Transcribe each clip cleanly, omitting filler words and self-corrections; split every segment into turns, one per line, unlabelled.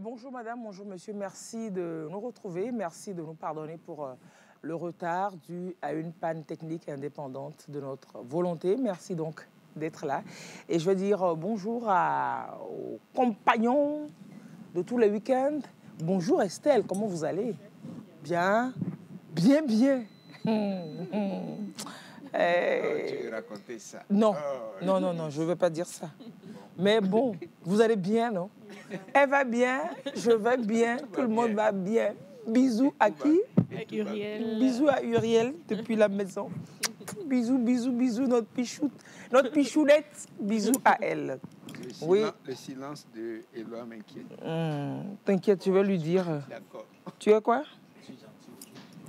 Bonjour madame, bonjour monsieur, merci de nous retrouver, merci de nous pardonner pour le retard dû à une panne technique indépendante de notre volonté. Merci donc d'être là. Et je veux dire bonjour aux compagnons de tous les week-ends. Bonjour Estelle, comment vous allez? Bien, bien, bien.
Tu veux raconter ça?
Non, non, non, non, je ne veux pas dire ça. Mais bon, vous allez bien, non? Elle va bien, je vais bien, tout le monde va bien. Bisous à qui?
À Uriel.
Bisous à Uriel depuis la maison. Bisous, bisous, bisous, notre pichounette. Bisous à elle.
Le silence de Éloi m'inquiète.
T'inquiète, je vais lui dire.
D'accord.
Tu es quoi?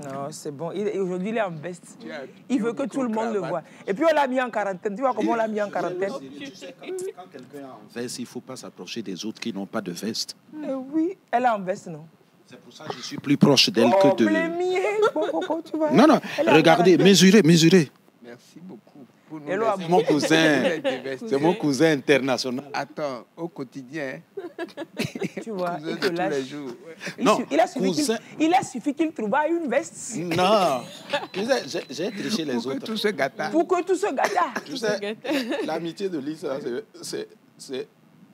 Non, c'est bon. Aujourd'hui, il est en veste. Il veut que tout le monde le voit. Et puis, on l'a mis en quarantaine. Tu vois comment on l'a mis en quarantaine?
Tu sais, quand quelqu'un est en veste, il ne faut pas s'approcher des autres qui n'ont pas de veste.
Oui, elle est en veste, non?
C'est pour ça que je suis plus proche d'elle que de...
Tu vois.
Non, non, regardez, mesurez.
Merci beaucoup. Pour nous
Hello,
C'est mon cousin. C'est mon cousin international.
Attends, au quotidien.
Tu vois,
Cousin
il
de
te
tous
lâche.
les jours.
Non,
Il a suffi qu'il trouve une veste.
Non, tu sais, j'ai triché les
Pour que
autres.
tout se gâta.
Pour que tout se gâte.
Tu sais, l'amitié de Lisa, c'est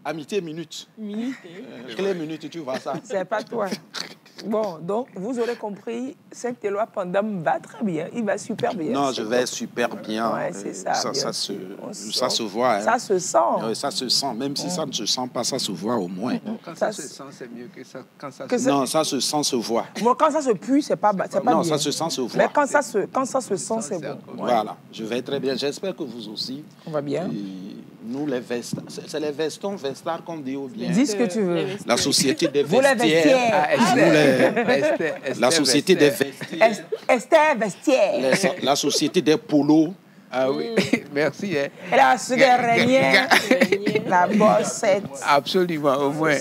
amitié minute. Clé minute, tu vois ça.
C'est pas toi. Bon, donc, vous aurez compris, Saint-Éloi Pandam va très bien. Il va super bien.
Non, je vais super bien.
Ouais, c'est ça.
Ça se voit. Hein.
Ça se sent.
Ouais, ça se sent. Même si ça ne se sent pas, ça se voit au moins.
Quand ça se sent, c'est mieux que ça. Quand ça
Non, ça se sent, se voit.
Bon, quand ça se pue, c'est pas
Non,
bien.
ça se sent, se voit.
Mais quand ça se sent, c'est bon.
Voilà, je vais très bien. J'espère que vous aussi.
On va bien.
Et nous, les vestards, c'est les vestons, vestards qu'on dit ou bien.
Dis ce que tu veux.
La société des
Vous les
vestiaires.
vestiaires.
La société des vestiaires.
Esther Vestiaire.
La société des polos.
Ah oui, merci. Hein.
Et la souterrainière, la bossette.
Absolument, au moins.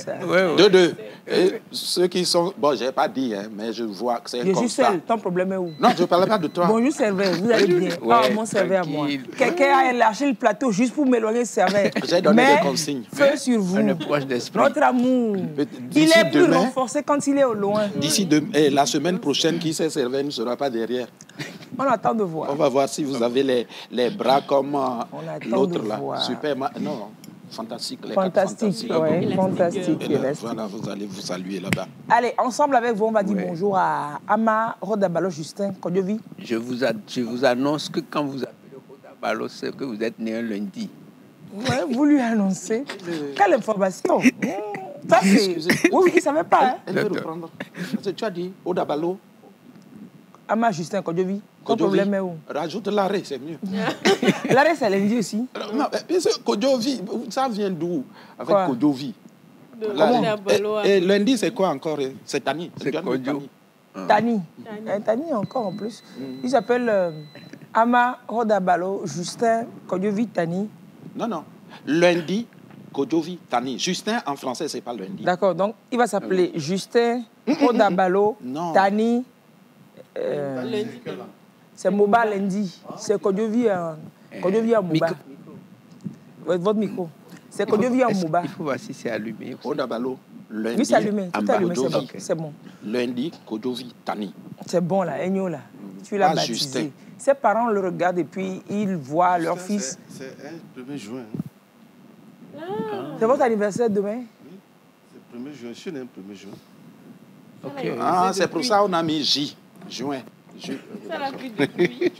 Deux. Et ceux qui sont... Bon, je n'ai pas dit, hein, mais je vois que c'est
Je
comme
suis
ça.
seule. Ton problème est où?
Non, je ne parlais pas de toi.
Bonjour, serveur. Vous allez bien?
Ouais,
Mon serveur à moi.
tranquille.
Quelqu'un a lâché le plateau juste pour m'éloigner, serveur.
J'ai donné
Mais
des consignes.
feu sur vous.
On est proche d'esprit.
Notre amour.
D'ici
Il est plus
demain-
renforcé quand il est au loin.
D'ici la semaine prochaine, qui sait servir ne sera pas derrière.
On attend de voir.
On va voir si vous avez les bras comme
attend
l'autre
de
là.
voir.
Super. Non, fantastique. Les
Fantastique,
quatre fantastiques.
ouais. Fantastique.
Et là,
Elastique.
voilà, vous allez vous saluer là-bas.
Allez, ensemble avec vous, on va dire
Ouais.
bonjour à Ama Rodabalo Justin Kodjovi.
Je vous annonce que quand vous appelez Roda Balo, c'est que vous êtes né un lundi.
Ouais, vous lui annoncez. Quelle information. Ça, c'est... Oui, il ne savait pas. Hein?
Elle veut reprendre. Tu as dit Odabalo.
Ama Justin Kodjovi. Ton
Kodjovi.
problème est où?
Rajoute l'arrêt, c'est mieux.
L'arrêt, c'est lundi aussi.
Non, bien sûr, Kodjovi, ça vient d'où avec
Quoi?
Kodjovi?
De
Là,
Rodabalo.
et lundi, c'est quoi encore? C'est Tani.
C'est Kodjo.
Tani. Tani encore en plus. Il s'appelle Ama Rodabalo Justin Kodjovi Tani.
Non. Lundi, Kodjovi, Tani. Justin, en français, c'est pas lundi.
D'accord, donc il va s'appeler Justin Rodabalo
Non.
Tani.
Lundi.
C'est Moba lundi. C'est Kodjovi en Moba. Ouais, votre micro. C'est Kodjovi en Moba.
Il faut voir si c'est allumé.
Odabalo, lundi.
Oui, c'est allumé. Tout est allumé, c'est bon.
Kodjovi.
C'est bon.
Lundi, Kodjovi, Tani.
C'est bon là, Agneau là. Tu l'as
Pas
baptisé.
Justin.
Ses parents le regardent et puis ils voient leur fils.
C'est un 1er juin.
C'est votre anniversaire demain?
C'est 1er juin. Je suis né le 1er juin.
Ok.
Ah, c'est pour ça qu'on a mis J. Juin.
Ça l'a pris depuis.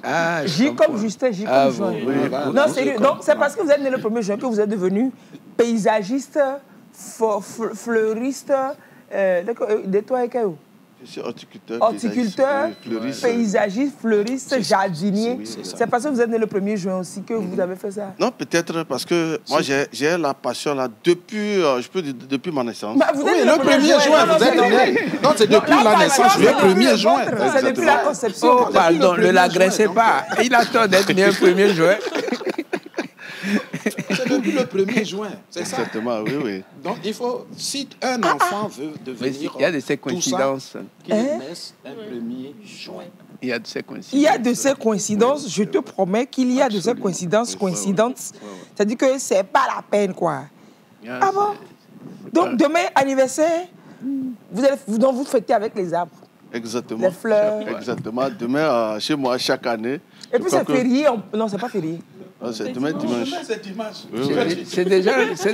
Ah, je
J
comprends.
comme Justin, J
Ah,
comme
bon,
Juin.
oui,
voilà.
Non, sérieux. Donc, c'est parce que vous êtes né le 1er juin que vous êtes devenu paysagiste, fleuriste, de toi et Kayo.
Je suis horticulteur.
Horticulteur,
fleuriste.
paysagiste, fleuriste, jardinier.
oui, c'est ça.
C'est parce que vous êtes né le 1er juin aussi que vous avez fait ça.
Non, peut-être parce que moi, j'ai la passion là depuis, je peux dire, depuis ma naissance.
Bah, vous êtes
Oui,
né
le 1er juin,
Non,
vous êtes
non,
né. Non, c'est depuis
non,
la
non,
naissance,
non,
le
non,
1er
non,
juin.
C'est depuis la conception.
Oh, pardon, ne l'agressez pas. Il a tort d'être né le 1er juin.
C'est depuis le 1er juin. C'est ça.
Exactement, oui.
Donc, il faut, si un enfant veut
Mais
devenir.
il y a de ces
tout ça,
coïncidences.
qu'il naisse un 1er juin.
Il y a de ces coïncidences.
Il y a de ces coïncidences, je te promets qu'il y a de ces coïncidences
Oui,
coïncidantes. C'est-à-dire que c'est pas la peine, quoi. Ah bon? Donc, demain, anniversaire, donc vous fêtez avec les arbres.
Exactement.
Les fleurs.
Exactement. Demain, chez moi, chaque année.
Et puis c'est férié. Non, c'est pas férié.
C'est demain dimanche.
C'est dimanche.
C'est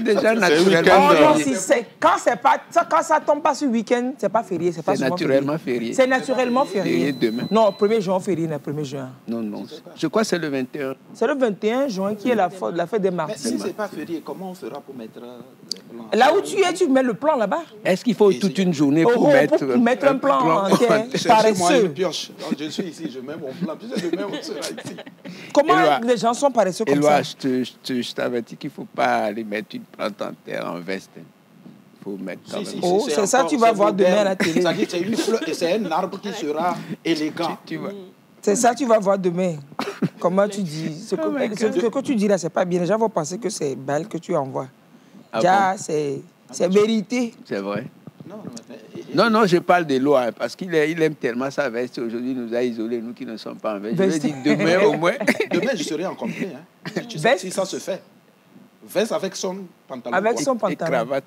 déjà naturellement
week-end,
Oh non,
férié.
quand ça tombe pas sur week-end, c'est pas férié. C'est
naturellement férié.
C'est naturellement férié.
Demain.
Non, 1er juin, férié, le 1er juin.
Non. Je crois que c'est le 21.
C'est le 21 juin qui est la fête des
Mais
martyrs.
si ce n'est pas férié, comment on fera pour mettre les plans?
Là où tu es, tu mets le plan là-bas.
Est-ce qu'il faut toute une journée pour mettre
un plan en terre
Cherchez-moi
paresseux.
une pioche. Donc, je suis ici, je mets mon plan. Puis demain, on sera ici.
Comment
Éloi.
les gens sont paresseux comme
Éloi,
ça?
je t'avais dit qu'il ne faut pas aller mettre une plante en terre en veste. Il faut mettre quand même.
Oh, c'est ça, tu vas voir demain à la télé.
Ça dit c'est une fleur et c'est un arbre qui sera élégant.
Tu vois.
C'est ça, tu vas voir demain. Comment tu dis? Ce que tu dis là, c'est pas bien. Les gens vont penser que c'est belle que tu envoies.
Ah
Déjà,
bon?
c'est vérité.
C'est vrai.
Non,
Non, je parle de l'eau, hein, parce qu'il aime tellement sa veste. Aujourd'hui, il nous a isolés, nous qui ne sommes pas en veste. Je
Veste.
vais dire demain au moins.
demain, je serai en complet. Hein. Tu sais,
Veste.
si ça se fait. Veste avec son pantalon.
Avec
quoi.
son
Et
pantalon.
cravate.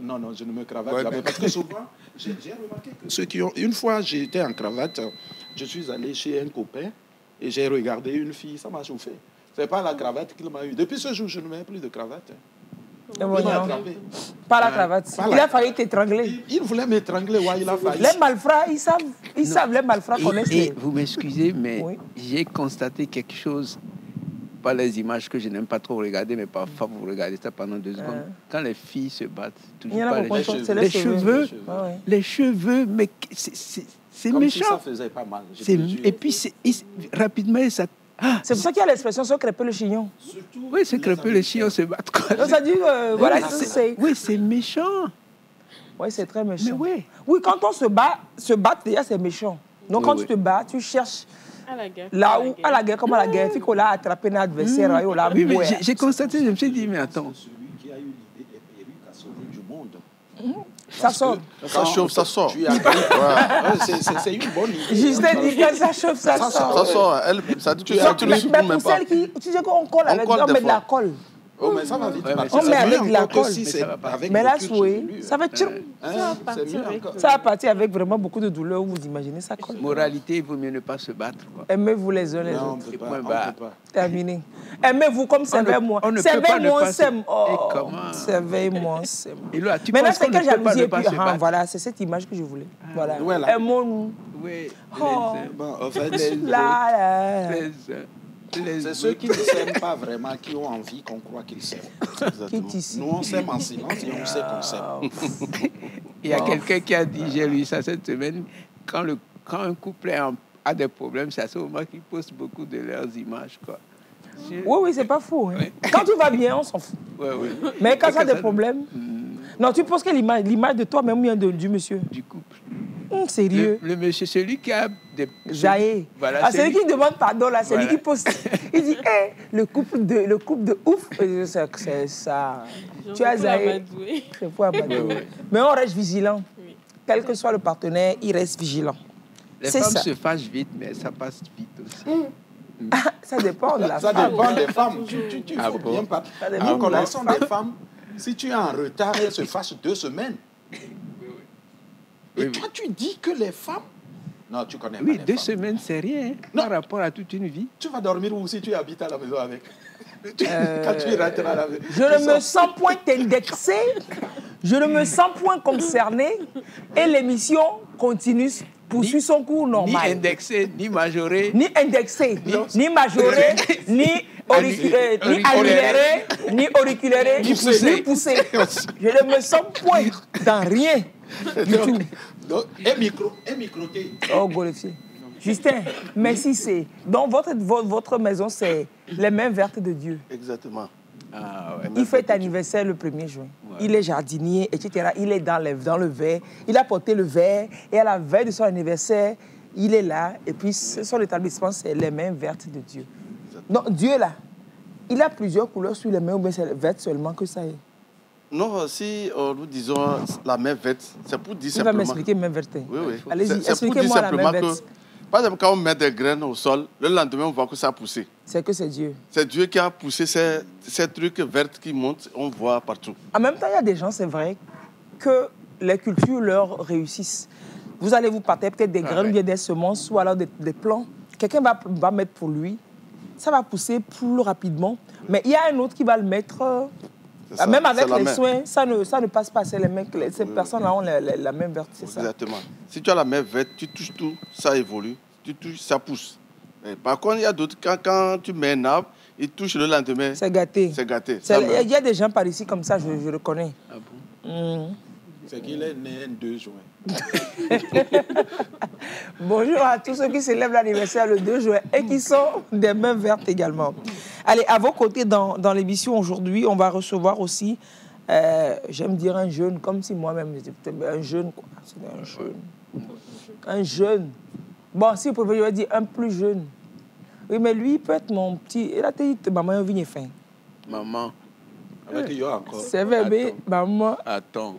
Non, je ne me cravate
Ouais,
jamais.
mais-
Parce que souvent, j'ai remarqué que ceux qui ont... Une fois, j'étais en cravate, je suis allé chez un copain et j'ai regardé une fille, ça m'a chauffé. Ce n'est pas la cravate qu'il m'a eu. Depuis ce jour, je ne mets plus de cravate.
Et bon,
Il m'a
non.
attrapé.
Pas la cravate.
Pas
Il
la-
a failli t'étrangler.
Il voulait m'étrangler, ouais, il a failli.
Les malfrats, ils savent, les malfrats connaissent
Et
les...
vous m'excusez, mais
Oui.
j'ai constaté quelque chose, pas les images que je n'aime pas trop regarder, mais parfois vous regardez ça pendant 2 secondes. Quand les filles se battent,
Il y
toujours
en a
pas
beaucoup,
les
c'est
cheveux.
les cheveux. Ah ouais.
Les cheveux, mais c'est
Comme si ça
méchant.
faisait pas mal. je
C'est-
te jure.
Et puis, rapidement, ça... Ah,
C'est pour ça qu'il y a l'expression se crêper le chignon.
oui, c'est crêper les chiens se battent. Quoi.
Donc ça dit, voilà,
Oui,
c'est...
oui, c'est méchant.
Oui, c'est très méchant.
Mais oui.
Oui, quand on se battre déjà, c'est méchant. Donc,
Oui,
quand
oui.
tu te bats, tu cherches
À la guerre.
là où, à la guerre, comme à la guerre, il faut qu'on l'a attrapé un adversaire, là, on l'a
Oui, mais
boué.
j'ai constaté, je me suis dit, mais attends.
Celui qui a eu l'idée des perruques a sauvé du monde.
Ça sort.
Ça chauffe, ça sort.
Tu as ouais, c'est une bonne idée.
Justin dit que ça chauffe, ça
Ça
sort.
sort. Ça dit que
Non,
tu ne
mais
supprimes même
pour
pas.
celles qui, tu sais qu'on colle avec,
colle
on
des
met de la
fois.
colle.
Oh, mais ça va vite.
Ouais, mais
partir.
ça
On met
C'est
avec
mieux
de la
encore que
colle.
si
Mais
c'est
ça va pas.
avec
Mais là,
beaucoup de
oui,
chevelure.
ça va tchou.
Hein,
Ça va
c'est
partir
mieux
avec
encore.
Ça va partir avec vraiment beaucoup de douleur, vous imaginez ça colle.
Moralité, il vaut mieux ne pas se battre. Quoi.
Aimez-vous les uns les
Non, on
autres.
ne peut pas.
point
On
barre.
peut pas.
Terminé. Aimez-vous comme s'éveille-moi.
on ne peut pas ne
S'éveille-moi,
pas se-
s'aime.
Et
Oh,
comment?
s'éveille-moi, s'aime.
Et là, tu
Maintenant,
penses
c'est
qu'on ne
quelle
peut pas
jalousie
ne
et puis,
pas se
ah,
battre?
voilà, c'est cette image que je voulais. Voilà.
Voilà.
Aimons-nous.
Oui,
Oh.
Bon, en fait,
Là, là.
c'est ceux qui ne s'aiment pas vraiment qui ont envie qu'on croit qu'ils s'aiment.
Quitte ici.
Nous, on s'aime en silence et on sait qu'on s'aime.
Il y a quelqu'un qui a dit, j'ai lu ça cette semaine, quand un couple a des problèmes, c'est à ce moment qu'ils postent beaucoup de leurs images. Quoi.
Oui, oui, c'est pas faux. Hein. Quand tout va bien, on s'en fout.
Ouais, ouais.
Mais quand
Et
ça a
que
des
ça-
problèmes... Non, tu poses que l'image de toi-même ou bien du monsieur.
Du couple.
Sérieux.
Le monsieur, celui qui a des...
Jaillé.
Voilà,
Ah, celui qui demande pardon, là, c'est lui
Voilà.
qui poste. Il dit, hé, le couple de ouf, c'est ça. Tu as zaillé. C'est pour amadouer.
Ouais, ouais.
Mais on reste vigilant.
Oui.
Quel que soit le partenaire, il reste vigilant.
Les
C'est
femmes
ça.
se fâchent vite, mais ça passe vite aussi.
Ça dépend de la
Ça
femme.
dépend des femmes. Tu
Ah
faut
bon?
bien pas.
Ça dépend
Nous
de
connaissons
la
des femmes, si tu es en retard, elles se fâchent 2 semaines. Et
Oui,
toi, tu dis que les femmes... Non, tu connais
Oui,
pas
2
les femmes.
semaines, c'est rien hein,
Non.
par rapport à toute une vie.
Tu vas dormir où si tu habites à la maison avec? Quand tu rentres à la maison.
Je ne me sens point indexé, je ne me sens point concerné et l'émission continue, poursuit son cours
Ni
normal.
indexé, ni majoré.
Ni indexé, ni majoré, ni annuléré, ni auriculaire,
Ni poussé.
ni poussé. Je ne me sens point dans rien du tout.
Donc, un microté.
Oh, Golefier. Justin, merci. Donc, votre maison, c'est les mains vertes de Dieu.
Exactement.
Ah, ouais.
Il fête anniversaire le 1er juin.
Ouais.
Il est jardinier, etc. Il est dans le verre. Il a porté le verre. Et à la veille de son anniversaire, il est là. Et puis, son établissement, c'est les mains vertes de Dieu. Donc, Dieu, là, il a plusieurs couleurs sur les mains, ou bien c'est verte seulement que ça est.
Non, si nous disons la main verte, c'est pour dire
Il va
simplement...
m'expliquer main verte.
Oui, oui.
Allez-y,
C'est pour dire
expliquez-moi la main
simplement
verte.
Par exemple, quand on met des graines au sol, le lendemain, on voit que ça a poussé.
C'est que c'est Dieu.
C'est Dieu qui a poussé ces trucs verts qui montent, on voit partout.
En même temps, il y a des gens, c'est vrai, que les cultures leur réussissent. Vous allez vous partager peut-être des graines ou bien des semences ou alors des plants. Quelqu'un va mettre pour lui. Ça va pousser plus rapidement. Mais il y a un autre qui va le mettre...
Ça,
même avec les
main.
soins, ça ne passe pas. C'est les mains, ces personnes-là ont la main verte, c'est ça.
Exactement. Si tu as la main verte, tu touches tout, ça évolue. Tu touches, ça pousse. Mais par contre, il y a d'autres, quand tu mets un arbre, il touche le lendemain.
C'est gâté.
C'est gâté.
Il y a des gens par ici comme ça, je le connais.
Ah bon?
C'est qu'il est né le 2 juin.
Bonjour à tous ceux qui célèbrent l'anniversaire le 2 juin et qui sont des mains vertes également. Allez, à vos côtés dans l'émission aujourd'hui, on va recevoir aussi, j'aime dire un jeune, comme si moi-même j'étais un jeune, quoi. C'était un jeune. Un jeune. Bon, si vous pouvez, je vais dire un plus jeune. Oui, mais lui, il peut être mon petit... Il a dit, maman, il vient fin.
Maman.
Avec Yo encore.
C'est bébé, maman.
Attends.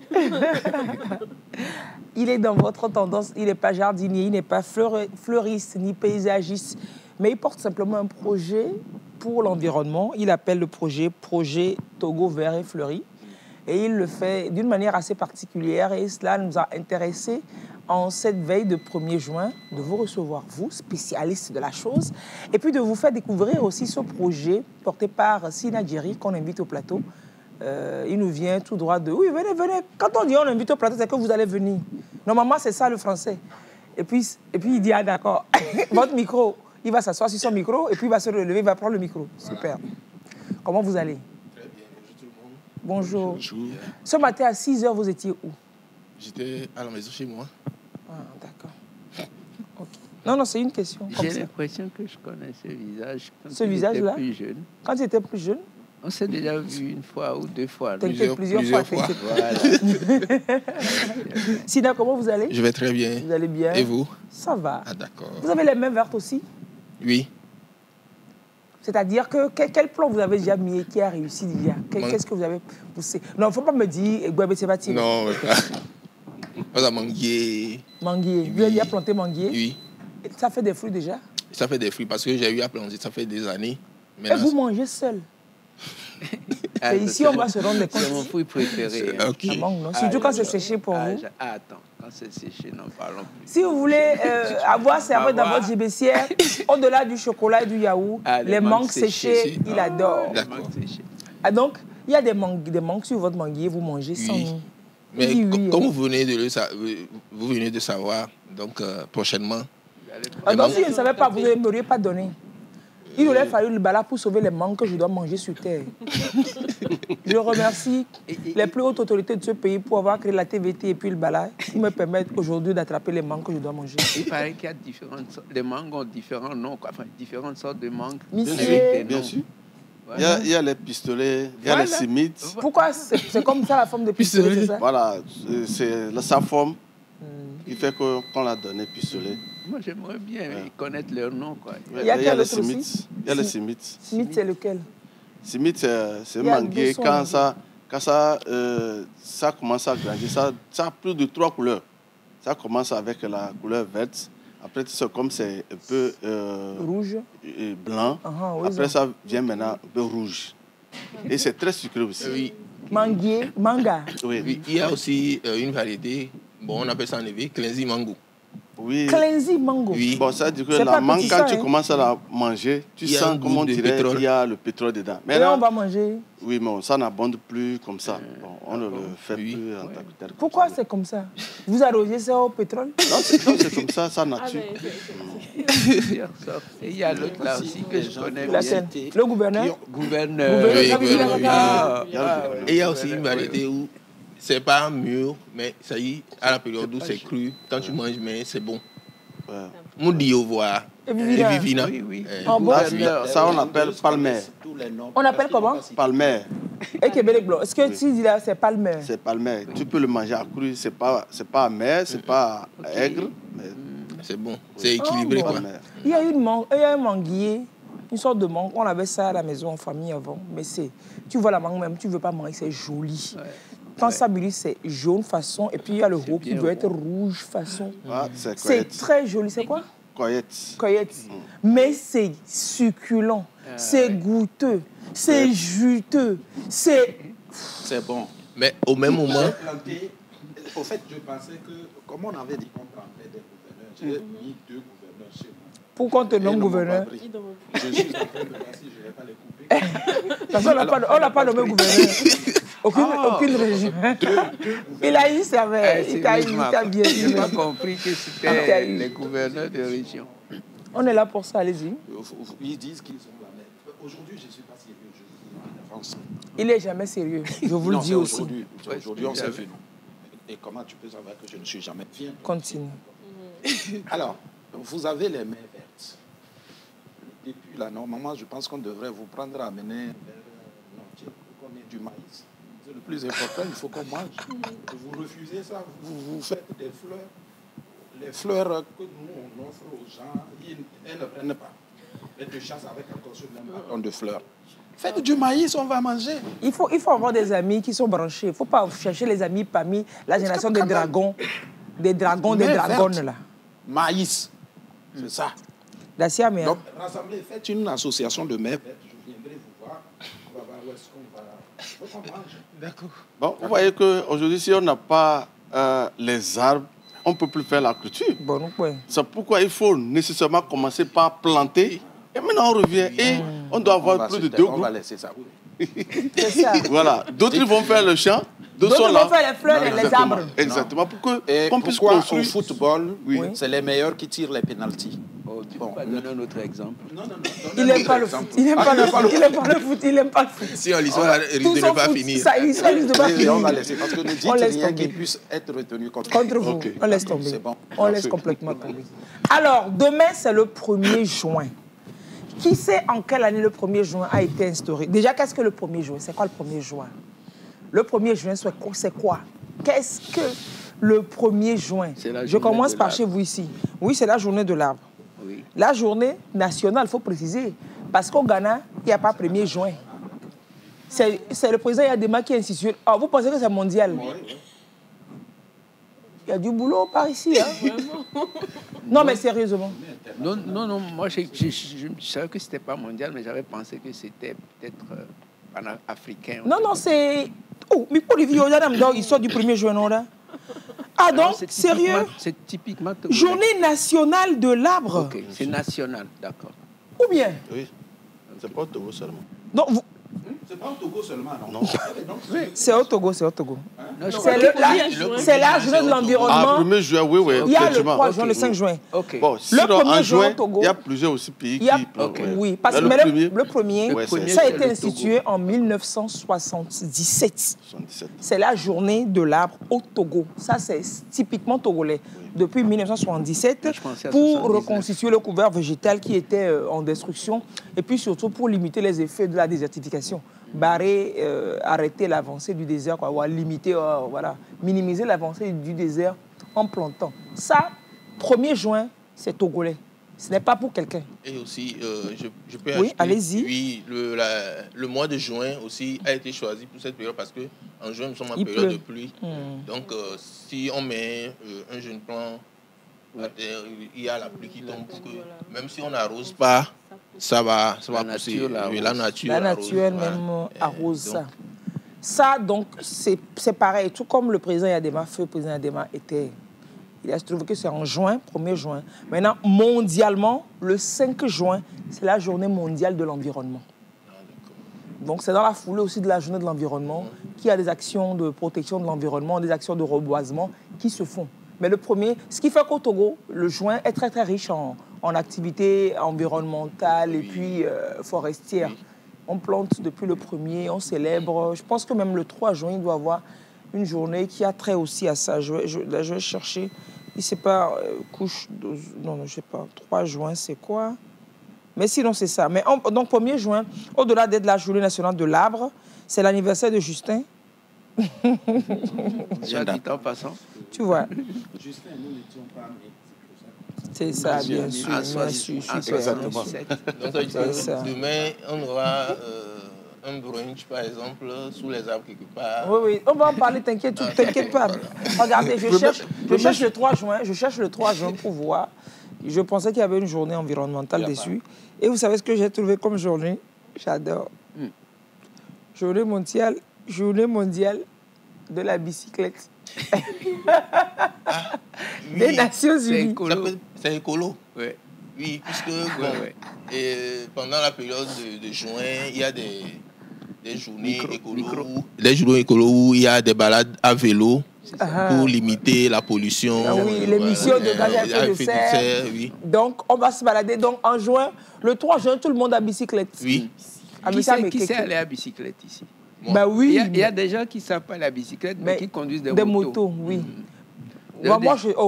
Il est dans votre tendance, il n'est pas jardinier, il n'est pas fleuriste ni paysagiste, mais il porte simplement un projet pour l'environnement. Il appelle le projet Togo Vert et Fleuri. Et il le fait d'une manière assez particulière et cela nous a intéressés en cette veille de 1er juin de vous recevoir, vous, spécialistes de la chose, et puis de vous faire découvrir aussi ce projet porté par Sina Djeri qu'on invite au plateau. Il nous vient tout droit de... Oui, venez, venez. Quand on dit on invite au plateau, c'est que vous allez venir. Normalement, c'est ça le français. Et puis il dit, ah d'accord, votre micro, il va s'asseoir sur son micro et puis il va se relever, il va prendre le micro. Super. Comment vous allez?
Très bien, bonjour tout le monde.
Bonjour.
Bonjour.
Ce matin à 6 h, vous étiez où?
J'étais à la maison chez moi.
Ah, d'accord. Okay. Non, c'est une question.
J'ai l'impression que je connais ce visage.
Ce visage-là?
Plus jeune.
Quand tu étais plus jeune?
On s'est déjà vu une fois ou deux fois.
Plusieurs fois.
Voilà.
Sina, comment vous allez?
Je vais très bien.
Vous allez bien?
Et vous?
Ça va.
Ah, d'accord.
Vous avez les mains vertes aussi?
Oui.
C'est-à-dire que quel plan vous avez déjà mis et qui a réussi déjà? Qu'est-ce que vous avez poussé? Non, il ne faut pas me dire Guabé Sebati.
Non, pas à manguier.
Manguier. Vous
Oui.
avez déjà planté manguier?
Oui.
Et ça fait des fruits déjà?
Ça fait des fruits parce que j'ai eu à planter, ça fait des années.
Et vous mangez seul?
Ah,
Et ici, on va se rendre compte.
C'est mon fruit préféré.
Ok.
Ça manque, non? Surtout quand c'est séché pour vous.
Attends, quand c'est séché, n'en parlons plus.
Si vous voulez avoir servi dans votre gibecière, au-delà du chocolat et du yaourt, les mangues séchées, il adore.
D'accord.
Ah, donc, il y a des mangues sur votre manguier, vous mangez sans
Oui.
nous.
Mais
Oui, oui,
comme
oui.
vous venez de savoir, donc prochainement.
Ah, donc, si je ne savais pas, vous ne m'auriez pas donné. Il aurait fallu le bala pour sauver les mangues que je dois manger sur terre. Je remercie les plus hautes autorités de ce pays pour avoir créé la TVT et puis le bala qui me permettent aujourd'hui d'attraper les mangues que je dois manger.
Il paraît qu'il y a différentes sortes. Les mangues ont différents noms, quoi. Enfin, différentes sortes de mangues.
Monsieur,
Avec des
Bien
noms.
sûr.
Voilà.
Il y a les pistolets, il y a
Voilà.
les simites.
pourquoi c'est comme ça la forme de pistolet, c'est ça?
Voilà, c'est sa forme qui fait qu'on l'a donné pistolet.
Moi, j'aimerais bien connaître leur nom, quoi.
Il y a quel
les
autre aussi?
simites. Il y a les simites.
Smith, c'est lequel?
Simite, c'est
Il y a
manguier.
deux sons,
Quand ça commence à grandir, ça a plus de 3 couleurs. Ça commence avec la couleur verte. Après, comme c'est un peu
Rouge.
blanc,
Oui,
après ça vient maintenant un peu rouge. Et c'est très sucré aussi.
Oui.
Manguier, manga.
Oui.
Oui. Il y a aussi une variété, bon, on appelle ça en éveil, Cleansy Mango.
Oui.
Cleansy mango.
Oui.
Bon, ça veut dire que
C'est
la
pas
mangue,
appétissant,
quand tu
hein.
commences à la manger, tu
Il y a un
sens,
goût
comme on
de
dirait,
pétrole.
qu'il y a le pétrole dedans.
Et là, on
Maintenant,
va manger.
oui, mais ça n'abonde plus comme ça. Bon, on ne le fait
Oui.
plus en tant que tel.
Pourquoi c'est comme ça? Vous arrosez ça au pétrole?
Non, c'est comme ça, ça
Ah,
nature.
mais
Plusieurs sortes. Et il y a l'autre là aussi que je connais bien.
Laquelle? Le gouverneur?
Gouverneur.
Oui,
ça veut dire
gouverneur.
la-
Et il y a aussi une variété où c'est pas mûr, mais ça y est, à la période où c'est cru, quand tu manges, mais c'est bon.
Ouais.
Moudi au voir.
Et Vivina.
Et Vivina.
Oui, oui.
En bon?
Ça, on appelle palmer.
On appelle comment?
Palmer,
Et Québec blanc. Est-ce que tu dis là, c'est pas le maire?
c'est palmer. Tu peux le manger à cru, c'est pas amer, c'est pas aigre, mais
C'est bon. C'est équilibré,
bon.
quoi.
palmer.
Il y a un manguier, une sorte de mangue. On avait ça à la maison en famille avant. Mais tu vois la mangue même, tu ne veux pas manger, c'est joli. Quand ça brûle, c'est jaune façon. Et puis il y a le haut qui
bien
doit être rouge façon.
Ah, c'est
C'est
correct.
très joli. C'est quoi?
Coyettes.
Coyettes. Mais c'est succulent, c'est goûteux, c'est juteux, c'est...
C'est bon.
Mais au même moment,
Au fait, je pensais que, comme on avait dit qu'on prendrait des gouverneurs, j'ai mis 2 gouverneurs chez moi.
Pourquoi on te nomme gouverneur?
Je suis en train de voir si je ne vais pas les couper.
Parce qu'on n'a pas nommé gouverneur. Aucune région. Il a eu ça, mais il t'a bien
Je
dit.
n'ai pas compris que c'était les gouverneurs de région.
On est là pour ça, allez-y.
Ils disent qu'ils sont la même. Aujourd'hui, je ne suis pas sérieux, je vous en avance.
Il n'est jamais sérieux, je vous le
Non,
dis
c'est
aussi.
Aujourd'hui, on s'est vu. Et comment tu peux savoir que je ne suis jamais viens.
Continue.
Alors, vous avez les mains vertes. Depuis là, normalement, je pense qu'on devrait vous prendre à amener qu'on ait du maïs. C'est le plus important, il faut qu'on mange. Vous refusez ça, vous faites des fleurs. Les fleurs que nous, on offre aux gens, elles ne prennent pas. Elles te chassent avec encore ce même bâton de fleurs. Faites du maïs, on va manger.
Il faut avoir des amis qui sont branchés. Il ne faut pas chercher les amis parmi la génération des dragons. Des dragons, des dragonnes, là.
Maïs, c'est ça.
Dacia, mais...
Donc, rassemblez, faites une association de mères. Je viendrai vous voir. On va voir où est-ce qu'on va. Il faut qu'on mange.
d'accord.
Bon, vous voyez qu'aujourd'hui, si on n'a pas les arbres, on ne peut plus faire la culture.
Bon, donc, ouais.
C'est pourquoi il faut nécessairement commencer par planter. Et maintenant, on revient et on doit avoir plus de 2
On va
groupes.
laisser ça.
C'est ça.
Voilà. D'autres vont faire le champ. D'autres sont
D'autres
là.
vont faire les fleurs et les
Exactement.
arbres.
Exactement. Pour
Et
qu'on puisse
pourquoi
construire.
au football,
Oui.
c'est les meilleurs qui tirent les pénaltys?
Oh, tu peux pas donner un autre exemple.
Non.
Il n'aime pas le foot. Il n'aime pas le foot. Il n'aime pas le foot. Il n'aime pas le foot.
Si on l'histoire risque
Tout
de
son
ne pas
foot,
finir.
ça, l'histoire risque de pas
Oui, on va
finir.
laisser parce que ne dites
On laisse
rien
tomber.
qui puisse être retenu contre
Contre vous.
Ok.
On laisse tomber.
C'est bon.
On laisse complètement tomber. Alors, demain, c'est le 1er juin. Qui sait en quelle année le 1er juin a été instauré? Déjà, qu'est-ce que le 1er juin? C'est quoi le 1er juin? Le 1er juin, c'est quoi? Qu'est-ce que le 1er juin?
C'est la
Je
journée
commence
de
par
l'arbre.
chez vous ici. Oui, c'est la journée de l'arbre.
Oui.
La journée nationale, il faut préciser. Parce qu'au Ghana, il n'y a pas 1er juin. C'est le président Yadema qui a institué. Oh, vous pensez que c'est mondial? Il y a du boulot par ici. Hein? Non, mais sérieusement.
Non, moi je savais que ce n'était pas mondial, mais j'avais pensé que c'était peut-être africain.
Non, c'est... Oh, mais pour les vieux, ils sortent du 1er juin, non, là? Ah, donc,
C'est
sérieux?
typiquement- C'est typiquement... togolais.
Journée nationale de l'arbre.
Ok, c'est national, d'accord.
Ou bien?
Oui. C'est pas au Togo seulement.
Donc,
C'est pas au Togo seulement, non?
c'est au Togo, c'est au Togo.
Non, je
C'est
crois
c'est la journée de
Ah,
l'environnement.
1er juin, oui,
Il y a le
effectivement.
3 juin, le 5 juin.
Ok.
Bon, sinon,
1er
en
juin au
juin,
Togo,
il y a plusieurs aussi pays
Il y a-
qui plantent.
Oui, parce que
Mais
le premier,
Ouais,
premier,
ça a
c'est
été
le
institué en 1977.
77.
C'est la journée de l'arbre au Togo. Ça, c'est typiquement togolais. Depuis 1977,
Je pensais à
pour
79.
reconstituer le couvert végétal qui était en destruction et puis surtout pour limiter les effets de la désertification. Barrer, arrêter l'avancée du désert, quoi, ou limiter, voilà, minimiser l'avancée du désert en plantant. Ça, 1er juin, c'est togolais. Ce n'est pas pour quelqu'un.
Et aussi, je peux
Oui,
ajouter,
allez-y.
oui, le mois de juin aussi a été choisi pour cette période parce qu'en juin, nous sommes en
Il
période
pleut.
de pluie. Donc, si on met un jeune plant à terre, il y a la pluie qui tombe pour que, même si on n'arrose pas, ça va
La
pousser.
nature l'arrose.
Oui, la nature
La
l'arrose,
nature
voilà.
elle-même arrose
Donc,
ça. Ça, donc, c'est pareil. Tout comme le président Yadema, feu président Yadema était... Il a trouvé que c'est en juin, 1er juin. Maintenant, mondialement, le 5 juin, c'est la journée mondiale de l'environnement. Donc, c'est dans la foulée aussi de la journée de l'environnement qu'il y a des actions de protection de l'environnement, des actions de reboisement qui se font. Mais le premier, ce qui fait qu'au Togo, le juin est très, très riche en activités environnementales et puis forestières. On plante depuis le 1er, on célèbre. Je pense que même le 3 juin, il doit y avoir une journée qui a trait aussi à ça. Je vais chercher. Il ne sait pas, couche... Non, je ne sais pas. 3 juin, c'est quoi? Mais sinon, c'est ça. Mais donc, 1er juin, au-delà d'être la journée nationale de l'arbre, c'est l'anniversaire de Justin.
Soit dit en passant.
Tu vois,
Justin, nous n'étions pas nés.
c'est ça, bien sûr.
En
Bien sûr, super,
exactement.
bien sûr.
Donc, ça veut dire
C'est ça.
que demain, on aura un brunch, par exemple, sous les arbres quelque part.
Oui, oui, on va en parler, t'inquiète pas. Regardez, je cherche le 3 juin pour voir Je pensais qu'il y avait une journée environnementale dessus. Et vous savez ce que j'ai trouvé comme journée? J'adore. Journée mondiale de la bicyclette. Des Nations Unies.
C'est écolo.
Ouais.
Oui, puisque bon, et pendant la période de juin, il y a des journées écolo où il y a des balades à vélo pour limiter la pollution.
Ah oui, l'émission de gaz à effet de serre.
Oui.
Donc, on va se balader. Donc, en juin, le 3 juin, tout le monde à bicyclette.
Oui.
Qui sait aller à bicyclette ici?
Bah oui.
Il y a des gens qui ne savent pas la bicyclette, mais qui conduisent des
motos. Oui.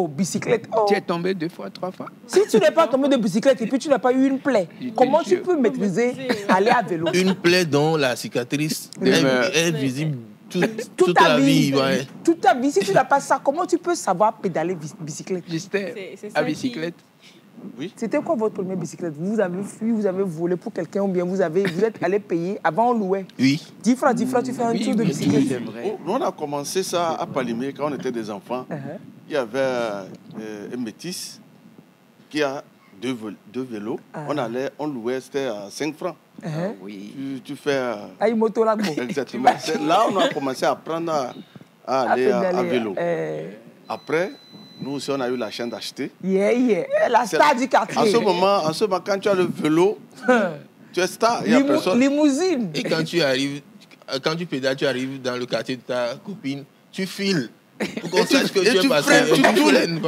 Bicyclette. Oh.
Tu es tombé 2 fois, 3 fois.
Si tu n'es pas tombé de bicyclette et puis tu n'as pas eu une plaie, comment tu peux maîtriser aller à vélo?
Une plaie dont la cicatrice est visible toute la vie. Ouais.
Toute ta vie. Si tu n'as pas ça, comment tu peux savoir pédaler bicyclette?
J'étais à bicyclette.
Oui.
C'était quoi votre première bicyclette? Vous avez fui, vous avez volé pour quelqu'un ou bien vous êtes allé payer? Avant, on louait.
Oui.
10 francs, tu fais un tour de bicyclette.
C'est vrai.
Nous, on a commencé ça à Palimé quand on était des enfants. Il y avait un métis qui a deux vélos. On louait, c'était à 5 francs.
Oui.
Tu fais...
Une moto là-bas.
Exactement. C'est là on a commencé à apprendre à aller à vélo. Après, nous aussi, on a eu la chance d'acheter.
La star du quartier.
En ce moment, quand tu as le vélo, tu es star. Il y a personne.
Limousine.
Et quand tu pédales, tu arrives dans le quartier de ta copine, tu files. Pour qu'on sache que tu es passé.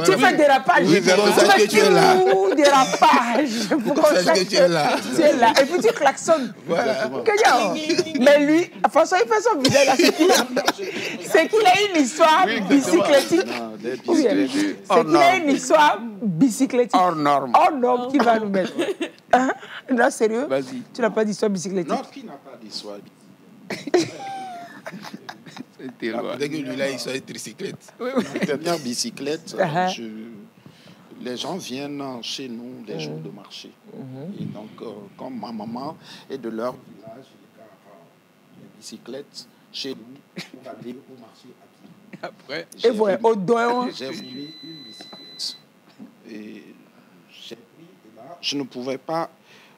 Tu fais dérapage.
Oui, pour qu'on sache que tu es là.
Dérapage. Pour qu'on sache que tu es là. Tu es là. Et puis tu klaxonnes. Mais lui, François, il fait son visage là. C'est qu'il a une histoire bicyclettique. C'est qu'il a une histoire bicyclettique.
Hors norme.
Hors norme qu'il va nous mettre. Non, sérieux?
Vas-y.
Tu n'as pas d'histoire bicyclettique?
Non, qui n'a pas d'histoire?
Dès que lui là, il soit tricyclette.
La dernière bicyclette, les gens viennent chez nous les jours de marché. Et donc, comme ma maman est de leur village, les bicyclettes chez nous pour aller au marché à pied.
Après,
Et voilà, au doigt.
J'ai voulu une bicyclette. Et j'ai pris, et là, je ne pouvais pas.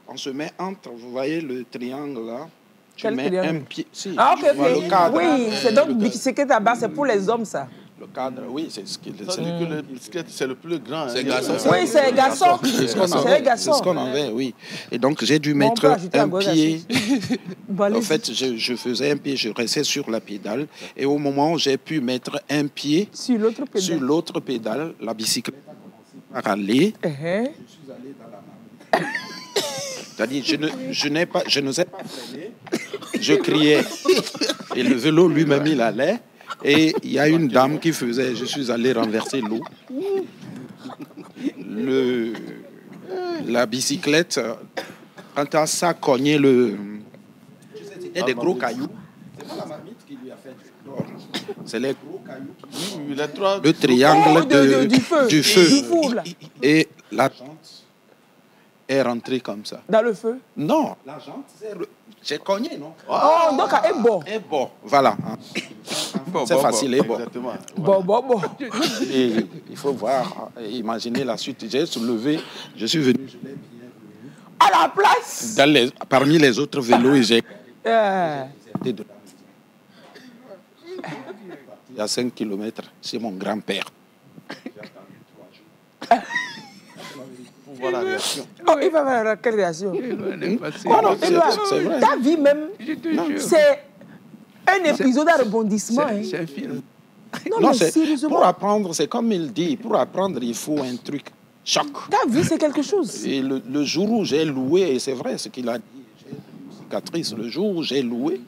On se met entre, vous voyez le triangle là. Je mets un pied. Si,
ah, ok, ok.
le cadre.
Oui, c'est donc bicyclette à bas, c'est pour les hommes, ça.
Le cadre, oui, c'est ce qu'il
Ça dit que le bicyclette, c'est le plus grand.
C'est garçon.
Oui, c'est les garçons.
C'est ce qu'on
C'est les
avait,
garçons.
c'est ce qu'on avait, oui. Et donc, j'ai dû
Bon, on
mettre
peut ajouter à
un
gauche,
pied.
Bon,
En fait, je faisais un pied, je restais sur la pédale. Et au moment où j'ai pu mettre un pied
sur l'autre pédale.
sur l'autre pédale, la bicyclette a commencé à aller. Je suis allé dans la marmite. C'est-à-dire, je n'osais pas freiner. Je criais. Et le vélo lui-même, il allait. Et il y a une dame qui faisait, je suis allé renverser l'eau. La bicyclette, quand ça a cogné c'était des gros cailloux. C'est pas la marmite qui lui a fait du tort. C'est les gros cailloux. Le triangle du feu.
Du four, là.
Et la jante est rentrée comme ça.
Dans le feu?
Non, la jante, j'ai cogné, non?
Oh, donc elle est bon.
Et bon, voilà. C'est facile, et bon.
Exactement.
Bon.
Et il faut voir, imaginer la suite. J'ai soulevé, je suis venu, je l'ai bien
À la place.
parmi les autres vélos, et j'ai été de la maison. Il y a 5 kilomètres, c'est mon grand-père.
Pour voir la réaction.
Oh, il va avoir quelle réaction?
Non, c'est vrai.
Ta vie même, c'est un épisode à rebondissement.
c'est un film.
Non,
Non,
mais
c'est
sérieusement,
pour apprendre, c'est comme il dit, pour apprendre, il faut un truc choc.
ta vie, c'est quelque chose.
Et le jour où j'ai loué, et c'est vrai ce qu'il a dit, j'ai une cicatrice, le jour où j'ai loué,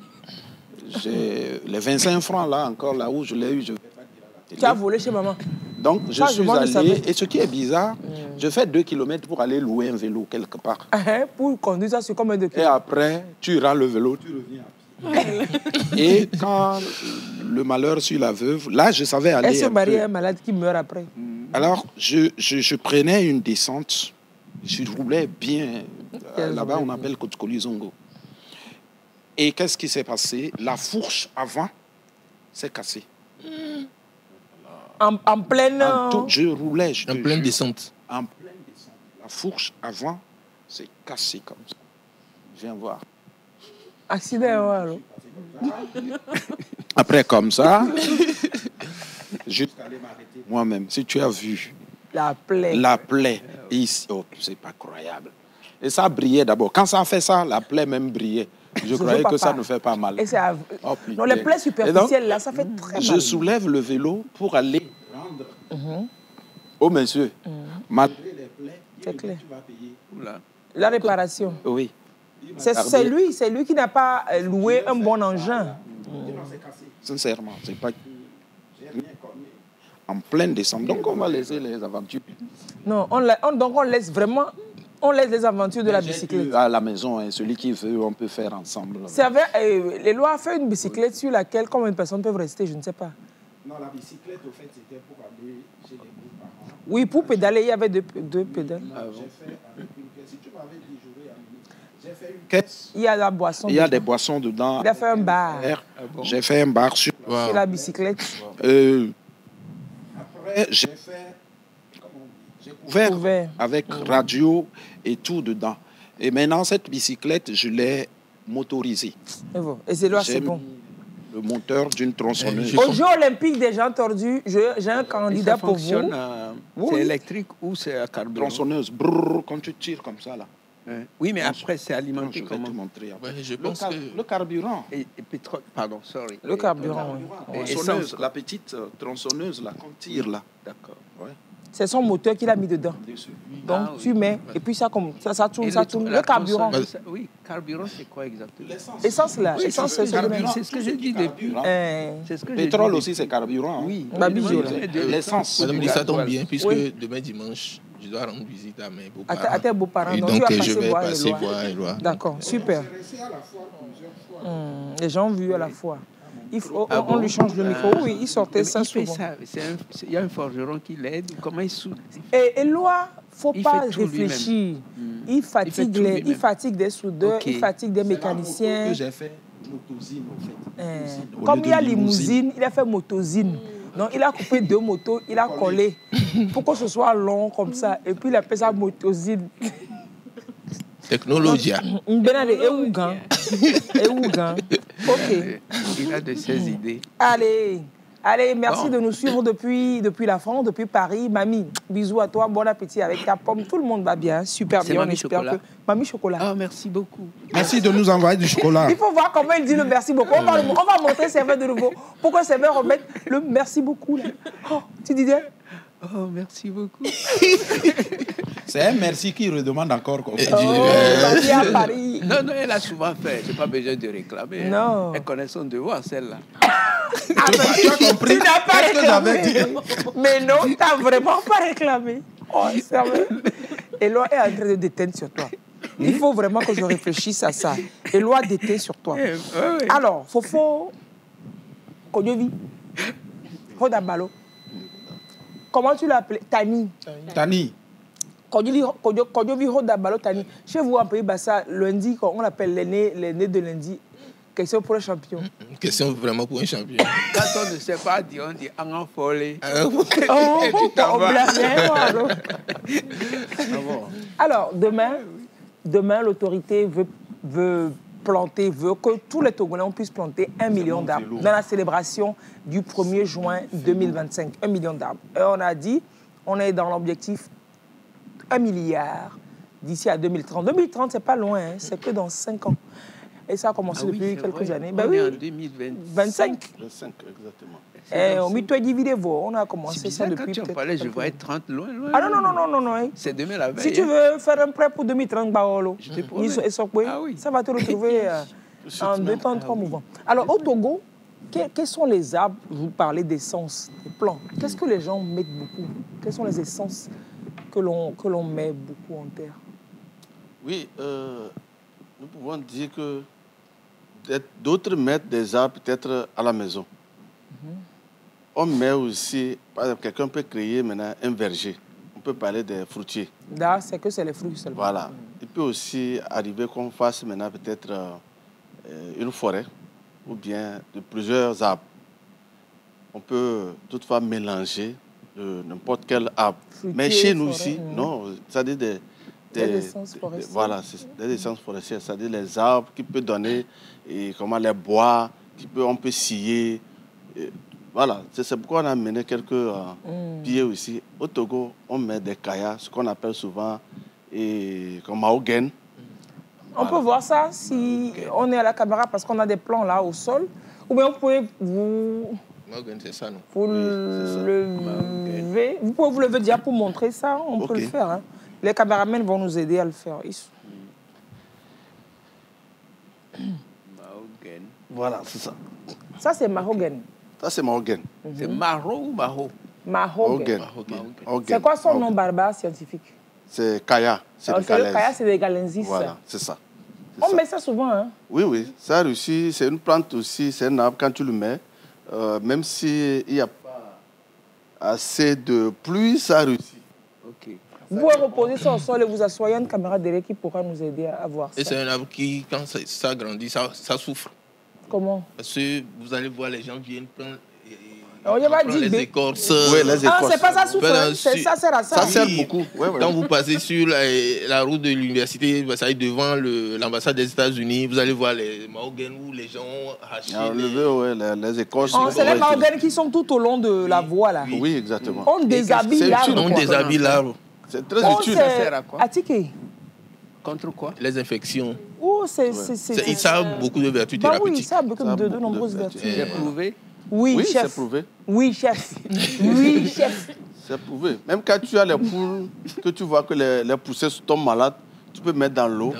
les 25 francs là, encore là où je l'ai eu, je vais pas dire à la télé.
Tu as volé chez maman.
Donc, je
Ça,
suis
moi, je
allé,
savais.
et ce qui est bizarre, je fais 2 kilomètres pour aller louer un vélo quelque part.
Pour conduire ça sur combien de
Et
kilomètres?
après, tu rends le vélo, tu reviens à pied. Et quand le malheur sur la veuve, là, je savais aller.
Elle se
un
marie
peu.
à un malade qui meurt après.
Alors, je prenais une descente, je roulais bien. Là-bas, on appelle Kotkolizongo. Et qu'est-ce qui s'est passé? La fourche avant s'est cassée.
En pleine...
Je roulais.
En pleine descente.
En pleine descente. La fourche avant, c'est cassé comme ça. Viens voir.
Accident, alors.
Après, comme ça, jusqu'à aller m'arrêter moi-même. Si tu as vu
La plaie.
la plaie ici, oh, c'est pas croyable. Et ça brillait d'abord. Quand ça a fait ça, la plaie même brillait. Je croyais que ça ne fait pas mal.
Et c'est
Oh,
non, les plaies superficielles, là, ça fait très mal.
Je soulève le vélo pour aller rendre au monsieur. Malgré les plaies,
C'est clair.
tu vas payer.
Oula.
La réparation.
Oui.
C'est lui qui n'a pas loué un bon engin.
Sincèrement, c'est pas... J'ai rien connu. En pleine décembre. Donc, on va laisser les aventures.
Non, donc on laisse vraiment... On laisse les aventures de la bicyclette.
À la maison, hein, celui qui veut, on peut faire ensemble.
Les lois ont fait une bicyclette sur laquelle combien de personnes peuvent rester, je ne sais pas.
Non, la bicyclette, au fait, c'était pour aller chez les beaux-parents.
Oui, pour pédaler, il y avait deux pédales.
J'ai fait avec une caisse. Si tu m'avais dit, je vais amener. J'ai fait une caisse.
Il y a la boisson.
Il y a des boissons dedans.
Il a fait un bar
J'ai fait un bar sur
la bicyclette.
Après, j'ai fait... J'ai couvert avec radio et tout dedans. Et maintenant, cette bicyclette, je l'ai motorisée.
Et c'est là, c'est bon.
Le moteur d'une tronçonneuse.
Au Jeux olympiques des gens tordus, j'ai un candidat pour vous.
C'est électrique ou c'est à carburant?
Tronçonneuse, brrr, quand tu tires comme ça, là.
Oui, mais après, c'est alimenté
je vais
comment?
te montrer.
Ouais, je pense que...
Le carburant.
Et pétrole, pardon, sorry.
Le carburant, oui.
Tronçonneuse, la petite tronçonneuse, là, qu'on tire, là.
D'accord.
Ouais.
C'est son moteur qu'il a mis dedans. Donc, tu mets, et puis ça tourne, ça tourne. Le carburant.
Oui, carburant, c'est quoi exactement?
Essence, là.
Oui,
Essence, c'est
c'est ce que j'ai dit depuis. C'est ce que j'ai dit.
Pétrole aussi, c'est carburant.
Oui.
L'essence.
Madame, ça tombe bien, puisque demain dimanche, je dois rendre visite à mes beaux-parents.
À tes beaux-parents.
Et
Donc,
donc,
tu vas
je vais
voir
passer voir Éloi.
D'accord, super. Les gens ont vu à la fois. On lui change le micro. Oui, il sortait ça souvent.
Il y a un forgeron qui l'aide. Comment il soude?
Et Éloi, il ne faut pas
fait tout
réfléchir. Il fatigue des soudeurs, il fatigue des mécaniciens.
Que j'ai fait motosine, en fait.
Comme il y a limousine, il a fait motosine. Donc, il a coupé 2 motos, il a collé pour que ce soit long comme ça. Et puis, il appelle ça motosine.
Technologie.
Ok.
Il a de ses idées.
Allez, merci de nous suivre depuis la France, depuis Paris. Mamie, bisous à toi, bon appétit avec ta pomme. Tout le monde va bien, super bien.
Mamie Chocolat.
Mamie Chocolat.
Ah, merci beaucoup.
Merci de nous envoyer du chocolat.
Il faut voir comment il dit le merci beaucoup. On va montrer Serveur de nouveau. Pourquoi Serveur remette le merci beaucoup là. Oh, tu disais?
Oh, merci beaucoup.
C'est un merci qui redemande encore.
Mamie à Paris.
Non, elle a souvent fait. Je n'ai pas besoin de réclamer.
Non.
Elle connaît son devoir, celle-là.
Tu as compris? Tu n'as pas réclamé. Mais non, tu n'as vraiment pas réclamé. Oh, Serveur. Éloi est en train de déteindre sur toi. Il faut vraiment que je réfléchisse à ça. Éloi déteint sur toi. Alors, Fofo, Kodjovi, Rodabalo. Comment tu l'appelles? Tani.
Tani.
Kodjovi Rodabalo Tani. Chez vous, en Pays Bassa, lundi, on l'appelle l'aîné de lundi. Question pour un champion.
Question vraiment pour un champion.
Quand on ne sait pas dire, on dit en follet.
Alors, demain l'autorité veut que tous les Togolais puissent planter 1 million d'arbres dans la célébration du 1er juin 2025. 1 million d'arbres. Et on a dit, on est dans l'objectif 1 milliard d'ici à 2030. 2030, c'est pas loin, hein, c'est que dans 5 ans. Et ça a commencé depuis quelques années.
On est en 2025.
25, exactement.
On a commencé ça depuis
peut-être. Quand tu en parlais, je voyais 30 loin.
Ah non.
C'est demain la veille.
Si tu veux faire un prêt pour 2030, ça va te retrouver en 2 temps, 3 mouvements. Alors, au Togo, quels sont les arbres? Vous parlez d'essence, des plants. Qu'est-ce que les gens mettent beaucoup? Quelles sont les essences que l'on met beaucoup en terre?
Oui, nous pouvons dire que d'autres mettent des arbres peut-être à la maison. On met aussi, par exemple, quelqu'un peut créer maintenant un verger. On peut parler des fruitiers.
Là, c'est que c'est les fruits seulement.
Voilà. Il peut aussi arriver qu'on fasse maintenant peut-être une forêt ou bien de plusieurs arbres. On peut toutefois mélanger n'importe quel arbre. Fruitier, mais chez nous ici, non, c'est-à-dire
Des essences forestières.
Voilà, des essences forestières, c'est-à-dire les arbres qui peuvent donner, et comment les bois, on peut scier. Voilà, c'est pourquoi on a amené quelques pieds aussi. Au Togo, on met des kayas, ce qu'on appelle souvent comme mahogany.
On peut voir ça si on est à la caméra parce qu'on a des plans là au sol. Ou bien vous pouvez vous
C'est ça, non?
lever. Vous pouvez vous lever déjà pour montrer ça. On peut le faire. Hein. Les caméramans vont nous aider à le faire.
Mahogany.
Voilà, c'est ça.
Ça, c'est mahogany.
Ça, c'est mahogany.
C'est marron ou maho?
Mahogany.
Mahogany.
C'est quoi son nom barbare scientifique?
C'est kaya. C'est
le kaya, c'est des galensis.
Voilà, c'est ça.
On met ça souvent, hein?
Oui. Ça réussit. C'est une plante aussi, c'est un arbre. Quand tu le mets, même s'il n'y a pas assez de pluie, ça réussit.
Ok.
Vous pouvez reposer ça au sol et vous asseoir. Il y a une caméra derrière qui pourra nous aider à voir ça.
Et c'est un arbre qui, quand ça grandit, ça souffre.
Comment?
Parce que vous allez voir, les gens viennent prendre...
On y va dire
les écorces.
Oui, les écorces.
Ah, c'est pas ça souffre, ça sert à ça.
Ça sert beaucoup. Ouais.
Quand vous passez sur la route de l'université, ça est devant l'ambassade des États-Unis, vous allez voir les mahoganes où les gens ont arraché
les écorces.
C'est les mahoganes qui sont tout au long de la voie, là.
Oui, exactement.
On déshabille l'arbre.
On déshabille l'arbre.
C'est très utile.
Ça sert à quoi?
À tiquer.
Contre quoi?
Les infections.
Oh,
Ça a beaucoup de vertus thérapeutiques.
Oui, ça a beaucoup de nombreuses vertus.
C'est prouvé?
Oui, chef.
C'est prouvé.
Oui, chef. Oui, chef.
C'est prouvé. Même quand tu as les poules, que tu vois que les poussins tombent malades, tu peux mettre dans l'eau.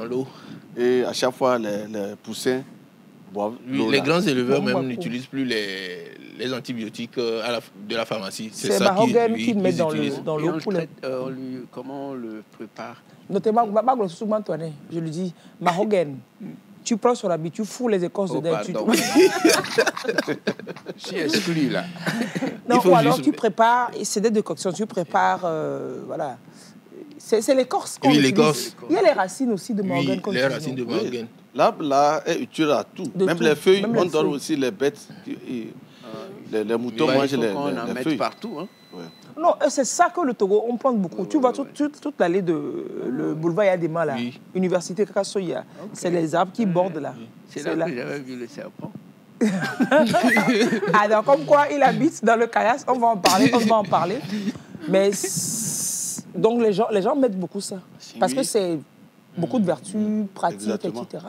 Et à chaque fois, les poussins boivent l'eau.
Les grands éleveurs même n'utilisent plus les antibiotiques de la pharmacie.
C'est mahogany qu'ils mettent dans l'eau.
Comment on le prépare?
Notamment, je lui dis, mahogany. Tu prends sur l'habit, tu fous les écorces dedans.
Je suis exclu là.
Non, ou alors tu prépares, c'est des décoctions, tu prépares, voilà. C'est l'écorce qu'on utilise.
L'écorce.
Il y a les racines aussi de mahogany.
Oui, les racines de mahogany.
L'arbre là est utile à tout. Même les feuilles, on donne aussi les bêtes. Les moutons mangent les feuilles.
On en met partout. Hein.
Non, c'est ça que le Togo, on plante beaucoup. Tu vois, toute l'allée le boulevard Yadema, là, Université Kakasoya, c'est les arbres qui bordent là.
C'est là que j'avais vu le serpent.
Alors, comme quoi il habite dans le Kayas, on va en parler. Mais, donc les gens mettent beaucoup ça. Parce que c'est beaucoup de vertus pratiques, etc.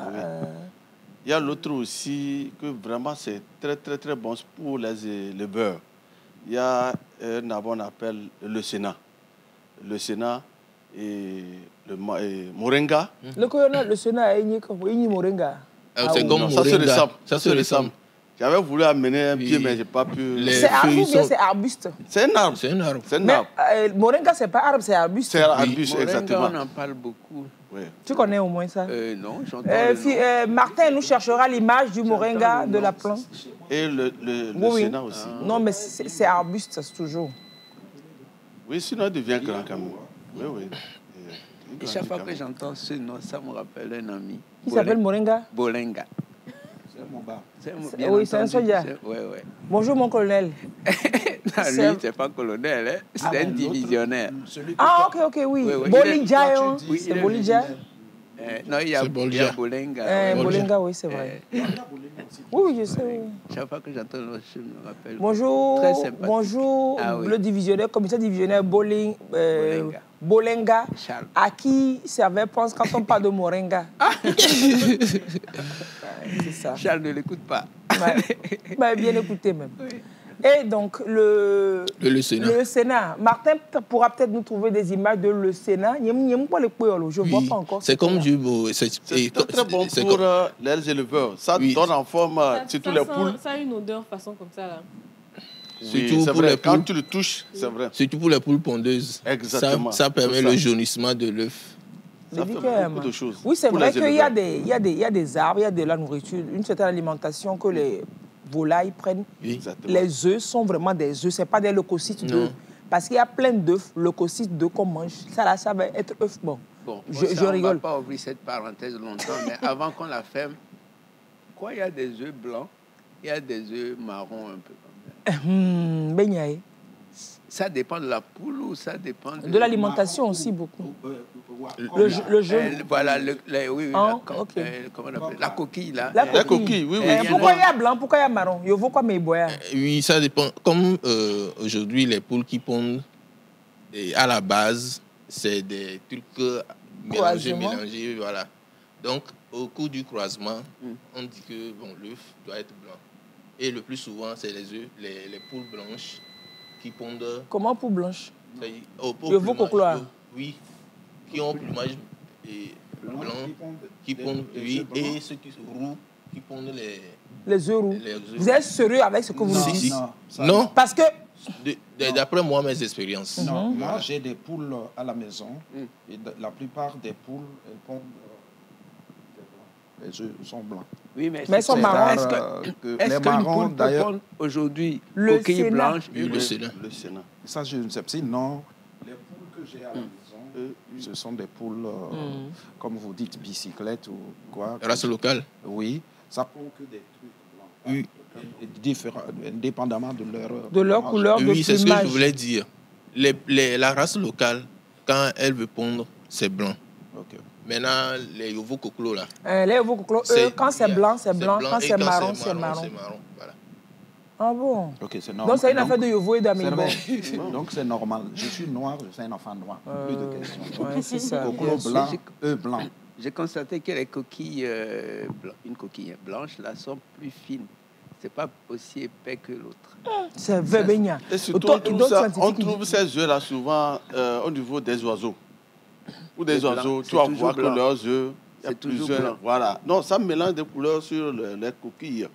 Il y a l'autre aussi, que vraiment c'est très, très, très bon pour le beurre. Il y a un arbre qu'on appelle le Sénat. Le Sénat et le Moringa.
Le Sénat est Moringa.
C'est comme Moringa. Ça se ressemble.
J'avais voulu amener un pied, mais je n'ai pas pu.
C'est arbre ou bien c'est arbuste?
C'est un arbre.
C'est un arbre.
Mais Moringa, ce n'est pas arbre, c'est arbuste.
C'est arbuste, exactement.
On en parle beaucoup.
Ouais.
Tu connais au moins ça?
Non, j'entends.
Martin nous cherchera l'image du moringa de la plante.
Et le Sénat aussi.
Non, mais c'est arbuste, c'est toujours.
Oui, sinon il devient grand quand même. Oui.
Et chaque fois que j'entends ce nom, ça me rappelle un ami.
Qui s'appelle Moringa?
Bolenga.
Oui, c'est un soldat.
Oui.
Bonjour, mon colonel.
Non, lui, c'est pas colonel, hein? C'est un divisionnaire.
Ah, ok, oui. Bolidja,
oui,
c'est Bolidja.
Non, il y a Bolenga.
Bolenga, oui, c'est vrai. Oui, je sais.
Chaque fois que j'entends le nom, je me rappelle.
Bonjour, le divisionnaire, commissaire divisionnaire Bolenga, à qui servait pense quand on parle de Moringa. C'est ça.
Charles ne l'écoute pas.
Bien écouté même. Oui. Et donc, le Sénat. Martin pourra peut-être nous trouver des images de le Sénat. Je ne vois pas encore.
C'est comme du
c'est très bon pour les éleveurs. Ça donne en forme, surtout les poules.
Ça a une odeur façon comme ça, là.
Surtout pour les poules.
Quand tu le touches, c'est vrai.
Surtout pour les poules pondeuses.
Exactement.
Ça permet le jaunissement de l'œuf.
Ça fait beaucoup de choses.
Oui, c'est vrai qu'il y a des arbres, il y a de la nourriture, une certaine alimentation que les volailles prennent. Oui. Les œufs sont vraiment des œufs, ce n'est pas des leucocytes d'œufs. Parce qu'il y a plein d'œufs, leucocytes d'œufs qu'on mange. Ça va être œuf bon. Je rigole.
On ne va pas ouvrir cette parenthèse longtemps, mais avant qu'on la ferme, il y a des œufs blancs, il y a des œufs marrons un peu comme ça.
Beignaï.
Ça dépend de la poule ou ça dépend
De l'alimentation aussi, beaucoup. Le jaune.
Voilà, oui,
Ah,
la,
ok.
comment on appelle, la coquille, là.
La coquille, oui, oui.
Pourquoi il y a blanc, pourquoi il y a marron? Il faut quoi, mais boya?
Oui, ça dépend. Comme aujourd'hui, les poules qui pondent, à la base, c'est des trucs mélangés, voilà. Donc, au cours du croisement, on dit que l'œuf doit être blanc. Et le plus souvent, c'est les œufs, les poules blanches qui pondent.
Comment poule blanche?
Le veau coquelois. Oui, qui ont plumage blanc, qui pondent, oui, et ceux qui roux, qui pondent
les œufs roux. Vous êtes sérieux avec ce que vous dites?
Non.
Parce que...
D'après moi, mes expériences.
Non, moi j'ai des poules à la maison et la plupart des poules, elles pondent. Les œufs sont blancs.
Oui, mais
ils sont marrons.
Est-ce qu'une poule peut pondre aujourd'hui coquille blanche?
Le Sénat.
Ça, je ne sais pas. Sinon, les poules que j'ai à la maison, ce sont des poules, comme vous dites, bicyclettes ou quoi.
Race locale?
Oui, ça pond que des trucs blancs. Différents, indépendamment
de leur couleur, de
oui, c'est ce que je voulais dire. La race locale, quand elle veut pondre, c'est blanc.
Okay.
Maintenant, les Yovo Koklo, là.
Les Yovo Koklo, quand c'est blanc, c'est blanc. Quand c'est marron, c'est marron.
Voilà.
Ah bon?
Okay, c'est normal.
Donc c'est une affaire de Yovo et d'Amibo.
Donc c'est normal. Je suis noir, je suis un enfant noir. Plus de questions.
Ouais, c'est ça.
Koklo blanc, œufs blancs.
J'ai constaté que les coquilles, une coquille blanche, là, sont plus fines. C'est pas aussi épais que l'autre.
C'est verbena.
Et surtout, on trouve ces œufs-là souvent au niveau des oiseaux. Ou des oiseaux, tu vas voir que leurs œufs, il y a plusieurs. Voilà. Non, ça mélange des couleurs sur les coquilles.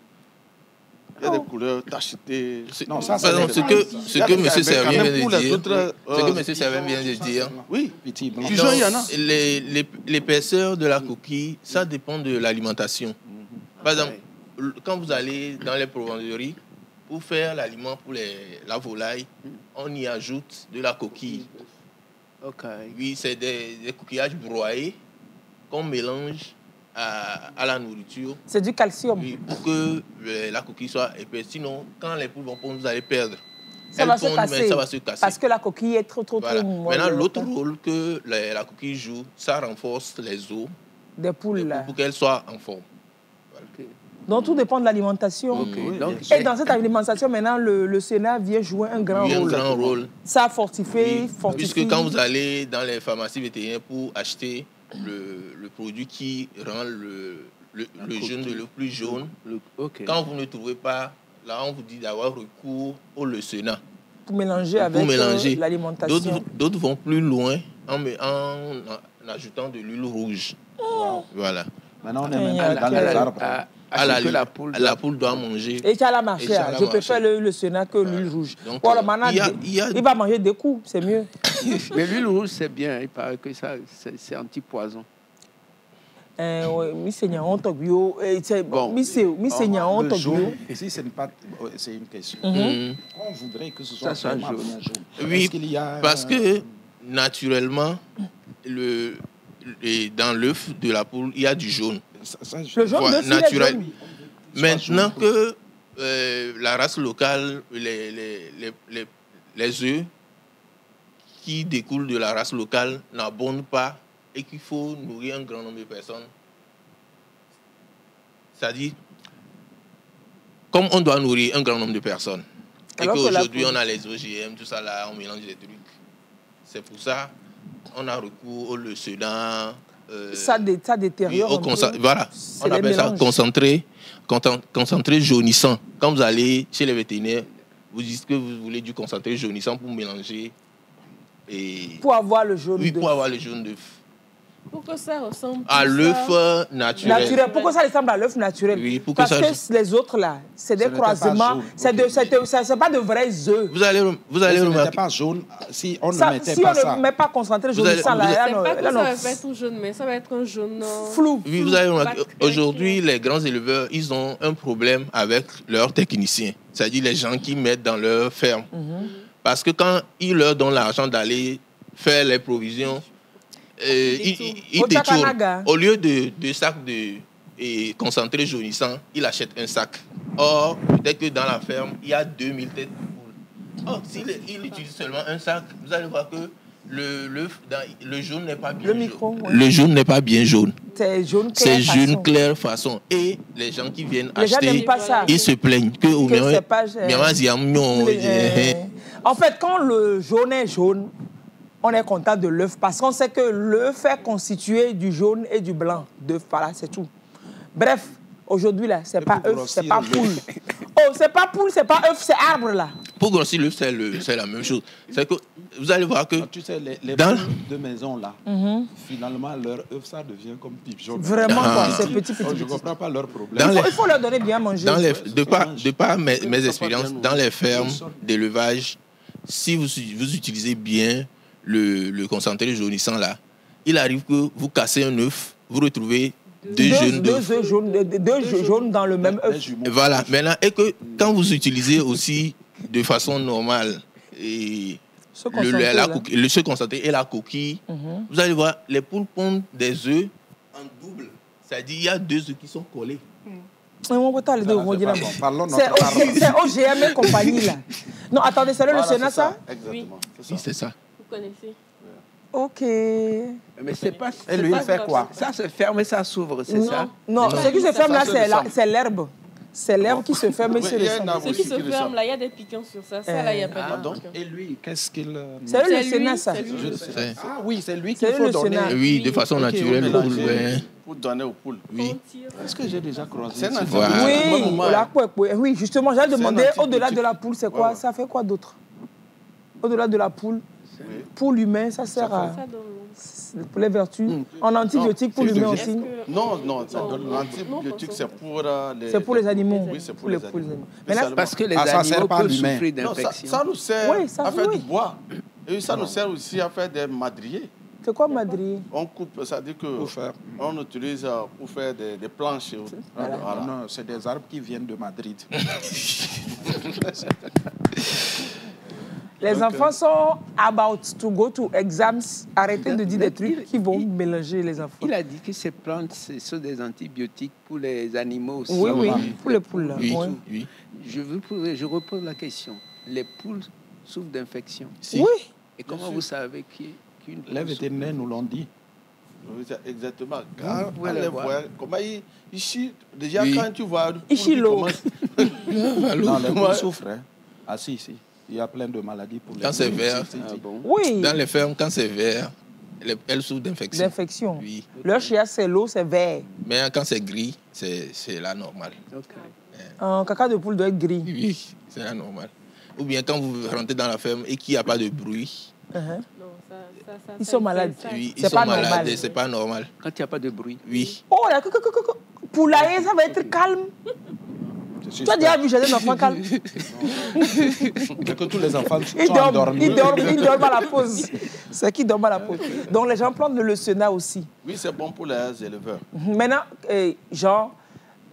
Il y a des couleurs tachetées.
Non, ça, c'est ce que M. Servien vient de dire. Ce que M. Servien vient de dire.
Oui,
toujours il y en a. L'épaisseur de la coquille, ça dépend de l'alimentation. Par exemple, quand vous allez dans les provenceries, pour faire l'aliment pour la volaille, on y ajoute de la coquille.
Okay.
Oui, c'est des coquillages broyés qu'on mélange à la nourriture.
C'est du calcium.
Oui, pour que la coquille soit épaisse. Sinon, quand les poules vont pondre, vous allez perdre.
Ça va se casser.
Mais ça va se casser.
Parce que la coquille est trop
Maintenant, l'autre rôle que la coquille joue, ça renforce les os
des poules
pour qu'elles soient en forme.
Okay. Donc tout dépend de l'alimentation.
Okay. Donc,
et dans cette alimentation, maintenant, le Sénat vient jouer un grand rôle. Ça fortifie.
Puisque quand vous allez dans les pharmacies vétérinaires pour acheter le produit qui rend le jaune le plus jaune, quand vous ne trouvez pas, là on vous dit d'avoir recours au Sénat.
Pour mélanger avec l'alimentation.
D'autres vont plus loin en ajoutant de l'huile rouge.
Oh.
Voilà.
Maintenant on est même dans les arbres.
La poule doit manger.
Et tu as la marché. Je préfère le Sénat que l'huile rouge. Voilà, maintenant, il va manger des coups, c'est mieux.
Mais l'huile rouge, c'est bien. Il paraît que ça, c'est anti-poison.
Oui, c'est une
question. On voudrait que ce soit jaune.
Oui, parce que naturellement, dans l'œuf de la poule, il y a du jaune.
Le jaune
naturel. Maintenant que la race locale, les œufs qui découlent de la race locale n'abondent pas et qu'il faut nourrir un grand nombre de personnes. C'est-à-dire, comme on doit nourrir un grand nombre de personnes, et qu'aujourd'hui on a les OGM, tout ça là, on mélange des trucs. C'est pour ça on a recours au Sénat.
Ça détériore.
Voilà, on appelle ça concentré jaunissant. Quand vous allez chez les vétérinaires, vous dites que vous voulez du concentré jaunissant pour mélanger.
Pour avoir le jaune d'œuf.
Oui, pour avoir le jaune d'œuf.
Pour que ça ressemble
à l'œuf naturel.
Pourquoi ça ressemble à l'œuf naturel?
Oui,
parce que les autres là, c'est des croisements. C'est pas de vrais œufs.
Vous allez remarquer.
Pas jaune si on ne mettait
pas ça. Si on ne met pas concentré jaunissant là,
c'est pas que ça va faire tout jaune, mais ça va être un jaune
flou.
Oui, vous allez remarquer. Aujourd'hui, les grands éleveurs, ils ont un problème avec leurs techniciens, c'est-à-dire les gens qui mettent dans leur ferme, parce que quand ils leur donnent l'argent d'aller faire les provisions. Il détourne. Au lieu de sacs de concentré jaunissant, il achète un sac. Or, peut-être que dans la ferme, il y a 2000 têtes de poules. S'il utilise seulement un sac, vous allez voir que le jaune n'est pas bien
Le micro,
jaune.
ouais.
Le jaune n'est pas bien jaune.
C'est jaune clair.
C'est jaune
façon.
clair façon. Et les gens qui viennent
Les gens
acheter,
n'aiment pas ça.
ils se plaignent que
c'est pas, en fait, quand le jaune est jaune, on est content de l'œuf parce qu'on sait que l'œuf est constitué du jaune et du blanc d'œuf. Voilà, c'est tout. Bref, aujourd'hui, là, c'est pas œuf, c'est pas poule. Oh, c'est pas poule, c'est pas œuf, c'est arbre, là.
Pour grossir l'œuf, c'est la même chose. C'est que vous allez voir que...
Tu sais, les poules de maison, là, finalement, leur œuf, ça devient comme pipe jaune.
Vraiment, quoi, c'est petit.
Je ne comprends pas leur problème.
Il faut leur donner bien à manger.
De par mes expériences, dans les fermes d'élevage, si vous utilisez bien le concentré jaunissant, là, il arrive que vous cassez un œuf, vous retrouvez deux œufs jaunes dans le même œuf. Voilà. Maintenant, et que quand vous utilisez aussi de façon normale et ce concentré et la coquille, vous allez voir, les poules pondent des œufs en double. C'est-à-dire qu'il y a 2 œufs qui sont collés.
C'est OGM et compagnie, là. Non, attendez, c'est le Sénat, ça?
Exactement.
Oui, c'est ça.
Vous connaissez?
Ok.
Mais c'est pas...
Et lui, il fait quoi?
Ça se ferme et ça s'ouvre, c'est ça?
Non, ce qui se ferme là, c'est l'herbe. C'est l'herbe qui se ferme et se ressemble.
Ce qui se ferme là, il y a des piquants sur ça. Ça là, il n'y a pas de piquants.
Et lui, qu'est-ce qu'il...
C'est le Sénat, ça.
Ah oui, c'est lui qu'il faut donner.
Oui, de façon naturelle.
Pour donner aux poules.
Oui.
Est-ce que j'ai déjà croisé?
C'est un
Oui, justement, j'ai demandé au-delà de la poule, c'est quoi? Ça fait quoi d'autre? Au-delà de la poule, pour l'humain, ça sert à... Pour les vertus. En antibiotique, pour l'humain aussi.
Non, l'antibiotique, c'est pour les...
C'est pour les animaux.
Oui, c'est pour les animaux.
Parce que les animaux peuvent souffrir d'infections.
Ça nous sert à faire du bois. Et ça nous sert aussi à faire des madriers.
C'est quoi madrier?
On coupe, ça dit que on utilise pour faire des planches.
Voilà. Non, c'est des arbres qui viennent de Madrid.
Les enfants sont about to go to exams. Arrêtez de dire des trucs qui vont mélanger les enfants.
Il a dit que ces plantes, ce sont des antibiotiques pour les animaux aussi.
Oui, pour les poules.
Oui.
Je repose la question. Les poules souffrent d'infections?
Oui.
Et comment vous savez qu'une
Les vétérinaires nous l'ont dit.
Oui, exactement. Ici, déjà, quand tu vois...
Ici, l'eau.
Non, les poules souffrent. Ah, si. Il y a plein de maladies pour les
Quand c'est vert,
oui.
Dans les fermes, quand c'est vert, elles souffrent d'infection.
D'infection.
Oui.
Leur chiasse, c'est l'eau, c'est vert.
Mais quand c'est gris, c'est la normale.
Un caca de poule doit être gris.
Oui, c'est la normale. Ou bien quand vous rentrez dans la ferme et qu'il n'y a pas de bruit.
Non,
ils sont malades.
Oui, ils sont malades, c'est pas normal.
Quand il n'y a pas de bruit.
Oui.
Oh, là, poulailler, ça va être calme. Tu as déjà vu un enfant calme?
Que tous les enfants
ils dorment à la pause. C'est qu'ils dorment à la pause. Donc les gens plantent le Sénat aussi.
Oui, c'est bon pour les éleveurs.
Maintenant, genre,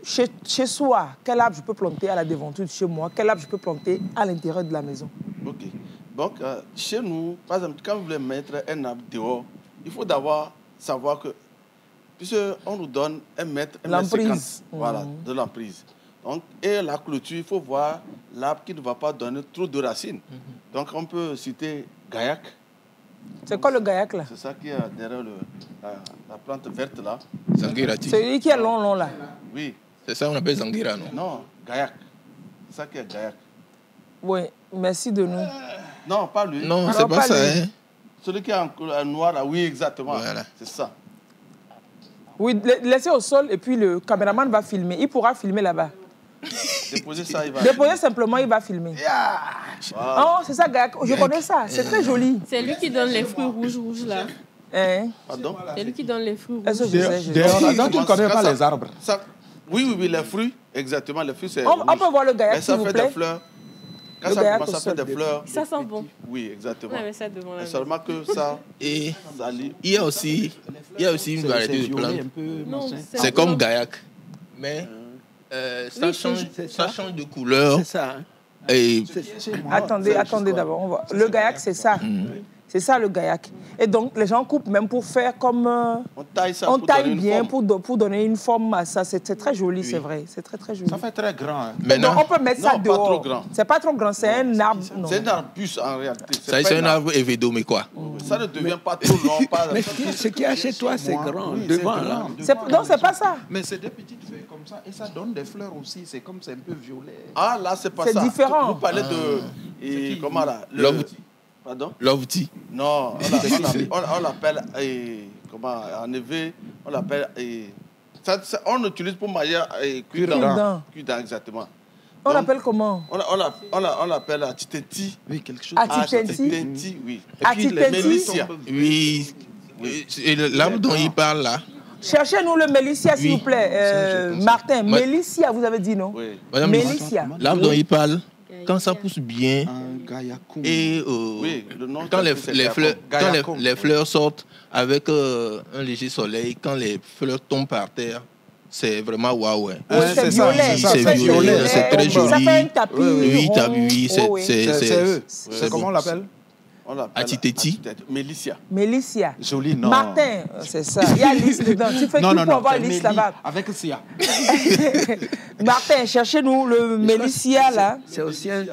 chez soi, quel arbre je peux planter à la devanture de chez moi? Quel arbre je peux planter à l'intérieur de la maison?
Ok. Donc, chez nous, par exemple, quand vous voulez mettre un arbre dehors, il faut d'abord savoir que, puisqu'on nous donne 1 mètre, 1 mètre 50, voilà, de l'emprise. Donc, et la clôture, il faut voir l'arbre qui ne va pas donner trop de racines. Donc, on peut citer gaillac.
C'est quoi le gaillac, là?
C'est ça qui est derrière la plante verte, là.
Zanguirati.
C'est lui qui est long, là.
Oui.
C'est ça qu'on appelle Zanguira, non?
Non, gaillac. C'est ça qui est gaillac.
Oui, merci de nous.
Non, pas lui.
Non, c'est pas ça. Hein?
Celui qui est en noir, là, oui, exactement.
Voilà.
C'est ça.
Oui, laissez au sol et puis le caméraman va filmer. Il pourra filmer là-bas.
Déposer ça, il va...
Déposer simplement, il va filmer. Oh, c'est ça, gars. Je connais ça. C'est très joli.
C'est lui qui donne les fruits rouges, là.
Pardon?
C'est lui qui donne les fruits rouges.
Est-ce que je sais?
Donc, tu ne connais pas les arbres?
Oui, les fruits. Exactement, les fruits, c'est
on peut voir le gaillac, s'il vous plaît.
Ça fait des fleurs. Quand ça commence à faire des fleurs...
Ça sent bon.
Oui, exactement.
On avait ça devant la maison.
Seulement que ça...
Et il y a aussi une variété de plantes. C'est comme gaillac. Mais ça change de couleur.
C'est ça.
Et
attendez d'abord. Le gaillac, c'est ça. C'est ça le gaillac. Et donc, les gens coupent même pour faire comme...
On taille ça
on
pour
taille
donner une
bien
forme.
pour donner une forme à ça. C'est très joli, c'est vrai. C'est très joli.
Ça fait très grand. Hein.
Maintenant,
Donc, on peut mettre ça
Non, pas
dehors.
trop grand.
C'est pas trop grand, c'est un arbre. Non.
C'est un arbuste en réalité.
ça, c'est un arbre évedo, mais quoi?
Ça ne devient pas trop long. Pas...
Mais ce qu'il y a chez toi, c'est grand.
Oui,
Devant,
c'est
là.
grand.
Non, c'est pas ça.
Mais c'est des petites feuilles comme ça. Et ça donne des fleurs aussi. C'est comme c'est un peu violet.
Ah, là, c'est pas
C'est
ça.
différent.
Vous parlez de... Et, comment là
Love.
Pardon?
Love tea.
Non, on l'appelle... Comment? En éveil, on l'appelle... on utilise pour manger
Cure-dent.
Cure-dent, exactement.
On
Donc,
l'appelle comment?
on l'appelle atiteti.
Oui, quelque chose.
Atiteti.
Oui.
Atiteti.
Mélissia.
Oui. Et l'arbre dont il parle là.
Cherchez-nous le mélissia, s'il
Oui.
vous plaît. Martin,
Moi-
mélissia, vous avez dit, non?
Oui.
Madame,
Mélissia.
l'arbre dont il parle, quand ça pousse bien
Un gaillacoum.
et
Oui, le nom
quand,
c'est
les fleurs sortent avec un léger soleil, quand les fleurs tombent par terre, c'est vraiment waouh. Ouais.
Oui, c'est
c'est ça,
violet.
c'est ça,
c'est
très
violet, c'est très
Ça
joli.
fait un tapis.
Oui,
rond.
oui,
Oh, oui.
C'est eux.
c'est
Comment on l'appelle?
On l'appelle
Atiteti.
Mélissia.
Mélissia.
Joli, non.
Martin, c'est ça. Il y a Lys dedans. Tu fais tout pour avoir
c'est
Lys
Mélie
là-bas.
avec Sia.
Martin, cherchez-nous le mélissia là.
C'est aussi un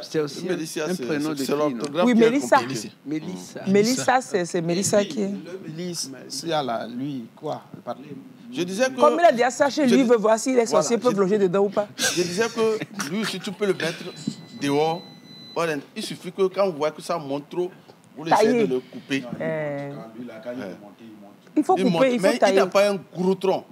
Mélissia,
un prénom de
c'est
fille, non?
l'orthographe
Oui,
qui est
Mélissa.
compliqué.
Mélissa.
Mélissa, c'est Mélissa qui est.
Le Lys, Sia là, lui, quoi? Parlez.
Je disais que...
Comme il a dit à ça chez lui, il veut voir si les sorciers
Voilà,
peuvent loger dedans ou pas.
Je disais que lui aussi, tu peux le mettre dehors. Voilà, il suffit que quand vous voyez que ça monte trop, vous essayez
Tailler.
de le couper.
Il faut
Il monte,
couper, il faut
mais il
tailler.
n'a pas un gros tronc.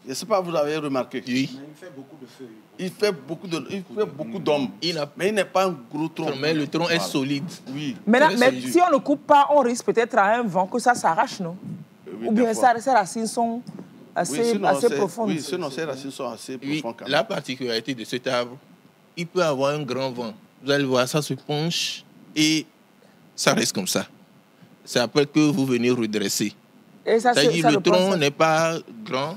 Je ne sais pas, vous avez remarqué.
Oui.
Il fait beaucoup de feuilles.
Il fait beaucoup d'hommes. Mais il n'est pas un gros tronc.
Mais le tronc est
Voilà.
solide.
Oui.
Maintenant,
Très
mais
solide.
si on ne coupe pas, on risque peut-être à un vent que ça s'arrache, non?
Oui,
Ou bien
des fois.
ces racines sont assez,
Oui, sinon,
assez
c'est-
profondes.
Oui, sinon ces racines sont assez
Oui,
profondes. quand même.
la particularité de cet arbre, il peut avoir un grand vent. Vous allez voir, ça se penche et ça reste comme ça. C'est après que vous venez redresser.
Et ça,
C'est-à-dire
ça
le tronc
pense-
n'est pas grand,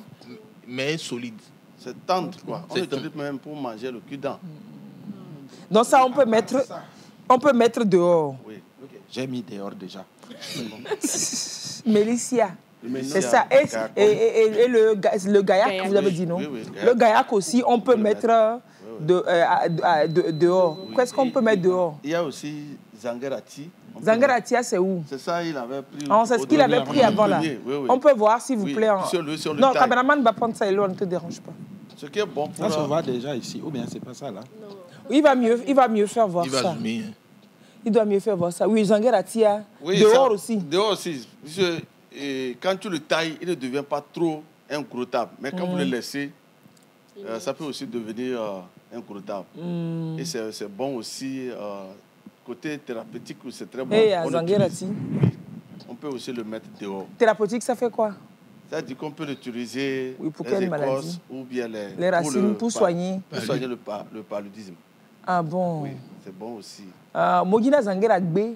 mais solide.
C'est tendre, quoi. On
C'est
l'utilise même pour manger le cul-dent.
Donc ça, on peut mettre dehors.
Oui.
J'ai mis dehors déjà.
Mélissia.
Mélissia,
C'est ça.
gaillac.
Et le gaillac, vous avez dit, non?
Oui, oui,
Le gaillac aussi, on peut
le
mettre
mettre.
dehors.
Oui.
Qu'est-ce qu'on peut mettre dehors?
Il y a aussi Zangarati. On peut
Zangaratia, c'est où?
C'est ça, il avait pris.
Ah, c'est ce qu'il avait pris avant là.
Oui, oui.
On peut voir, s'il vous
Oui,
plaît.
sur le
Non,
taille.
cameraman va prendre ça et l'eau, ne te dérange pas.
Ce qui est bon pour.
Ça se voit déjà ici. Ou bien c'est pas ça là.
Il va mieux faire voir
Il va
ça.
zoomer. hein.
Il doit mieux faire voir ça. Oui, Zangaratia.
Oui,
Dehors
ça-
aussi.
Dehors aussi. Parce que, quand tu le tailles, il ne devient pas trop incrottable. Mais quand vous le laissez, ça peut aussi devenir incrottable. Et c'est bon aussi. Côté thérapeutique, c'est très bon.
Et à
On
Zangarati.
utilise- On peut aussi le mettre dehors.
Thérapeutique, ça fait quoi?
C'est-à-dire qu'on peut l'utiliser
Oui, pour
les
quelle
écorces
maladie?
ou bien
Les racines pour soigner.
Pour soigner le paludisme.
Ah bon?
Oui, c'est bon aussi.
Mogina Zangaragbe.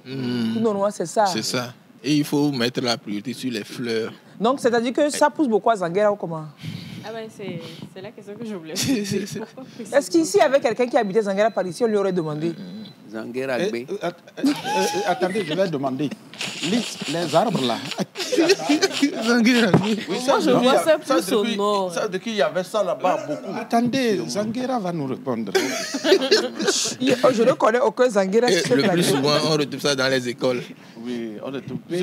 Non, c'est ça.
C'est ça. Et il faut mettre la priorité sur les fleurs.
Donc, c'est-à-dire que ça pousse beaucoup à Zangara ou comment?
Ah ben c'est la question que je voulais poser. Pourquoi précisément?
Est-ce qu'ici, il y avait quelqu'un qui habitait Zangara par ici, on lui aurait demandé?
Zangeragbe.
Attendez, je vais demander. Les arbres là.
Oui,
Moi, je vois ça plus au
depuis-
nord.
Ça, depuis qu'il y avait ça là-bas, beaucoup.
Attendez, Zanguera va nous répondre.
Je ne connais aucun Zangara
Et
sur ce
le plus
plateau.
souvent, on retrouve ça dans les écoles.
Oui, on est tout.
Mais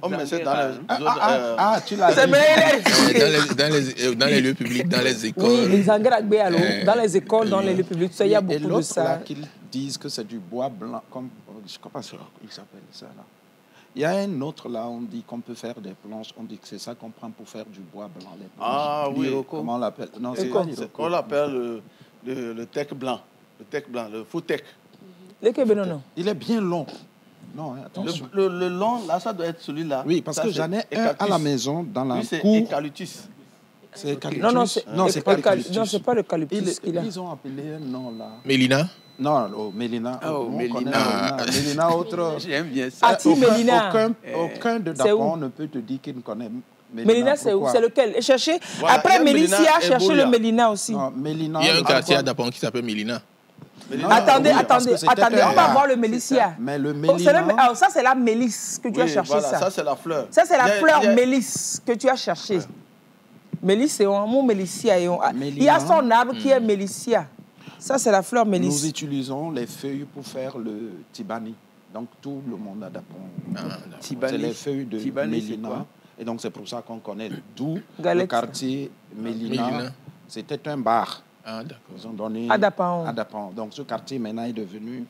On met ça dans les zones.
Tu l'as
C'est
dit.
vrai.
Dans les lieux publics, dans les
Oui,
écoles.
les Zangaragbe, alors, dans les écoles, dans les lieux publics, il y a
Et
beaucoup de
l'autre là,
ça.
qu'ils disent que c'est du bois blanc, comme, je ne sais pas comment il s'appelle ça là. Il y a un autre là, on dit qu'on peut faire des planches, on dit que c'est ça qu'on prend pour faire du bois blanc. Les planches.
Ah oui.
Comment on l'appelle? Non, c'est
Quoi?
pas l'iroko.
On l'appelle le tech blanc. Le tech blanc, le faux tech.
Les Kébénono.
Il est bien long. Non, hein, attention.
Le long, là, ça doit être celui-là.
Oui, parce
Ça,
que
c'est
j'en ai un
eucalyptus.
à la maison, dans la
Lui, c'est
cour.
eucalyptus.
C'est eucalyptus.
Non,
c'est pas l'eucalyptus.
Non, c'est pas l'eucalyptus qu'il a.
Ils ont appelé un nom là.
Mélina,
Non, oh, Mélina.
Oh,
on
Mélina.
connaît Mélina. Mélina, autre.
J'aime bien ça.
Ati Mélina.
Aucun de
C'est où?
Dapon ne peut te dire qu'il ne connaît Mélina.
Mélina, c'est où?
Pourquoi?
C'est lequel? Et cherchez.
Voilà, il y
Après
a
Mélissia,
Mélina et
cherchez le
Boya.
Mélina aussi.
Non, Mélina.
il y a un quartier à
Dapon.
Dapon qui s'appelle Mélina.
Non,
Attendez,
oui, parce que c'était
attendez, on va
rare.
voir le mélissia.
Mais le
Oh, c'est
mélina...
alors, ça, c'est la mélisse que tu as
Oui,
cherché,
voilà,
ça.
ça c'est la fleur.
Ça, c'est la fleur
Il y a-
mélisse que tu as cherché. Mélisse, c'est un mot mélissia.
Mélina.
Il y a son arbre qui est mélissia. Ça, c'est la fleur mélisse.
Nous utilisons les feuilles pour faire le tibani. Donc, tout le monde adapte. C'est les feuilles de
Tibani, c'est
mélina.
quoi?
Et donc, c'est pour ça qu'on connaît. D'où le
Galette.
quartier Mélina.
Mélina.
C'était un bar.
Ah, d'accord.
Ils ont donné
À Dapan.
à Dapan. Donc, ce quartier maintenant est devenu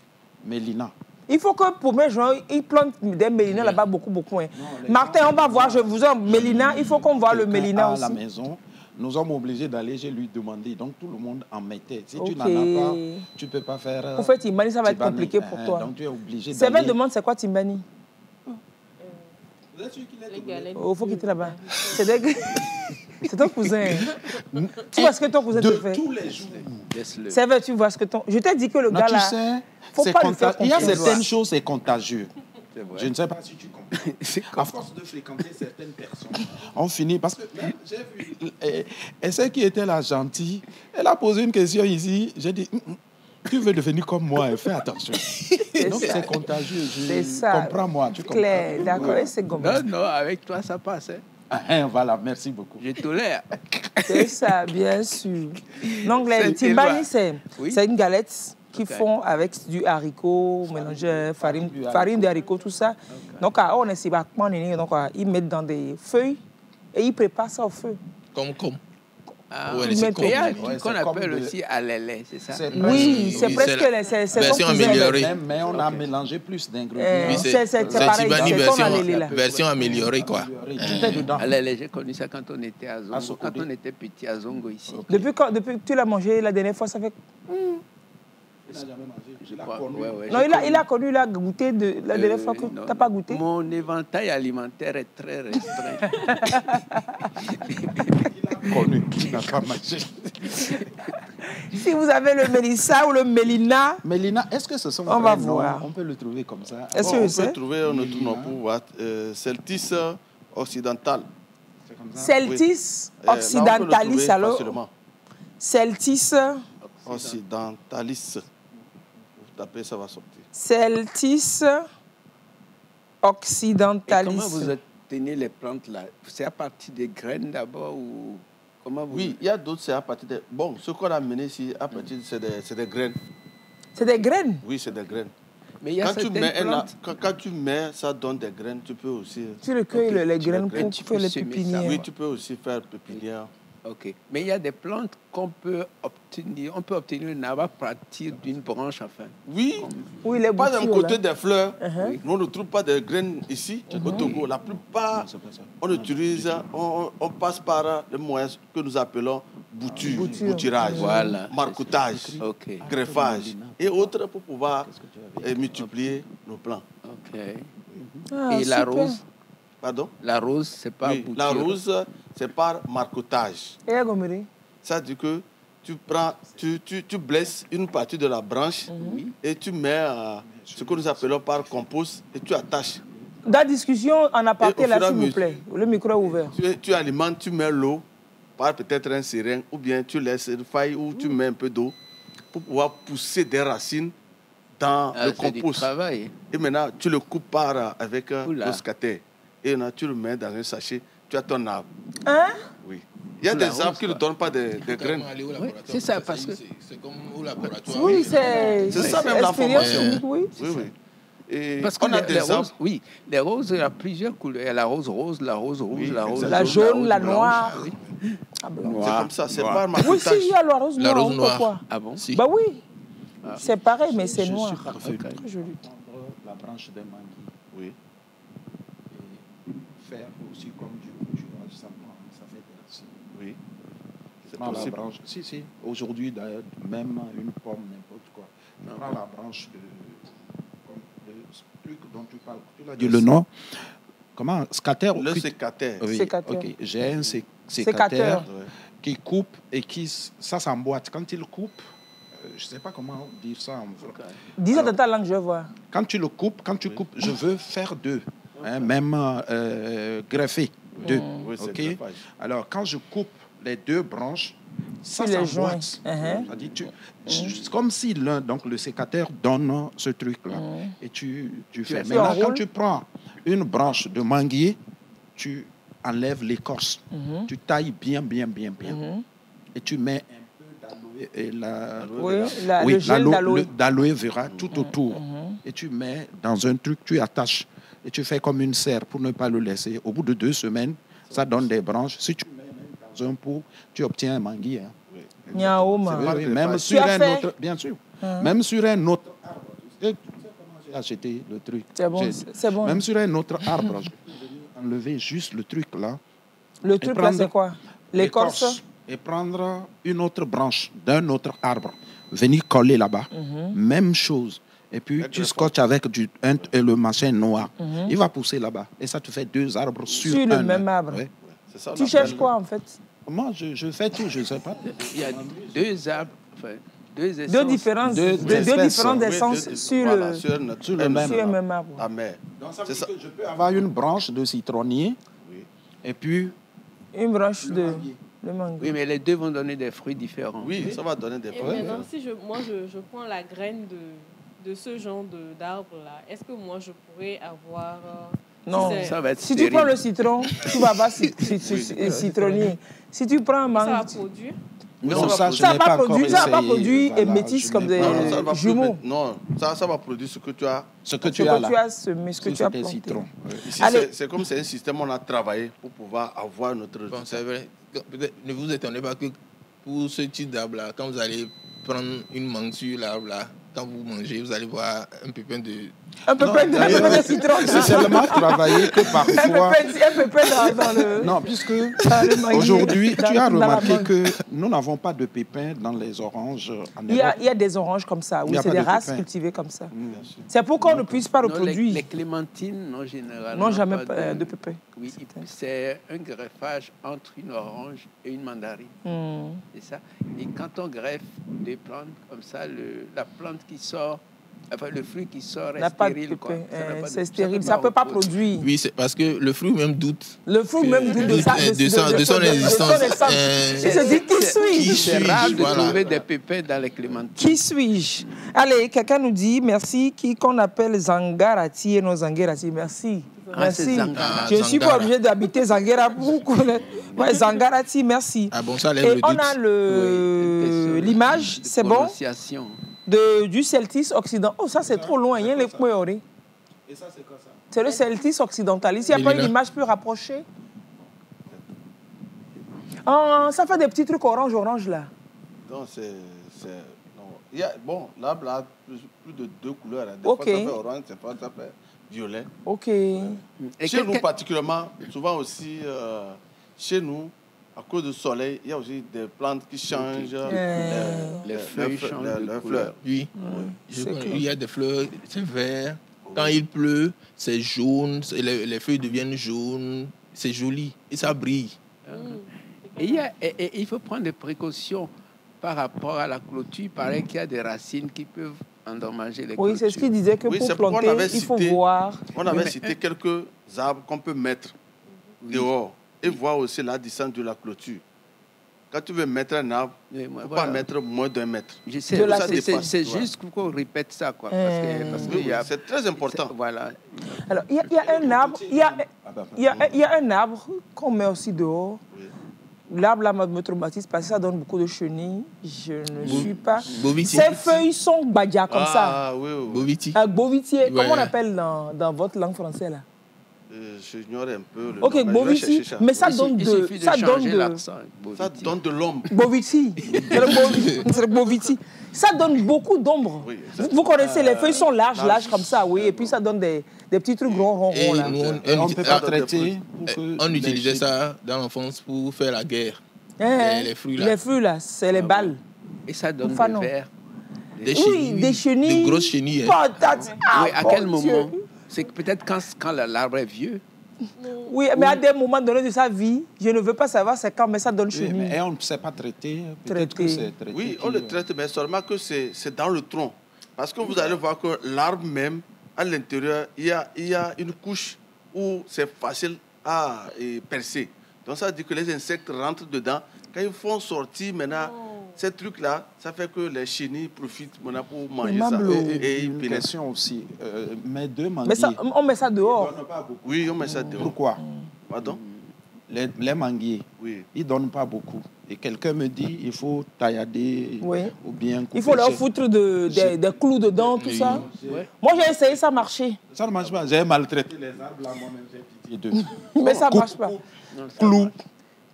Mélina.
Il faut que pour mes gens, ils plantent des mélinas là-bas beaucoup. Hein. Martin, on va voir, je vous en mélina. Il faut qu'on voit le
Quelqu'un
mélina
à
aussi.
la maison, nous sommes obligés d'aller chez lui demander. Donc, tout le monde en mettait. Si tu
Ok.
n'en as pas, tu ne peux pas faire...
Pour faire Timbani, ça va être
Tibani.
compliqué pour toi.
Donc, tu es obligé
Sylvain
d'aller...
demande c'est quoi Timbani?
Les galettes.
Il faut quitter là-bas. C'est ton cousin. Tu vois ce que ton cousin te
De
fait?
tous les jours.
Laisse-le.
C'est vrai, tu vois ce que ton... Je t'ai dit que le
Non,
gars
tu
là...
sais,
faut
c'est
pas lui faire
il y a
confiance.
certaines choses, c'est contagieux.
C'est vrai.
Je ne sais pas si tu comprends. À force de fréquenter certaines personnes, on finit parce que même, j'ai vu, et celle qui était là gentille, elle a posé une question ici. J'ai dit, tu veux devenir comme moi, fais attention. Donc
ça.
c'est contagieux.
C'est ça.
Comprends-moi, tu comprends.
Claire, d'accord,
Oui.
c'est comme
Non, avec toi, ça passe. Hein.
Voilà, merci beaucoup.
Je tolère.
C'est ça, bien sûr. Donc, les
C'est
Timbani,
Éloi. Oui.
c'est une galette qu'ils
Ok.
font avec du haricot, mélangé farine
du haricot.
farine de haricot, tout ça. Donc, on est donc ils mettent dans des feuilles et ils préparent ça au feu.
Comme.
Ah,
Ouais,
ils
c'est
mettent-
comme.
il y a
Ouais,
un truc
c'est
qu'on
comme
appelle
de-
aussi alélé, c'est ça?
C'est
Oui, c'est
Oui,
presque
c'est
c'est
version
ton cousin.
améliorée.
Mais on a mélangé plus d'ingrédients.
Oui,
c'est pareil,
Tibani
c'est ton alélé, là.
version améliorée, quoi.
Tout est dedans.
Alélé, j'ai connu ça quand on était à Zongo,
À Sokodé.
quand on était petit à Zongo ici.
Depuis que tu l'as mangé la dernière fois, ça fait...
Il n'a jamais mangé.
Je
Il a
crois.
connu.
Ouais, ouais,
Non,
j'ai
il a connu, il a goûté de la dernière fois que
non,
tu n'as pas goûté.
Mon éventail alimentaire est très restreint.
Connu, qui n'a pas mangé.
Si vous avez le mélissa ou le mélina,
Mélina, est-ce que ce sont
On va
vrais noms?
voir.
On peut le trouver comme ça.
Est-ce que
Bon,
je
on
sais
peut trouver un autre nom pour voir. Celtis occidental.
C'est comme ça.
Celtis
Là, on peut le
occidentalis,
trouver
alors.
facilement.
Celtis,
Occidentalis. Vous tapez, ça va sortir.
Celtis
Et
occidentalis.
comment vous obtenez les plantes là? C'est à partir des graines d'abord ou comment vous...
Oui, il y a d'autres, c'est à partir de... Bon, ce qu'on a mené ici, à partir, c'est des graines.
C'est des graines.
Oui, c'est des graines.
Mais il y a
Quand tu,
certaines
mets
plantes...
quand tu mets, ça donne des graines, tu peux aussi...
Tu recueilles
Ok,
les
tu
graines
recueilles,
pour
tu
faire
peux
les
semer ça,
pépinières.
Oui, tu peux aussi faire pépinière.
Ok. Mais il y a des plantes qu'on peut obtenir. On peut obtenir un arbre à partir d'une branche, enfin.
Oui,
Oui, les
pas d'un
boutures,
côté
là.
des fleurs.
Uh-huh.
Nous, on ne trouve pas de graines ici, au Togo. La plupart, on utilise, on passe par le moyen que nous appelons bouture, bouturage,
Voilà.
marcoutage,
Ok.
greffage et autres pour pouvoir multiplier nos plants.
Ok.
Ah,
Et la
super.
rose?
Pardon?
La rose, c'est pas
Oui, la
bouture.
rose, c'est par marcoutage.
Et la gommerie?
Ça dit que tu prends, tu blesses une partie de la branche et tu mets ce que nous appelons par compost et tu attaches.
Dans la discussion en aparté,
Et au
là,
fur et à
s'il vous
mesure-
plaît. Le micro est ouvert.
Tu alimentes, tu mets l'eau par peut-être un seringue ou bien tu laisses une faille où tu mets un peu d'eau pour pouvoir pousser des racines dans
Ah,
le
c'est du
compost.
travail.
Et maintenant, tu le coupes avec
Oula.
le scatter. Et maintenant, tu le mets dans un sachet, tu as ton arbre.
Hein?
Oui. Il y a
Oula,
des arbres
rose,
qui ne
quoi.
donnent pas de graines.
Aller au
Oui,
laboratoire,
c'est ça, parce que...
C'est comme au laboratoire.
Oui, c'est
ça même
expérience
l'information.
chimique, oui.
Oui, oui. Et
Parce que
on a
les
des arbres.
roses, oui, les roses, il y a plusieurs couleurs. Il y a la rose rouge, la rose rouge,
Oui,
la rose
exactement.
La jaune, la
blanche.
noire.
Ah, oui.
Ah, blanc.
C'est comme ça, c'est
Noir.
par
Oui,
marcoutage.
si, il y a la rose
La
noire.
rose
on peut
noire.
quoi?
Ah bon?
Si.
Bah oui. C'est pareil, mais c'est
Je
noir.
suis parfait.
Ok.
Très joli.
Prendre la branche d'un manguier
Oui.
et faire aussi comme du bouturage, ça fait des racines.
Oui. C'est
Prends la
possible.
branche. Si. Aujourd'hui, d'ailleurs, même une pomme, n'importe quoi. Prends la branche de truc dont tu parles. Tu l'as dit le nom. Comment? Scatter ou
Le
cut-
sécateur.
Oui,
Sécateur.
ok. J'ai un
Sécateur.
sécateur
Ouais.
qui coupe et qui... Ça s'emboîte. Quand il coupe, je ne sais pas comment dire ça en vrai.
Dis-le dans ta langue, je vois.
Quand tu le coupes, je veux faire deux. Hein, même greffer deux.
Oui, c'est
ok?
greffage.
Alors, quand je coupe les deux branches,
Sur les joints.
C'est-à-dire, c'est comme si le sécateur donne ce truc-là. Et tu fais. Maintenant, quand tu prends une branche de manguier, tu enlèves l'écorce. Tu tailles bien. Et tu mets un peu d'aloe vera tout autour. Et tu mets dans un truc, tu attaches. Et tu fais comme une serre pour ne pas le laisser. Au bout de 2 semaines, ça donne des branches. Si tu mets dans un pot, tu obtiens un manguier. Même sur un autre, bien sûr. Même sur un autre arbre. J'ai acheté le truc.
C'est bon.
Même sur un autre arbre, je peux enlever juste le truc là.
Le truc là, c'est quoi? L'écorce.
Et prendre une autre branche d'un autre arbre. Venir coller là-bas. Même chose. Et puis, tu scotches avec le machin noir. Il va pousser là-bas. Et ça te fait 2 arbres sur
le même arbre.
Ouais.
Ça, tu cherches quoi, en fait?
Moi, je fais tout, je ne sais pas.
Il y a 2 arbres, enfin, 2 essences.
Deux différentes essences sur le même arbre.
Ah, mais
donc, ça veut dire que je peux avoir une branche de citronnier et puis...
Une branche de mangue.
Oui, mais les 2 vont donner des fruits différents.
Oui, ça va donner des fruits.
Et maintenant, si je prends la graine de ce genre d'arbre-là, est-ce que moi, je pourrais avoir...
Non,
ça va être
si tu prends le citron, tu vas avoir citronnier. Si tu prends un mangue...
Ça va produire?
Non, ça ne
va pas produire et métis comme des jumeaux.
Non, ça va produire ce que tu as.
Ce que tu as là.
Ce que tu as planté.
Citron.
Ici, c'est comme c'est un système, on a travaillé pour pouvoir avoir notre...
Bon, c'est vrai. Ne vous étonnez pas que pour ce type d'arbre-là, quand vous allez prendre une mangue sur l'arbre-là, quand vous mangez, vous allez voir un pépin de...
Un pépin de citron.
C'est seulement travailler que parfois...
Un pépin dans le...
Non, puisque aujourd'hui, tu as remarqué que nous n'avons pas de pépins dans les oranges en Europe.
Il y a des oranges comme ça, oui, c'est des races cultivées comme ça. C'est pour qu'on ne puisse pas reproduire.
Les clémentines, non, généralement...
Non, jamais de pépins.
Oui, c'est un greffage entre une orange et une mandarine. C'est ça. Et quand on greffe des plantes comme ça, la plante qui sort, enfin le fruit qui sort est stérile.
C'est stérile, ça ne peut pas produire.
Oui, c'est parce que le fruit même doute.
Le fruit même doute de
son existence.
Il se dit, qui suis-je?
C'est rare de trouver des pépins dans les clémentines.
Qui suis-je? Allez, quelqu'un nous dit merci, qu'on appelle Zangarati et non Zangarati. Merci. Merci. Je ne suis pas obligé d'habiter Zangara pour connaître. Ouais, Zangarati, merci.
Ah bon, ça lève
et
le
on
doute.
a l'image, c'est bon? Du Celtis occidental. Oh, ça c'est trop loin. Il y a les coins.
Et ça, c'est quoi ça?
C'est le Celtis occidental. Ici, il n'y a pas une image plus rapprochée. Oh, ça fait des petits trucs orange là.
Non, il y a, bon, l'arbre a plus de 2 couleurs. Des fois, ça fait orange, des fois, ça fait violet.
Ok.
Et chez nous, particulièrement, souvent aussi, chez nous, à cause du soleil, il y a aussi des plantes qui changent.
Les feuilles changent de
fleurs. Oui. Il y a des fleurs, c'est vert. Quand il pleut, c'est jaune. Les feuilles deviennent jaunes. C'est joli. Et ça brille.
Et il faut prendre des précautions par rapport à la clôture. Il paraît qu'il y a des racines qui peuvent endommager les clôtures.
Oui, c'est ce qu'il disait que pour planter, il faut voir.
On avait cité quelques arbres qu'on peut mettre dehors et voir aussi la distance de la clôture. Quand tu veux mettre un arbre, il ne faut pas mettre moins d'1 mètre.
Je sais, c'est juste qu'on répète ça, quoi. Parce que
c'est très important.
Voilà.
Alors, il y a un arbre, il y a un arbre qu'on met aussi dehors. L'arbre là me traumatise parce que ça donne beaucoup de chenilles. Je ne suis pas.
Boviti.
Ces feuilles sont badia comme ça.
Ah oui.
Boviti.
Bovitier. Comment on appelle dans votre langue française là?
J'ignore un peu le
ok, Boviti. Mais ça donne de.
Ça
donne de l'ombre.
Boviti. C'est le Boviti. Ça donne beaucoup d'ombre. Oui, vous connaissez, les feuilles sont larges comme ça, oui. Et puis ça donne des petits trucs ronds là.
On ne peut pas traiter.
On utilisait ça dans l'enfance pour faire la guerre.
Les fruits là, c'est les balles.
Et ça donne des vers.
Des chenilles.
Des grosses chenilles.
Oui, à quel moment? C'est que peut-être quand l'arbre est vieux.
Oui, mais à des moments donnés de sa vie, je ne veux pas savoir c'est quand, mais ça donne chenille.
Et on ne sait pas traiter. Peut-être que c'est traité.
Oui, on le traite, mais seulement que c'est dans le tronc. Parce que vous allez voir que l'arbre même, à l'intérieur, il y a une couche où c'est facile à percer. Donc ça veut dire que les insectes rentrent dedans. Quand ils font sortir maintenant, ces trucs-là, ça fait que les chenilles profitent maintenant pour manger ça.
Et une question aussi. Mes deux manguiers...
Mais ça, on met ça dehors.
Oui, on met ça dehors.
Pourquoi?
Pardon?
Les manguiers,
oui.
Ils ne donnent pas beaucoup. Et quelqu'un me dit il faut taillader ou bien couper.
Il faut leur foutre des clous dedans, tout ça.
Ouais.
Moi, j'ai essayé, ça marchait.
Ça ne marche pas. J'ai maltraité les arbres, là, moi-même, j'ai pitié d'eux.
Mais ça ne marche pas.
Clous.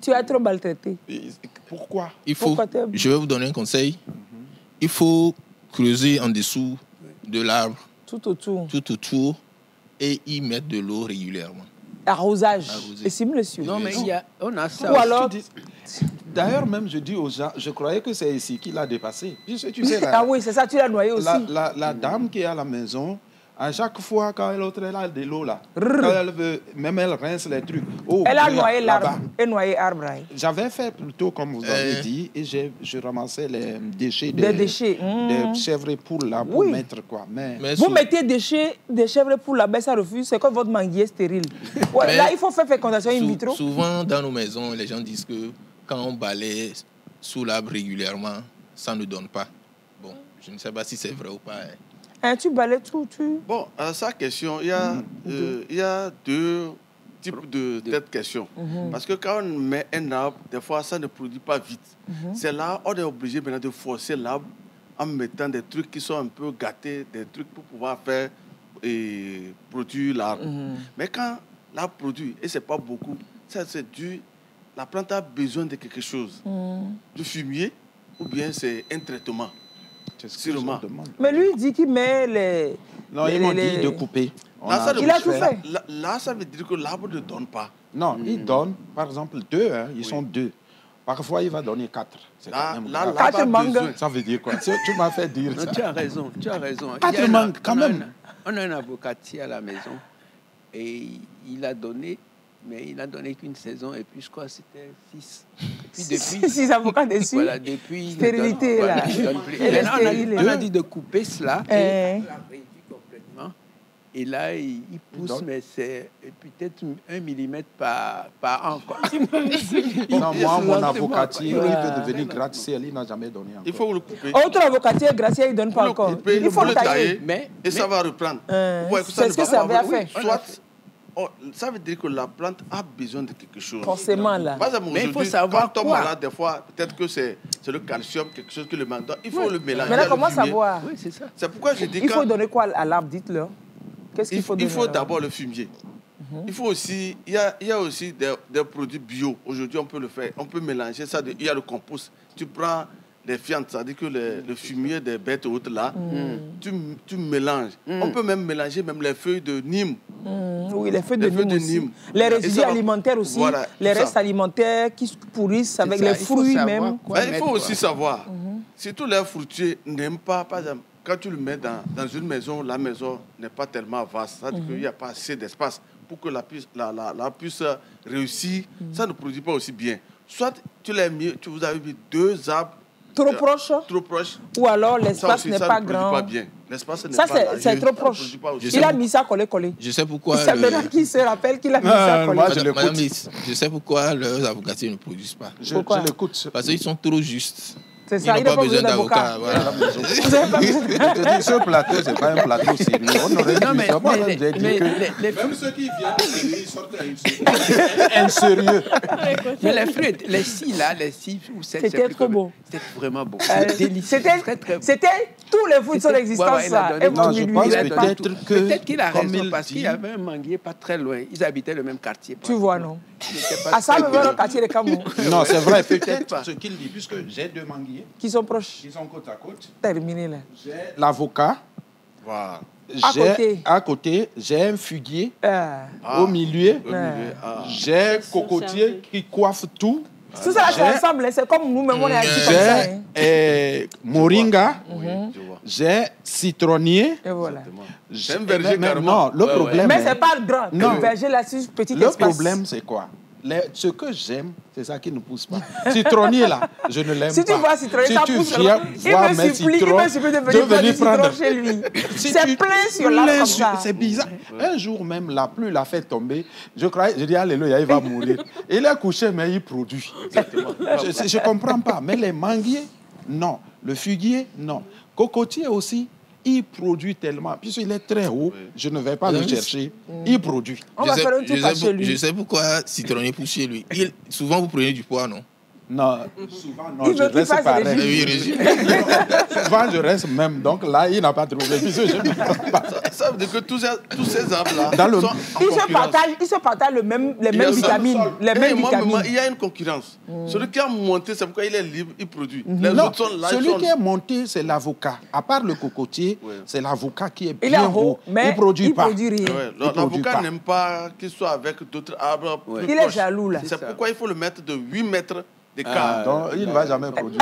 Tu as trop maltraité.
Pourquoi?
Je vais vous donner un conseil. Il faut creuser en dessous de l'arbre.
Tout autour.
Tout autour. Et y mettre de l'eau régulièrement.
Arrosage. Et simuler sur.
Non, mais on a ça.
Ou alors...
D'ailleurs, même, je dis aux gens, je croyais que c'est ici qu'il a dépassé. Puisque, tu sais,
ah oui, c'est ça, tu l'as noyé aussi.
La dame qui est à la maison, à chaque fois, quand elle a de l'eau là, quand elle veut, même elle rince les trucs. Oh,
elle a noyé l'arbre. Elle a noyé l'arbre.
J'avais fait plutôt comme vous avez dit, et je ramassais les déchets
des
chèvres et poules là pour mettre quoi. Mais
vous mettez des chèvres et poules là, ben ça refuse, c'est comme votre manguier stérile. Ouais, là, il faut faire fécondation in vitro.
Souvent, dans nos maisons, les gens disent que quand on balaye sous l'arbre régulièrement, ça ne donne pas. Bon, je ne sais pas si c'est vrai ou pas.
Tu balayes tout,
Bon, à sa question, il y a deux types de questions. Parce que quand on met un arbre, des fois, ça ne produit pas vite. C'est là on est obligé maintenant de forcer l'arbre en mettant des trucs qui sont un peu gâtés, des trucs pour pouvoir faire et produire l'arbre. Mais quand l'arbre produit, et ce n'est pas beaucoup, ça c'est dû... La plante a besoin de quelque chose, du fumier, ou bien c'est un traitement. Sûrement.
Mais lui, il dit qu'il met les...
Non, ils m'ont dit de couper.
Il a tout fait.
Là, ça veut dire que l'arbre ne donne pas.
Non, il donne, par exemple, 2. Ils sont 2. Parfois, il va donner 4.
Là,
4 mangues.
Ça veut dire quoi? Tu m'as fait dire ça.
Tu as raison.
4 mangues, quand même.
On a un avocatier à la maison et il a donné... Mais il n'a donné qu'une saison et puis je crois que c'était 6. Puis depuis
6 avocats dessus.
Voilà, depuis.
Stérilité là.
On a dit de couper cela. Et on l'a réduit complètement. Et là, il pousse, mais c'est peut-être 1 millimètre par an. Quoi.
Non, moi, mon avocatier, il peut devenir gratte-ciel, il n'a jamais donné encore.
Il faut le couper.
Autre avocatier, gratte-ciel, il ne donne pas encore.
Il faut le tailler, et ça va reprendre.
C'est ce que ça va faire.
Ça veut dire que la plante a besoin de quelque chose.
Forcément, là.
Mais il faut savoir
quand on est malade, des fois, peut-être que c'est le calcium, quelque chose que le manque. Il faut le mélanger.
Mais là, comment savoir?
Oui, c'est ça.
C'est pourquoi je dis
il faut donner quoi à l'arbre, dites-le. Qu'est-ce qu'il faut donner?
Il faut d'abord le fumier. Il faut aussi, il y a aussi des produits bio. Aujourd'hui, on peut le faire. On peut mélanger ça. Il y a le compost. Tu prends les fientes, c'est-à-dire que le fumier des bêtes autres là, tu mélanges. On peut même mélanger même les feuilles de Nîmes.
Oui, les feuilles de Nîmes. Les résidus alimentaires aussi. Voilà, les restes alimentaires qui pourrissent avec les fruits même.
Il faut aussi savoir. Surtout les fruitiers n'aiment pas, par exemple, quand tu le mets dans une maison, la maison n'est pas tellement vaste. C'est-à-dire qu'il n'y a pas assez d'espace pour que la puisse réussir. Ça ne produit pas aussi bien. Soit tu l'as mis, vous avez mis 2 arbres
trop proche. Ou alors l'espace n'est pas grand.
Pas bien. L'espace n'est
ça,
pas large.
C'est trop proche. Il a mis ça collé.
Je sais pourquoi.
C'est maintenant qu'il se rappelle qu'il a mis ça collé.
Madame, je sais pourquoi leurs avocatiers ne produisent pas.
Pourquoi?
Je l'écoute.
Parce qu'ils sont trop justes.
C'est ça,
ils n'ont pas besoin d'avocat. Voilà.
Ce plateau, ce n'est pas un plateau sérieux. On aurait dit
même ceux qui viennent, ils sortent un
sérieux.
Mais les fruits, les scies là, les scies ou
c'était trop beau.
C'était vraiment beau.
C'était tous les fruits de son existence.
Non, je pense
peut-être qu'il a raison parce qu'il y avait un manguier pas très loin. Ils habitaient le même quartier.
Tu vois, non? À ça, le quartier de Cameroun.
Non, c'est vrai, peut-être ce qu'il dit, puisque j'ai 2 manguiers.
Qui sont proches.
Qui sont côte à côte.
Terminé là.
J'ai l'avocat.
Voilà.
À côté, j'ai un figuier. Au milieu, j'ai cocotier qui coiffe tout.
Tout ça, c'est ensemble. C'est comme nous-mêmes, on est assis comme ça.
J'ai moringa. J'ai citronnier.
Et voilà.
J'ai un verger carrément.
Non, le problème.
Mais ce n'est pas grand. Le verger là, c'est petit espace.
Le problème, c'est quoi? Ce que j'aime, c'est ça qui ne pousse pas. Citronnier, là, je ne l'aime pas.
Si tu vois citronnier,
si
ça
tu
pousse.
viens voir mes
Il
citrons,
me supplie de venir prendre chez lui. C'est plein sur l'arbre comme ça.
C'est bizarre. Un jour même, la pluie l'a fait tomber. Je dis, alléluia, il va mourir. Il est couché, mais il produit. Je ne comprends pas. Mais les manguiers, non. Le figuier, non. Cocotier aussi. Il produit tellement. Puisqu'il est très haut, je ne vais pas le chercher. Il produit.
On va faire un tour par chez lui.
Je sais pourquoi citronnier pousse chez lui. Souvent, vous prenez du poids, non?
Non, souvent, non, je reste pareil. Souvent, je reste même. Donc là, il n'a pas trouvé.
Ça veut dire que tous ces arbres-là
sont ils se partagent les mêmes vitamines.
Il y a une concurrence. Celui qui a monté, c'est pourquoi il est libre, il produit. Les autres sont là.
Celui qui est monté, c'est l'avocat. À part le cocotier, c'est l'avocat qui est bien haut. Mais il ne produit pas.
L'avocat n'aime pas qu'il soit avec d'autres arbres.
Il est jaloux, là.
C'est pourquoi il faut le mettre de 8 mètres.
Donc, il ne va jamais produire.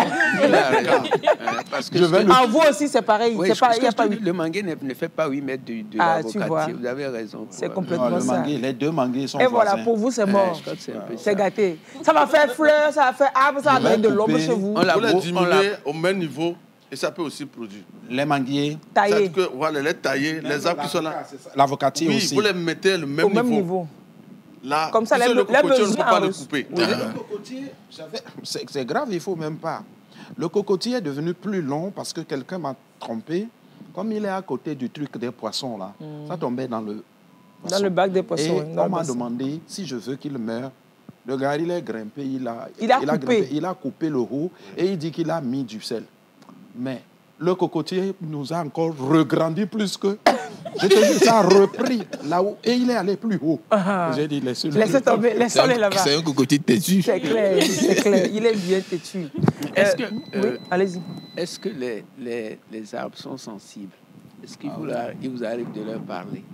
Parce que
en vous aussi, c'est pareil.
Oui, le manguier ne fait pas 8 mètres de l'avocatier. Vous avez raison.
C'est complètement ça.
Les deux manguiers sont
Et voilà, pour vous, c'est mort. C'est gâté. Ça va faire fleur, ça va faire arbre, ça va donner de l'ombre chez vous.
On l'a diminué au même niveau et ça peut aussi produire.
Les manguiers.
Taillés.
Voilà, les taillés, les arbres qui sont là.
L'avocatier aussi.
Oui, vous les mettez le même niveau. Là,
comme ça, le cocotier, on ne peut pas le
couper.
Oui, le cocotier, c'est grave, il ne faut même pas. Le cocotier est devenu plus long parce que quelqu'un m'a trompé. Comme il est à côté du truc des poissons, là, ça tombait dans le poisson.
Dans le bac des poissons.
Et on m'a demandé si je veux qu'il meure. Le gars, il est grimpé, il a coupé le haut et il dit qu'il a mis du sel. Mais le cocotier nous a encore regrandi plus que... Je te dis, ça a repris là-haut et il est allé plus haut. J'ai dit, laissez
tomber, laissez-le là-bas.
C'est un cocotier têtu.
C'est clair, c'est clair. Il est bien têtu. Oui, allez-y.
Est-ce que les arbres sont sensibles? Est-ce qu'il vous arrive de leur parler?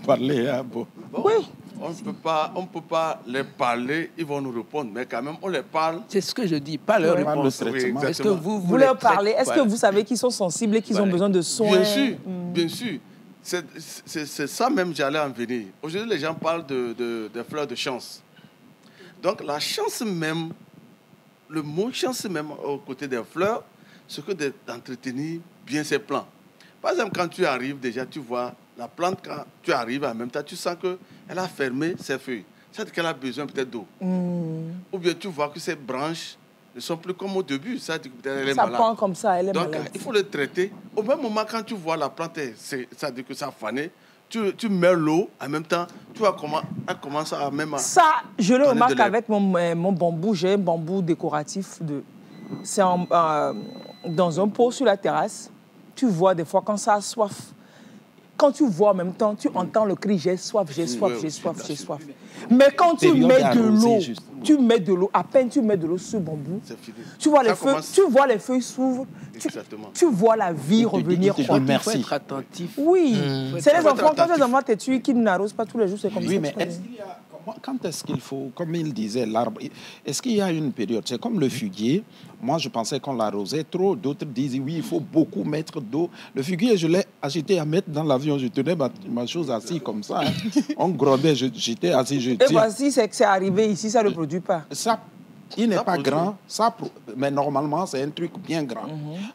Parler, hein, bon.
Oui.
On ne peut pas les parler, ils vont nous répondre, mais quand même, on les parle.
C'est ce que je dis, pas leur réponse. Est-ce que
vous leur parlez? Est-ce que vous savez qu'ils sont sensibles et qu'ils ont besoin de soins?
Bien sûr. C'est ça même, j'allais en venir. Aujourd'hui, les gens parlent de fleurs de chance. Donc, la chance même, le mot chance même aux côtés des fleurs, c'est que d'entretenir bien ses plants. Par exemple, quand tu arrives, déjà, tu vois la plante, quand tu arrives, en même temps, tu sens qu'elle a fermé ses feuilles. C'est-à-dire qu'elle a besoin peut-être d'eau. Ou bien tu vois que ses branches ne sont plus comme au début. Ça dit que peut-être elle est malade.
Ça prend comme ça, elle est malade.
Donc, il faut le traiter. Au même moment, quand tu vois la plante, ça dit que ça a fané, tu mets l'eau, en même temps, tu vois comment elle commence à même...
Ça, je le remarque avec mon bambou. J'ai un bambou décoratif. C'est dans un pot sur la terrasse. Tu vois des fois quand ça a soif. Quand tu vois en même temps, tu entends le cri « j'ai soif, j'ai soif, j'ai soif, j'ai soif ». Mais quand tu mets de l'eau, à peine tu mets de l'eau sur le bambou, tu vois les feuilles s'ouvrent, tu vois la vie revenir.
Il faut être attentif.
Oui, c'est les enfants, quand les enfants têtus qui n'arrosent pas tous les jours, c'est comme ça.
Oui, mais quand est-ce qu'il faut, comme il disait, l'arbre, est-ce qu'il y a une période? C'est comme le figuier. Moi, je pensais qu'on l'arrosait trop. D'autres disent, oui, il faut beaucoup mettre d'eau. Le figuier, je l'ai agité à mettre dans l'avion. Je tenais ma chose assise comme ça. Hein. On grondait, j'étais assis, je tiens.
Et voici, c'est que c'est arrivé ici, ça ne produit pas.
Ça, il n'est pas grand, mais normalement, c'est un truc bien grand.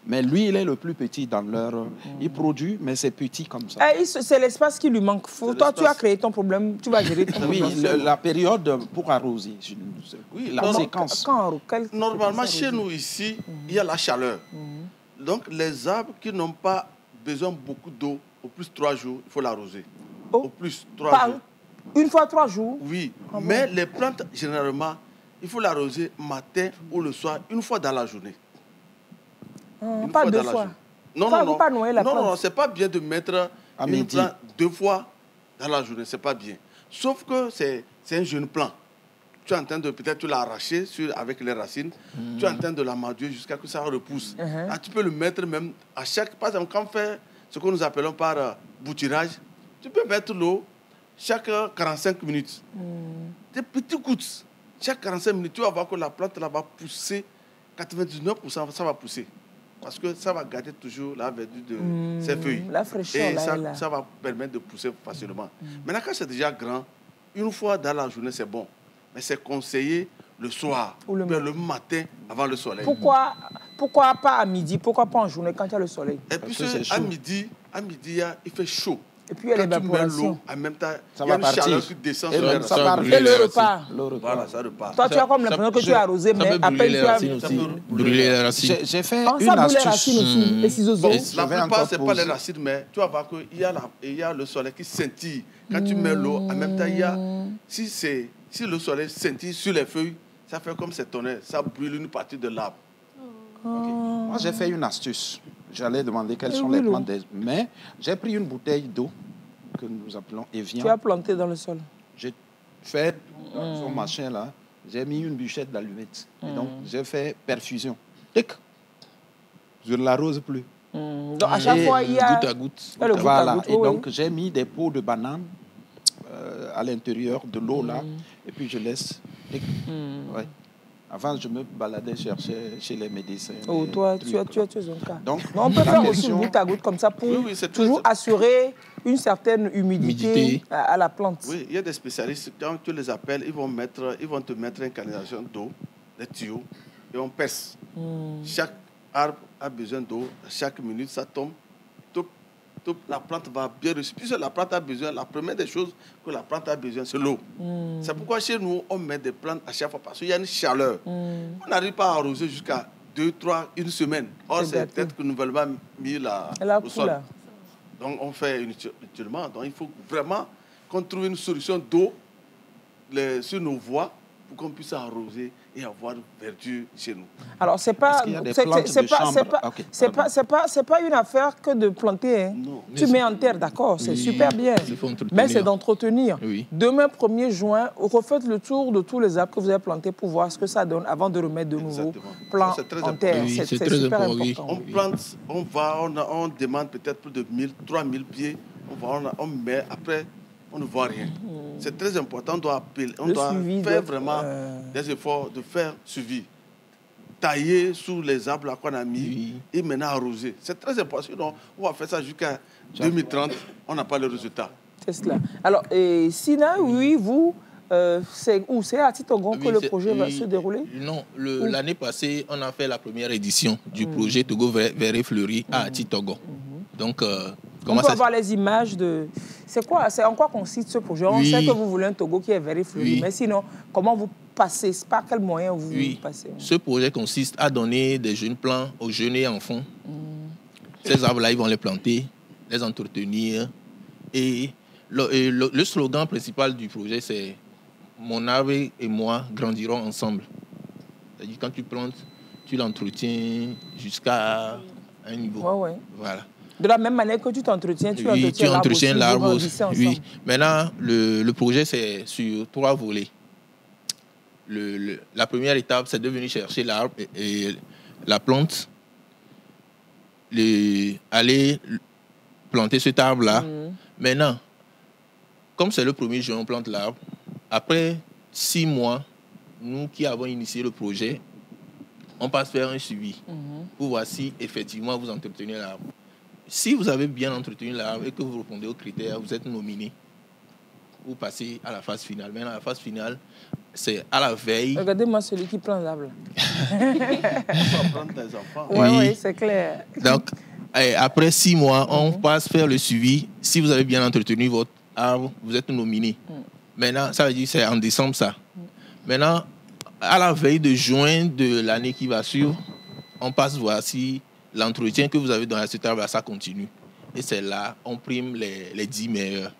Mais lui, il est le plus petit dans leur... Il produit, mais c'est petit comme ça.
C'est l'espace qui lui manque. Toi, tu as créé ton problème, tu vas gérer ton problème.
Oui, la période pour arroser.
Oui,
la séquence.
Normalement, chez nous, ici, il y a la chaleur. Donc, les arbres qui n'ont pas besoin beaucoup d'eau, au plus 3 jours, il faut l'arroser. Au plus 3 jours.
Une fois 3 jours?
Oui, mais les plantes, généralement, il faut l'arroser matin ou le soir, une fois dans la journée.
Pas 2 fois.
Non, c'est pas bien de mettre une plante 2 fois dans la journée, c'est pas bien. Sauf que c'est un jeune plant. Tu es en train de peut-être l'arracher avec les racines, tu es en train de l'amadouer jusqu'à ce que ça repousse. Ah, tu peux le mettre même à chaque... Par exemple, quand on fait ce que nous appelons par bouturage, tu peux mettre l'eau chaque 45 minutes. Des petites gouttes. Chaque 45 minutes, tu vas voir que la plante là, va pousser, 99%, ça va pousser. Parce que ça va garder toujours la verdure de ses feuilles.
La fraîcheur,
et ça va permettre de pousser facilement. Maintenant, quand c'est déjà grand, une fois dans la journée, c'est bon. mais c'est conseillé le soir,
Ou le
matin avant le soleil.
Pourquoi pas à midi? Pourquoi pas en journée quand il y a le soleil?
Et puis à midi, il fait chaud.
Et puis il y a l'évaporation.
En même temps,
ça
il y a
va
une chaleur
partir.
qui descend
Et
sur
même
les
ça
racines.
va
Et le repas.
Voilà, ça repart.
Toi, tu as comme l'impression que tu es arrosé, mais après tu as...
Brûler les racines.
J'ai fait
Ça
une
brûle les
astuce.
racines aussi, les ciseaux.
La plupart, ce n'est pas les racines, mais tu vas voir qu'il y a le soleil qui scintille. Quand tu mets l'eau, en même temps, il y a... Si le soleil scintille sur les feuilles, ça fait comme ces tonnerres. Ça brûle une partie de l'arbre.
Moi, j'ai fait une astuce. J'allais demander quelles sont les plantes. Mais j'ai pris une bouteille d'eau que nous appelons Evian.
Tu as planté dans le sol.
J'ai fait son machin là. J'ai mis une bûchette d'allumettes. Et donc, j'ai fait perfusion. Tic. Je ne l'arrose plus.
Donc, à chaque fois, il y a...
Goutte à goutte.
Voilà. Et donc, j'ai mis des peaux de banane à l'intérieur de l'eau là. Et puis, je laisse. Tic. Ouais. Avant, je me baladais chercher chez les médecins.
Oh, toi, tu es un cas.
Donc,
on peut faire aussi une goutte à goutte comme ça pour toujours assurer une certaine humidité à la plante.
Oui, il y a des spécialistes, quand tu les appelles, ils vont te mettre une canalisation d'eau, des tuyaux, et on pèse. Chaque arbre a besoin d'eau, chaque minute, ça tombe. La plante va bien reçu. Puisque la plante a besoin, la première des choses que la plante a besoin, c'est l'eau. C'est pourquoi chez nous, on met des plantes à chaque fois parce qu'il y a une chaleur. On n'arrive pas à arroser jusqu'à 2, 3, une semaine. Or, c'est peut-être que nous n'avons pas mis au sol. Donc, on fait inutilement. Donc, il faut vraiment qu'on trouve une solution d'eau sur nos voies pour qu'on puisse arroser et avoir verdure chez nous.
Alors, c'est pas une affaire que de planter. Hein. Tu mets en terre, d'accord, c'est super bien. Mais c'est d'entretenir. Oui. Demain, 1er juin, refaites le tour de tous les arbres que vous avez plantés pour voir ce que ça donne avant de remettre de nouveaux plants en terre.
Oui,
c'est super important. Oui.
On plante, on demande peut-être plus de 1000, 3000 pieds. On met, après, on ne voit rien. C'est très important, on doit faire vraiment des efforts de faire suivi. Tailler sous les arbres qu'on a mis et maintenant arroser. C'est très important, sinon on va faire ça jusqu'à 2030, on n'a pas le résultat.
C'est cela. Alors, Sina, vous, c'est où? C'est à Titogon que le projet va se dérouler?
Non, l'année passée, on a fait la première édition du projet Togo Vert et Fleuri à Titogon. Donc,
on peut avoir les images de... C'est en quoi consiste ce projet? On sait que vous voulez un Togo qui est vert et fleuri, mais sinon, comment vous passez? Par quel moyen vous passez?
Ce projet consiste à donner des jeunes plants aux jeunes et enfants. Ces arbres-là, ils vont les planter, les entretenir. Et le slogan principal du projet, c'est « Mon arbre et moi grandirons ensemble ». C'est-à-dire, quand tu plantes, tu l'entretiens jusqu'à un niveau. Voilà.
De la même manière que tu t'entretiens, tu
entretiens l'arbre aussi. Oui. Maintenant, le projet, c'est sur 3 volets. La première étape, c'est de venir chercher l'arbre et la plante, aller planter cet arbre-là. Maintenant, comme c'est le 1er juin, on plante l'arbre. Après 6 mois, nous qui avons initié le projet, on passe faire un suivi pour voir si effectivement vous entretenez l'arbre. Si vous avez bien entretenu l'arbre et que vous répondez aux critères, vous êtes nominé. Vous passez à la phase finale. Maintenant, la phase finale, c'est à la veille.
Regardez-moi celui qui prend l'arbre.
On va prendre tes enfants.
Oui, c'est clair.
Donc, après 6 mois, on passe faire le suivi. Si vous avez bien entretenu votre arbre, vous êtes nominé. Maintenant, ça veut dire que c'est en décembre, ça. Maintenant, à la veille de juin de l'année qui va suivre, on passe voir si l'entretien que vous avez dans cet arbre, ça continue. Et c'est là, on prime les 10 meilleurs.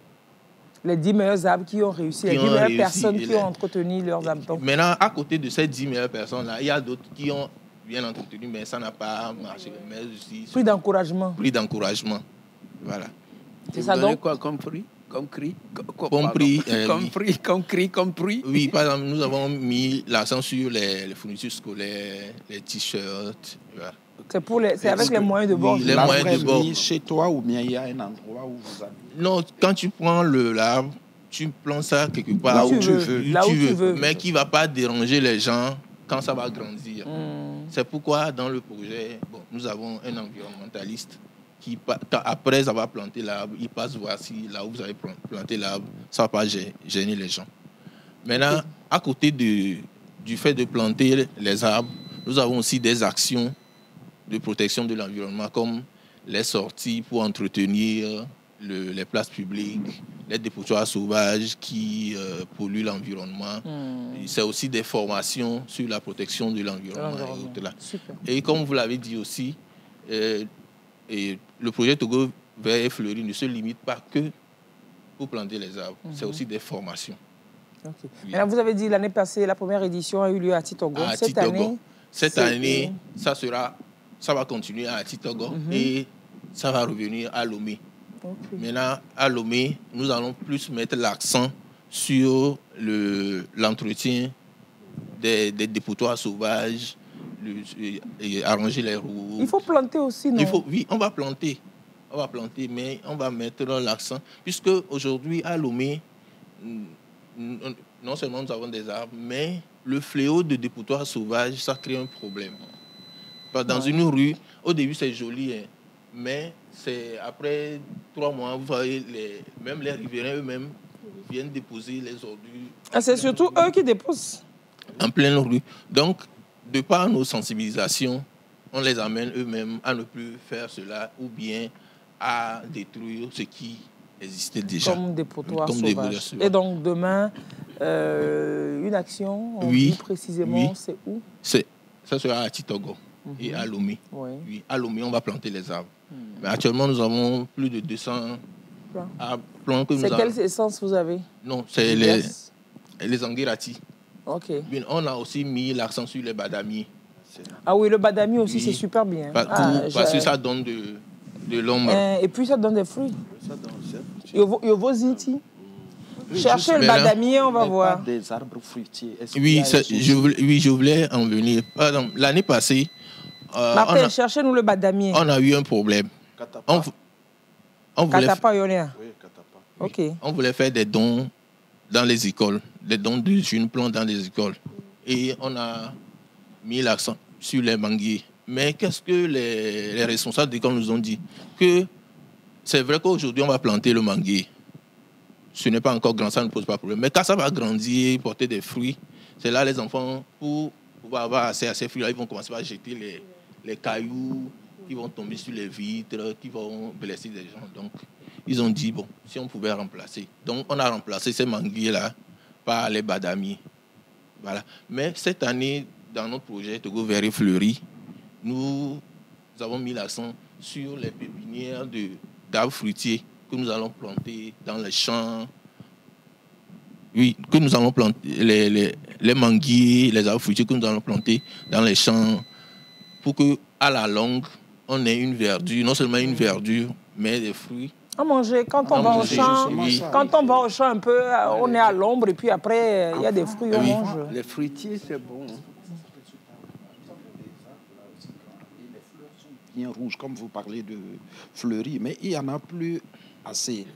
Les 10 meilleurs arbres qui ont réussi, les 10 meilleures personnes qui ont entretenu leurs arbres. Donc,
maintenant, à côté de ces 10 meilleures personnes-là, il y a d'autres qui ont bien entretenu, mais ça n'a pas marché. Mais aussi,
prix d'encouragement.
Prix d'encouragement. Voilà.
C'est ça donc quoi comme prix? Comme prix.
Oui, par exemple, nous avons mis l'accent sur les fournitures scolaires, les t-shirts. Voilà.
C'est avec les moyens de bord.
Les moyens de bord.
Chez toi ou bien il y a un endroit où vous avez...
Non, quand tu prends l'arbre, tu plantes ça quelque part
là où tu veux.
Là où tu veux.
Mais qui ne va pas déranger les gens quand ça va grandir. C'est pourquoi dans le projet, nous avons un environnementaliste qui, après avoir planté l'arbre, il passe voir si là où vous avez planté l'arbre, ça ne va pas gêner les gens. Maintenant, à côté du fait de planter les arbres, nous avons aussi des actions de protection de l'environnement, comme les sorties pour entretenir les places publiques, les dépotoirs sauvages qui polluent l'environnement. C'est aussi des formations sur la protection de l'environnement. Et comme vous l'avez dit aussi, et le projet Togo Vert et Fleuri ne se limite pas que pour planter les arbres. C'est aussi des formations.
Okay. Oui. Alors vous avez dit l'année passée, la première édition a eu lieu à Titogo.
Cette année, ça va continuer à Titogo et ça va revenir à Lomé. Maintenant, à Lomé, nous allons plus mettre l'accent sur l'entretien des dépotoirs sauvages, et arranger les roues.
Il faut planter aussi, non?
Oui, on va planter. Mais on va mettre l'accent. Puisque aujourd'hui, à Lomé, non seulement nous avons des arbres, mais le fléau de dépotoirs sauvages, ça crée un problème. Dans une rue, au début, c'est joli, hein, mais c'est après 3 mois, vous voyez, même les riverains eux-mêmes viennent déposer les ordures.
Ah, c'est surtout eux qui déposent.
En pleine rue. Donc, de par nos sensibilisations, on les amène eux-mêmes à ne plus faire cela ou bien à détruire ce qui existait déjà.
Comme des potoirs sauvages. Et donc, demain, une action, plus précisément, c'est où?
Ça sera à Titogo et à Lomé. Oui, à Lomé, on va planter les arbres. Mais actuellement, nous avons plus de 200 plants que nous avons.
C'est quelle essence vous avez?
Non, c'est les anguirati.
Ok.
On a aussi mis l'accent sur les badamiers.
Ah oui, le badami aussi, c'est super bien.
Parce que ça donne de l'ombre.
Et puis ça donne des fruits. Il y a vos zinti. Cherchez le badamier, on va voir.
Des arbres fruitiers.
Oui, je voulais en venir. L'année passée,
Martin, cherchez-nous le badamier.
On a eu un problème.
Katapa, Yolien.
Oui, Katapa.
Ok.
On voulait faire des dons dans les écoles, des dons de jeunes plants dans les écoles. Et on a mis l'accent sur les manguiers. Mais qu'est-ce que les responsables d'école nous ont dit? Que c'est vrai qu'aujourd'hui, on va planter le manguier. Ce n'est pas encore grand, ça ne pose pas de problème. Mais quand ça va grandir, porter des fruits, c'est là les enfants, pour pouvoir avoir assez à ces fruits-là, ils vont commencer à jeter les cailloux qui vont tomber sur les vitres, qui vont blesser des gens. Donc, ils ont dit, bon, si on pouvait remplacer. Donc, on a remplacé ces manguiers-là par les badamiers. Voilà. Mais cette année, dans notre projet Togo Vert et Fleuri, nous avons mis l'accent sur les pépinières d'arbres fruitiers que nous allons planter dans les champs. Oui, que nous allons planter, les manguiers, les arbres fruitiers que nous allons planter dans les champs pour qu'à la longue, on ait une verdure, non seulement une verdure, mais des fruits.
À manger, quand on va au champ, quand on va au champ un peu, on est à l'ombre et puis après, il y a des fruits, on mange.
Les fruitiers, c'est bon.
Bien rouge, comme vous parlez de fleuris, mais il n'y en a plus assez.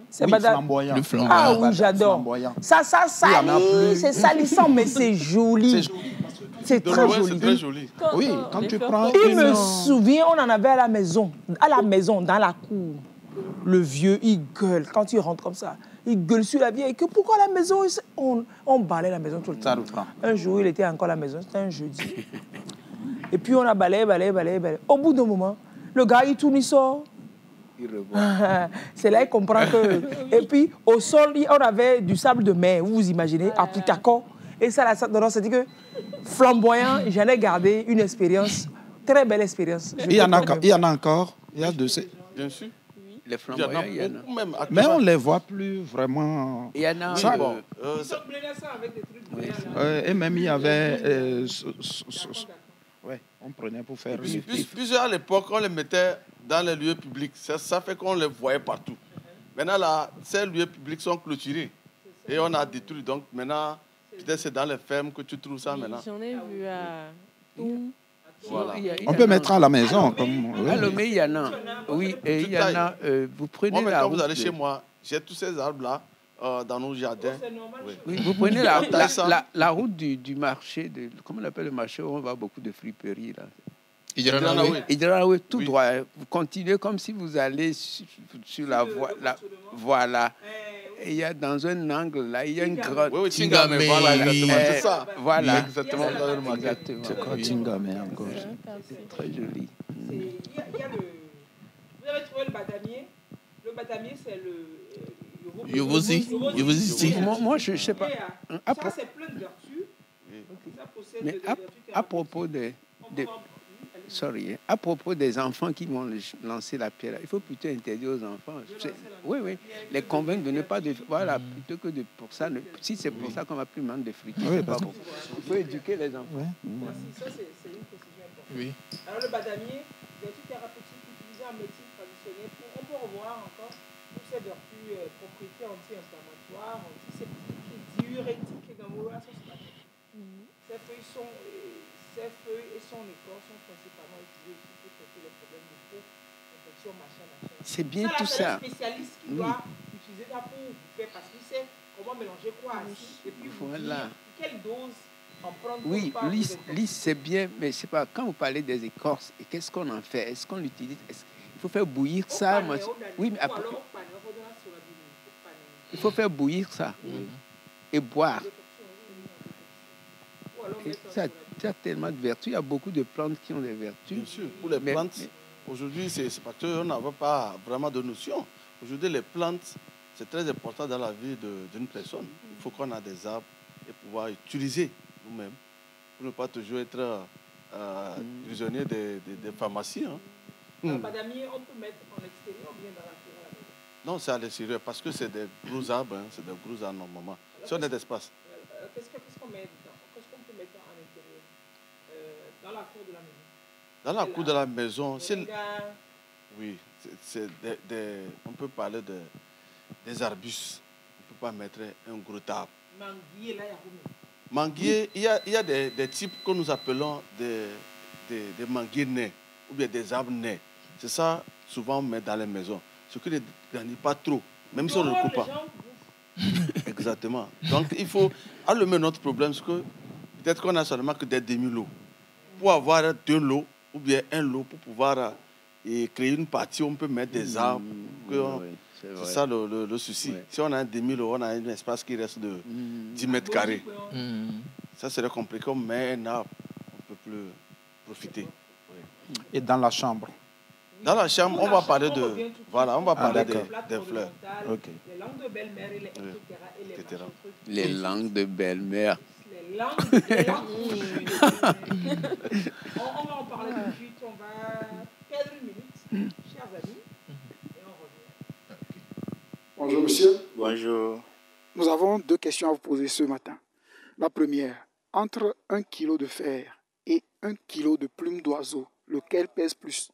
C'est
flamboyant.
Le flamboyant.
Ah oui, j'adore. Ça salit, c'est salissant, mais c'est joli. C'est très joli.
C'est très joli.
Oui, quand tu prends
Il me souvient, on en avait à la maison, dans la cour. Le vieux, il gueule quand il rentre comme ça. Il gueule sur la vieille. Que pourquoi la maison, on balait la maison tout le temps. Un jour, il était encore à la maison, c'était un jeudi. Et puis on a balayé. Au bout d'un moment, le gars, il tourne, il sort.
Il revoit.
C'est là qu'il comprend que... Et puis, au sol, on avait du sable de mer, vous imaginez, à Putako. Et ça, c'est-à-dire que flamboyant, j'en ai gardé une expérience, très belle expérience.
Il y en a encore. Il y a de ces...
Bien sûr.
Les flamboyants, il y en a.
Même
mais on ne les voit plus vraiment.
Il y en a.
Ça,
bon.
Et même il y avait... on prenait pour faire...
Plusieurs à l'époque, on les mettait dans les lieux publics. Ça fait qu'on les voyait partout. Maintenant, là, ces lieux publics sont clôturés. Et on a détruit. Donc maintenant, peut-être c'est dans les fermes que tu trouves ça maintenant.
J'en ai vu à Toum.
Voilà.
On peut mettre à la maison. Comme...
À Lomé, il y en a. Oui, et il y en a. Vous prenez
moi,
la
quand
route.
vous allez chez moi, j'ai tous ces arbres-là dans nos jardins.
Oui, vous prenez la route du marché, comment on appelle le marché où on voit beaucoup de friperies là. Idranaoui, tout droit. Vous continuez comme si vous allez sur la voie. Voilà. Et il y a dans un angle, là, il y a une grotte.
Oui, Tingame, voilà, exactement, c'est ça.
Voilà.
Exactement, vous avez remarqué.
Exactement.
C'est quoi Tingame encore?
C'est très joli.
Il y a le... Vous avez trouvé le badamier. Le badamier, c'est le...
Yovosi.
Moi, je ne sais pas.
Ça, c'est plein de vertus. Ça possède
Mais
des vertus
à propos à propos des enfants qui vont lancer la pierre, il faut plutôt interdire aux enfants. Oui, les convaincre de ne pas... Voilà, plutôt que de... Pour ça, si c'est pour ça qu'on va plus demander de friquer, c'est pas bon. Il faut éduquer les enfants.
Merci, ça c'est une précision importante.
Oui.
Alors le badamier, vertu thérapeutique utilisée en médecine traditionnelle, on peut revoir encore toutes ces vertus, propriétés anti-inflammatoires, antiseptiques, diurétiques, Ces feuilles et son écorce sont principalement utilisées aussi pour traiter les problèmes de peau, infection, machin.
C'est bien tout ça.
C'est le spécialiste qui doit utiliser ça pour vous faire, parce qu'il sait comment mélanger quoi et puis vous dire quelle dose en prendre.
Oui, lisse, c'est bien, mais c'est pas quand vous parlez des écorces, et qu'est-ce qu'on en fait? Est-ce qu'on l'utilise? Il faut faire bouillir ça. Oui, mais après, il faut faire bouillir ça et boire. Et ça a tellement de vertus. Il y a beaucoup de plantes qui ont des vertus.
Bien sûr, pour les plantes, aujourd'hui, c'est parce qu'on n'avait pas vraiment de notion. Aujourd'hui, les plantes, c'est très important dans la vie d'une personne. Il faut qu'on ait des arbres et pouvoir utiliser nous-mêmes pour ne pas toujours être prisonnier des pharmacies.
Le badamier, on peut mettre en extérieur ou bien dans la cour à la maison?
Non, c'est à l'extérieur parce que c'est des gros arbres. C'est des gros arbres normalement. Si on a d'espace.
Qu'est-ce qu'on met dedans? Qu'est-ce qu'on peut mettre en intérieur? Dans la cour de la maison?
Dans la cour de la maison, oui, on peut parler des arbustes. On ne peut pas mettre un gros arbre.
Manguier, là, il y a combien?
Manguier, il y a des types que nous appelons des manguiers nés ou bien des arbres nés. C'est ça, souvent, on met dans les maisons. Ce qui ne grandit pas trop, même si on ne le coupe pas. Exactement. Donc, il faut allumer notre problème, c'est que peut-être qu'on a seulement que des demi-lots. Pour avoir 2 lots ou bien 1 lot pour pouvoir créer une partie, on peut mettre des arbres. C'est ça le souci. Ouais. Si on a un demi-lot, on a un espace qui reste de 10 mètres carrés. Ça serait compliqué, mais un arbre, on ne peut plus profiter. Oui.
Et dans la chambre?
Dans la chambre, on va parler de... Voilà, on va parler des fleurs.
Okay. Les langues de belle-mère, etc.
Les langues de belle-mère.
Les langues. On va en parler tout de suite. On va perdre une minute, chers amis, et on revient.
Bonjour, monsieur.
Bonjour.
Nous avons 2 questions à vous poser ce matin. La première, entre 1 kilo de fer et 1 kilo de plumes d'oiseau, lequel pèse plus?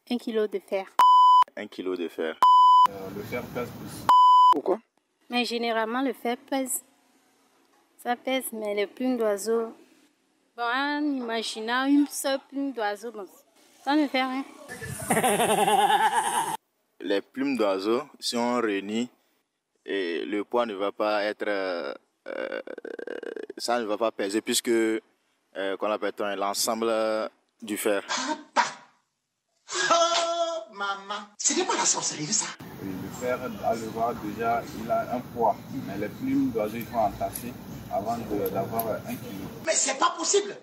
1 kilo de fer.
1 kilo de fer.
Le fer pèse plus.
Pourquoi?
Mais généralement, le fer pèse. Ça pèse, mais les plumes d'oiseau... Bon, en imaginant une seule plume d'oiseau, bon, ça ne fait rien.
Les plumes d'oiseau, si on réunit, et le poids ne va pas être... ça ne va pas peser, puisque, qu'on appelle l'ensemble du fer.
Oh, maman, c'était pas la sorcellerie, ça?
Oui, le fer, à le voir déjà, il a un poids. Mais les plumes d'oiseau, il faut entasser avant d'avoir 1 kilo.
Mais c'est pas possible!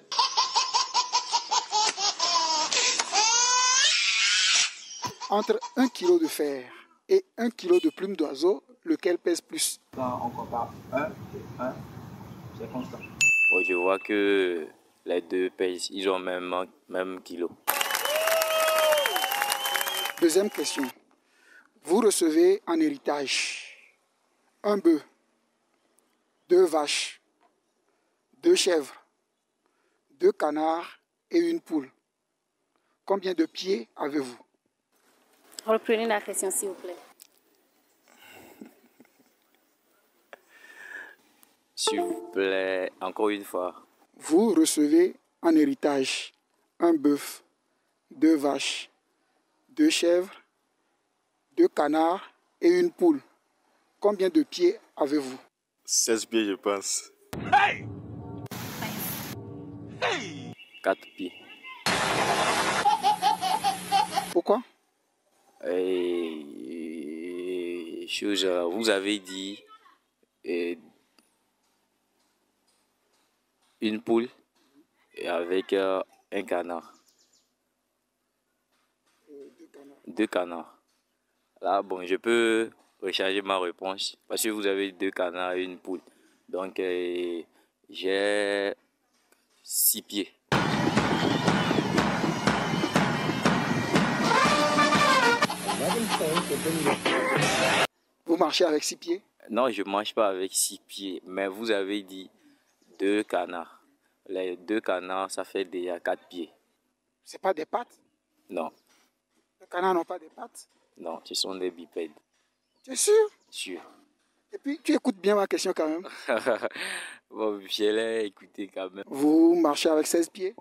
Entre 1 kilo de fer et 1 kilo de plumes d'oiseau, lequel pèse plus?
Quand on compare 1 et 1, c'est constant.
Bon, je vois que les deux pèsent, ils ont même kilo.
Deuxième question. Vous recevez en héritage 1 bœuf, 2 vaches, 2 chèvres, 2 canards et 1 poule. Combien de pieds avez-vous?
Reprenez la question, s'il vous plaît.
S'il vous plaît, encore une fois.
Vous recevez en héritage 1 bœuf, 2 vaches, 2 chèvres, 2 canards et 1 poule. Combien de pieds avez-vous?
16 pieds, je pense.
Hey!
4 pieds.
Pourquoi?
choses, vous avez dit une poule et avec un canard. 2 canards. Là, bon, je peux recharger ma réponse parce que vous avez 2 canards et une poule. Donc, j'ai 6 pieds.
Vous marchez avec 6 pieds?
Non, je ne marche pas avec 6 pieds, mais vous avez dit 2 canards. Les 2 canards, ça fait déjà 4 pieds.
C'est pas des pattes?
Non.
Les canards n'ont pas des pattes?
Non, ce sont des bipèdes.
Tu es sûr?
Sûr.
Et puis, tu écoutes bien ma question quand même.
Bon, je l'ai écouté quand même.
Vous marchez avec 16 pieds?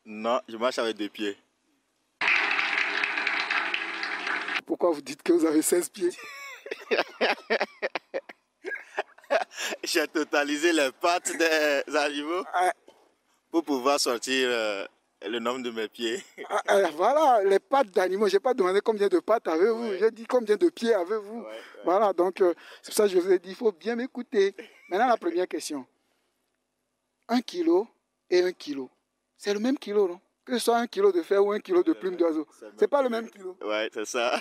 Non, je marche avec 2 pieds.
Pourquoi vous dites que vous avez 16 pieds?
J'ai totalisé les pattes des animaux pour pouvoir sortir le nombre de mes pieds.
Voilà, les pattes d'animaux. Je n'ai pas demandé combien de pattes avez-vous. Ouais. J'ai dit combien de pieds avez-vous. Ouais. Voilà, donc c'est pour ça que je vous ai dit, il faut bien m'écouter. Maintenant, la première question. 1 kilo et 1 kilo. C'est le même kilo, non? Que ce soit 1 kilo de fer ou 1 kilo de plume d'oiseau. C'est pas le même kilo.
Ouais, c'est ça.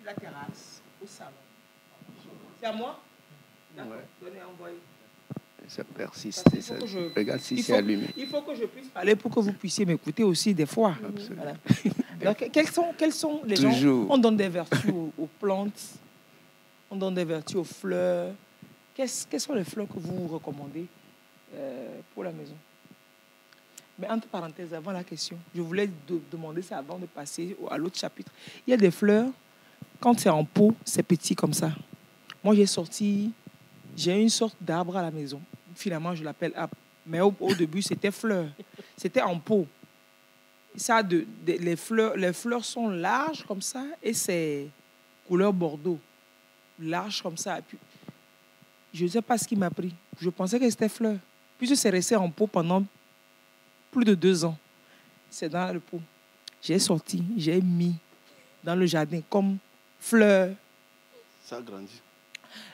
La terrasse, au salon. C'est à moi? D'accord. Ouais. Donnez, envoyez.
Ça persiste. Ça... Regarde si c'est allumé.
Il faut que je puisse parler pour que vous puissiez m'écouter aussi des fois. Voilà. Donc, quels sont les gens? On donne des vertus aux plantes, on donne des vertus aux fleurs. Quelles sont les fleurs que vous recommandez pour la maison? Mais entre parenthèses, avant la question, je voulais demander ça avant de passer à l'autre chapitre. Il y a des fleurs, quand c'est en pot, c'est petit comme ça. Moi, j'ai une sorte d'arbre à la maison. Finalement, je l'appelle arbre. Mais au début, c'était fleur. C'était en pot. Ça, les fleurs sont larges comme ça et c'est couleur bordeaux. Large comme ça. Et puis, je ne sais pas ce qui m'a pris. Je pensais que c'était fleur. Puis, c'est resté en pot pendant plus de 2 ans. C'est dans le pot. J'ai sorti, j'ai mis dans le jardin comme fleur.
Ça grandit.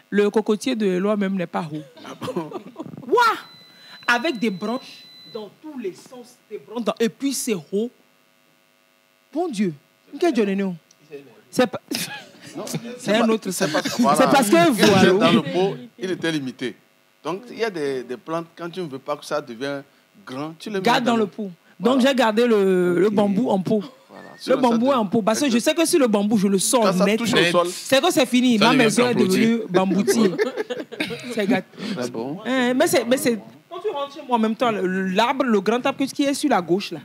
Le cocotier de Eloi même n'est pas haut. Waouh! Avec des branches dans tous les sens. Des branches et puis c'est haut. Bon Dieu. C'est pas... C'est un autre.
C'est parce
que voilà.
Dans le pot, il était limité. Donc, il y a des plantes, quand tu ne veux pas que ça devienne grand, tu les mets
dans le pot. Donc, j'ai gardé le bambou en pot. Voilà. Le bambou est en pot. Parce que je sais que si le bambou, je le sors net, c'est que c'est fini. Ma maison est devenue bamboutier. C'est gâté.
Ah bon?
Mais c'est... Quand tu rentres chez moi, en même temps, l'arbre, le grand arbre qui est sur la gauche, là,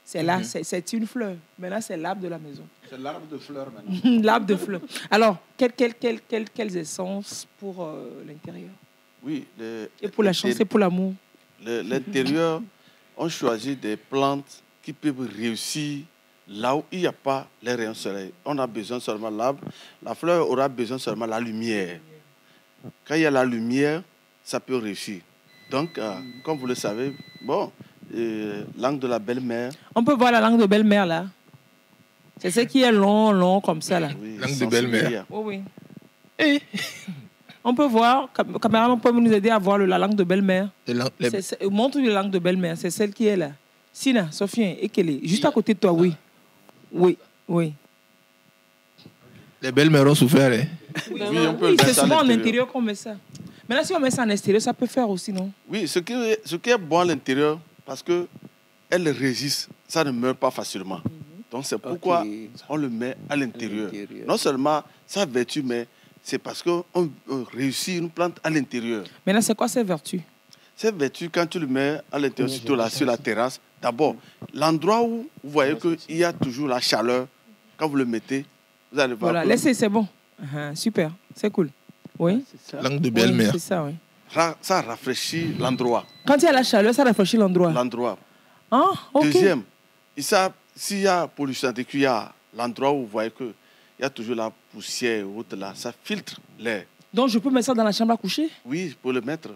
c'est là, c'est une fleur. Maintenant, c'est l'arbre de la maison.
C'est l'arbre de fleurs, maintenant.
L'arbre de fleurs. Alors, quelles essences pour l'intérieur?
Oui.
Et pour la chance et pour l'amour?
L'intérieur, on choisit des plantes qui peuvent réussir là où il n'y a pas les rayons soleil. On a besoin seulement de l'arbre. La fleur aura besoin seulement de la lumière. Quand il y a la lumière, ça peut réussir. Donc, comme vous le savez, langue de la belle-mère.
On peut voir la langue de belle-mère, là. C'est ce qui est long, comme ça, là.
Oui, langue de belle-mère.
Oui. Et on peut voir, caméraman peut nous aider à voir la langue de belle-mère. Montre la langue de belle-mère, c'est celle qui est là. Sina, Sophien, Ekele, juste à côté de toi, oui. Oui.
Les belles-mères ont souffert, hein?
Oui, c'est souvent en intérieur qu'on met ça. Maintenant, si on met ça en extérieur, ça peut faire aussi, non?
Oui, ce qui est bon à l'intérieur, parce qu'elle résiste, ça ne meurt pas facilement. Donc, c'est pourquoi on le met à l'intérieur. Non seulement sa vertu, mais c'est parce qu'on réussit une plante à l'intérieur.
Maintenant, c'est quoi ces vertus?
Ces vertus, quand tu le mets à l'intérieur, surtout là, sur la terrasse, d'abord, l'endroit où vous voyez qu'il y a toujours la chaleur, quand vous le mettez, vous allez voir.
Voilà, laissez, c'est bon. Super, c'est cool. Oui.
Langue de belle-mère.
C'est ça, oui.
Ça rafraîchit l'endroit.
Quand il y a la chaleur, ça rafraîchit l'endroit.
L'endroit.
Ah, ok.
Deuxième, s'il y a pollution, dès qu'il y a l'endroit où vous voyez qu'il y a toujours la poussière ou autre là, ça filtre l'air.
Donc je peux mettre ça dans la chambre à coucher?
Oui, pour le mettre.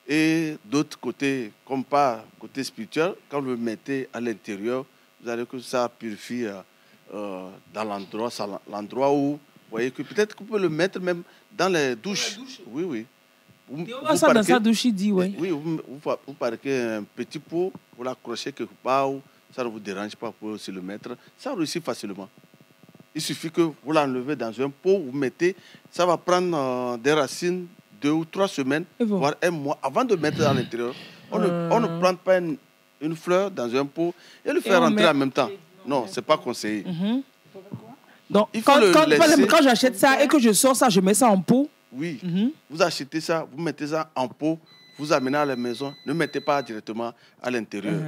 Et d'autre côté, comme pas côté spirituel, quand vous le mettez à l'intérieur, vous allez que ça purifie dans l'endroit où vous voyez que peut-être que vous pouvez le mettre même dans les douches. Oui, oui.
Vous ça dans sa douche, il dit, oui.
Oui, vous parquez un petit pot, vous l'accrochez quelque part où ça ne vous dérange pas pour aussi le mettre. Ça réussit facilement. Il suffit que vous l'enlevez dans un pot, vous mettez, ça va prendre des racines 2 ou 3 semaines, voire 1 mois, avant de mettre à l'intérieur. On ne prend pas une fleur dans un pot et le faire rentrer en même temps. Non, ce n'est pas conseillé.
Donc, quand j'achète ça et que je sors ça, je mets ça en pot.
Oui, vous achetez ça, vous mettez ça en pot, vous amenez à la maison, ne mettez pas directement à l'intérieur.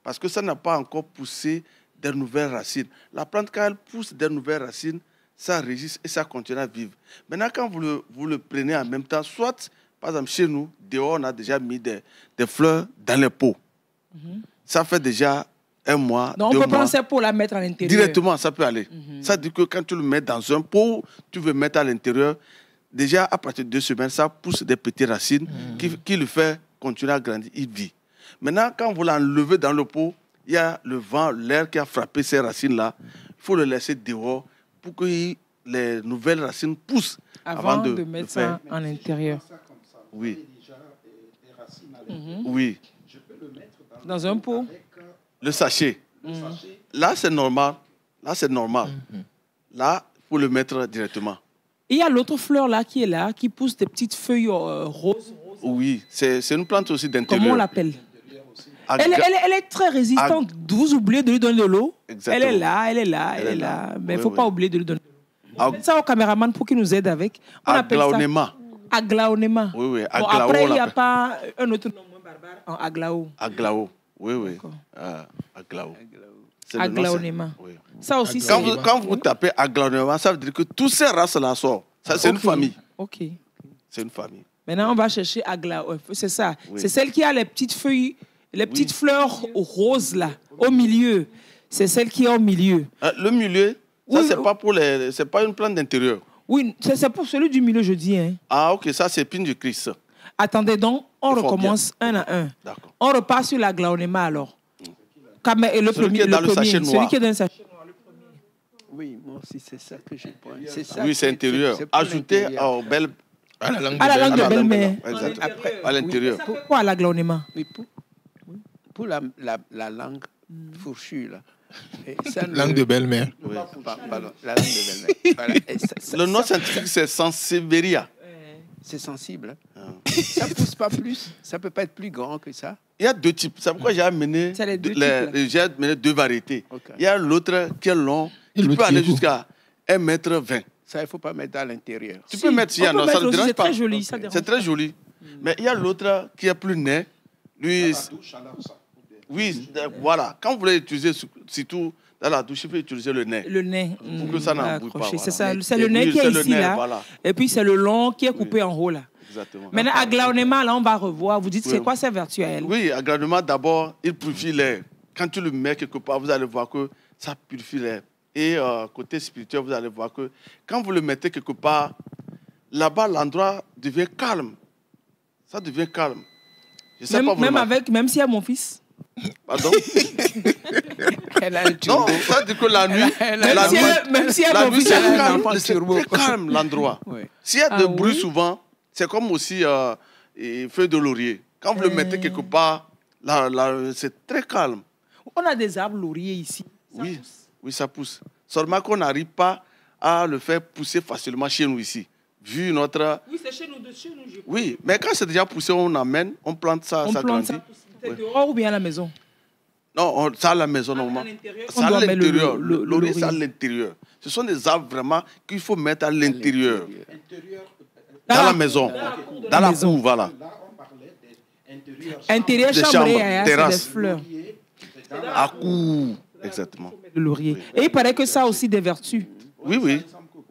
Parce que ça n'a pas encore poussé des nouvelles racines. La plante, quand elle pousse des nouvelles racines, ça résiste et ça continue à vivre. Maintenant, quand vous le prenez en même temps, soit, par exemple, chez nous, dehors, on a déjà mis des fleurs dans les pots. Ça fait déjà 1 mois, 2 mois.
Donc, on peut prendre ces pots, la mettre à l'intérieur.
Directement, ça peut aller. Ça dit que quand tu le mets dans un pot, tu veux mettre à l'intérieur, déjà, à partir de 2 semaines, ça pousse des petites racines qui le fait continuer à grandir, il vit. Maintenant, quand vous l'enlevez dans le pot, il y a le vent, l'air qui a frappé ces racines-là. Il faut le laisser dehors pour que les nouvelles racines poussent
avant de mettre ça en intérieur.
Oui. Oui.
Dans un pot.
Le sachet. Là, c'est normal. Là, c'est normal. Là, il faut le mettre directement.
Il y a l'autre fleur là, qui pousse des petites feuilles roses.
Oui, c'est une plante aussi d'intérieur.
Comment on l'appelle? Elle est très résistante. Vous oubliez de lui donner de l'eau. Elle est là. Mais il ne faut pas oublier de lui donner de l'eau. On met ça au caméraman pour qu'il nous aide avec. On
aglaonema.
Aglaonema.
Oui, oui.
Bon, après, il n'y a pas un autre nom moins barbare en aglao.
Aglao. Oui, oui. Aglao.
Aglaonema.
Oui.
Ça aussi,
quand vous tapez aglaonema, ça veut dire que toutes ces races-là sortent. C'est une famille.
Ok.
C'est une famille.
Maintenant, on va chercher aglao. C'est ça.
Oui.
C'est celle qui a les petites feuilles. Les petites fleurs roses, là, au milieu, c'est celle qui est au milieu.
Le milieu, ça, c'est pas une plante d'intérieur.
Oui, c'est pour celui du milieu, je dis. Hein.
Ah, ok, ça, c'est épine du Christ.
Attendez donc, on recommence un à un. On repart sur la glaonema, alors. Le
celui qui est dans le sachet noir.
Celui qui est dans le sachet noir, le premier.
Oui, moi aussi, c'est ça que je prends.
Oui, c'est intérieur. Ajoutez au belle...
À la langue de belle-mère.
À l'intérieur.
Ça fait quoi, la glaonema?
Pour la langue fourchue, là.
Langue de belle-mère.
Oui, pardon, la langue de belle-mère. Voilà.
Le nom scientifique, c'est Sansevieria.
C'est sensible. Hein. Ça ne pousse pas plus. Ça ne peut pas être plus grand que ça.
Il y a 2 types. C'est pourquoi j'ai amené 2 variétés.
Okay.
Il y a l'autre qui est long, qui peut aller jusqu'à 1,20 m.
Ça, il ne faut pas mettre à l'intérieur.
Tu peux mettre, ça ne dérange pas.
C'est très joli.
C'est très joli. Mais il y a l'autre qui est plus net. Lui, oui, voilà. Quand vous voulez utiliser, surtout dans la douche, il faut utiliser le nez.
Le nez.
Pour que ça n'embrouille pas.
C'est ça. C'est le nez qui est ici, là.
Voilà.
Et puis, c'est le long qui est coupé en haut, là.
Exactement.
Maintenant, aglaonema, là, on va revoir. Vous dites, c'est quoi ces vertus à elle?
Oui, aglaonema, d'abord, il purifie l'air. Quand tu le mets quelque part, vous allez voir que ça purifie l'air. Et côté spirituel, vous allez voir que quand vous le mettez quelque part, là-bas, l'endroit devient calme. Ça devient calme. Je sais pas
même s'il y a mon fils.
Pardon?
Elle a un
turbo. Non, ça dit que la nuit,
même s'il y a mon fils,
c'est très calme l'endroit. Oui. S'il y a des bruits souvent, c'est comme aussi feuille de laurier. Quand vous le mettez quelque part, c'est très calme.
On a des arbres lauriers ici.
Oui, ça pousse. Seulement qu'on n'arrive pas à le faire pousser facilement chez nous ici. Vu notre...
Oui, c'est chez nous.
Oui, mais quand c'est déjà poussé, on amène, on plante ça, ça grandit.
C'est dehors ou bien à la maison?
Non, ça à la maison, normalement. C'est à l'intérieur. Le laurier, c'est à l'intérieur. Ce sont des arbres vraiment qu'il faut mettre à l'intérieur. Dans la maison. Dans la cour, voilà.
Intérieur, chambre,
terrasse.
Des fleurs.
À cour, exactement.
Le laurier. Et il paraît que ça a aussi des vertus.
Oui.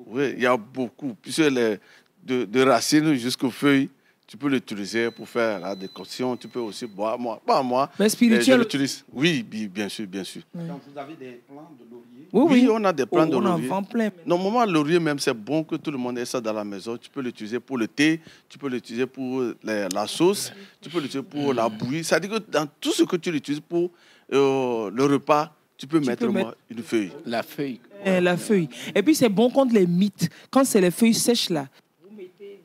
Oui, il y a beaucoup. Puisque de racines jusqu'aux feuilles, tu peux l'utiliser pour faire la décoction. Tu peux aussi boire. Moi,
mais spirituel.
Je l'utilise. Oui, bien sûr, bien sûr.
Donc, vous avez des plants de laurier?
Oui, on a des plants de laurier.
On en vend plein.
Normalement, le laurier même, c'est bon que tout le monde ait ça dans la maison. Tu peux l'utiliser pour le thé, tu peux l'utiliser pour la sauce, tu peux l'utiliser pour la bouillie. C'est-à-dire que dans tout ce que tu l'utilises pour le repas, tu peux mettre une feuille.
La feuille.
La feuille. Et puis, c'est bon contre les mites. Quand c'est les feuilles sèches, là, vous mettez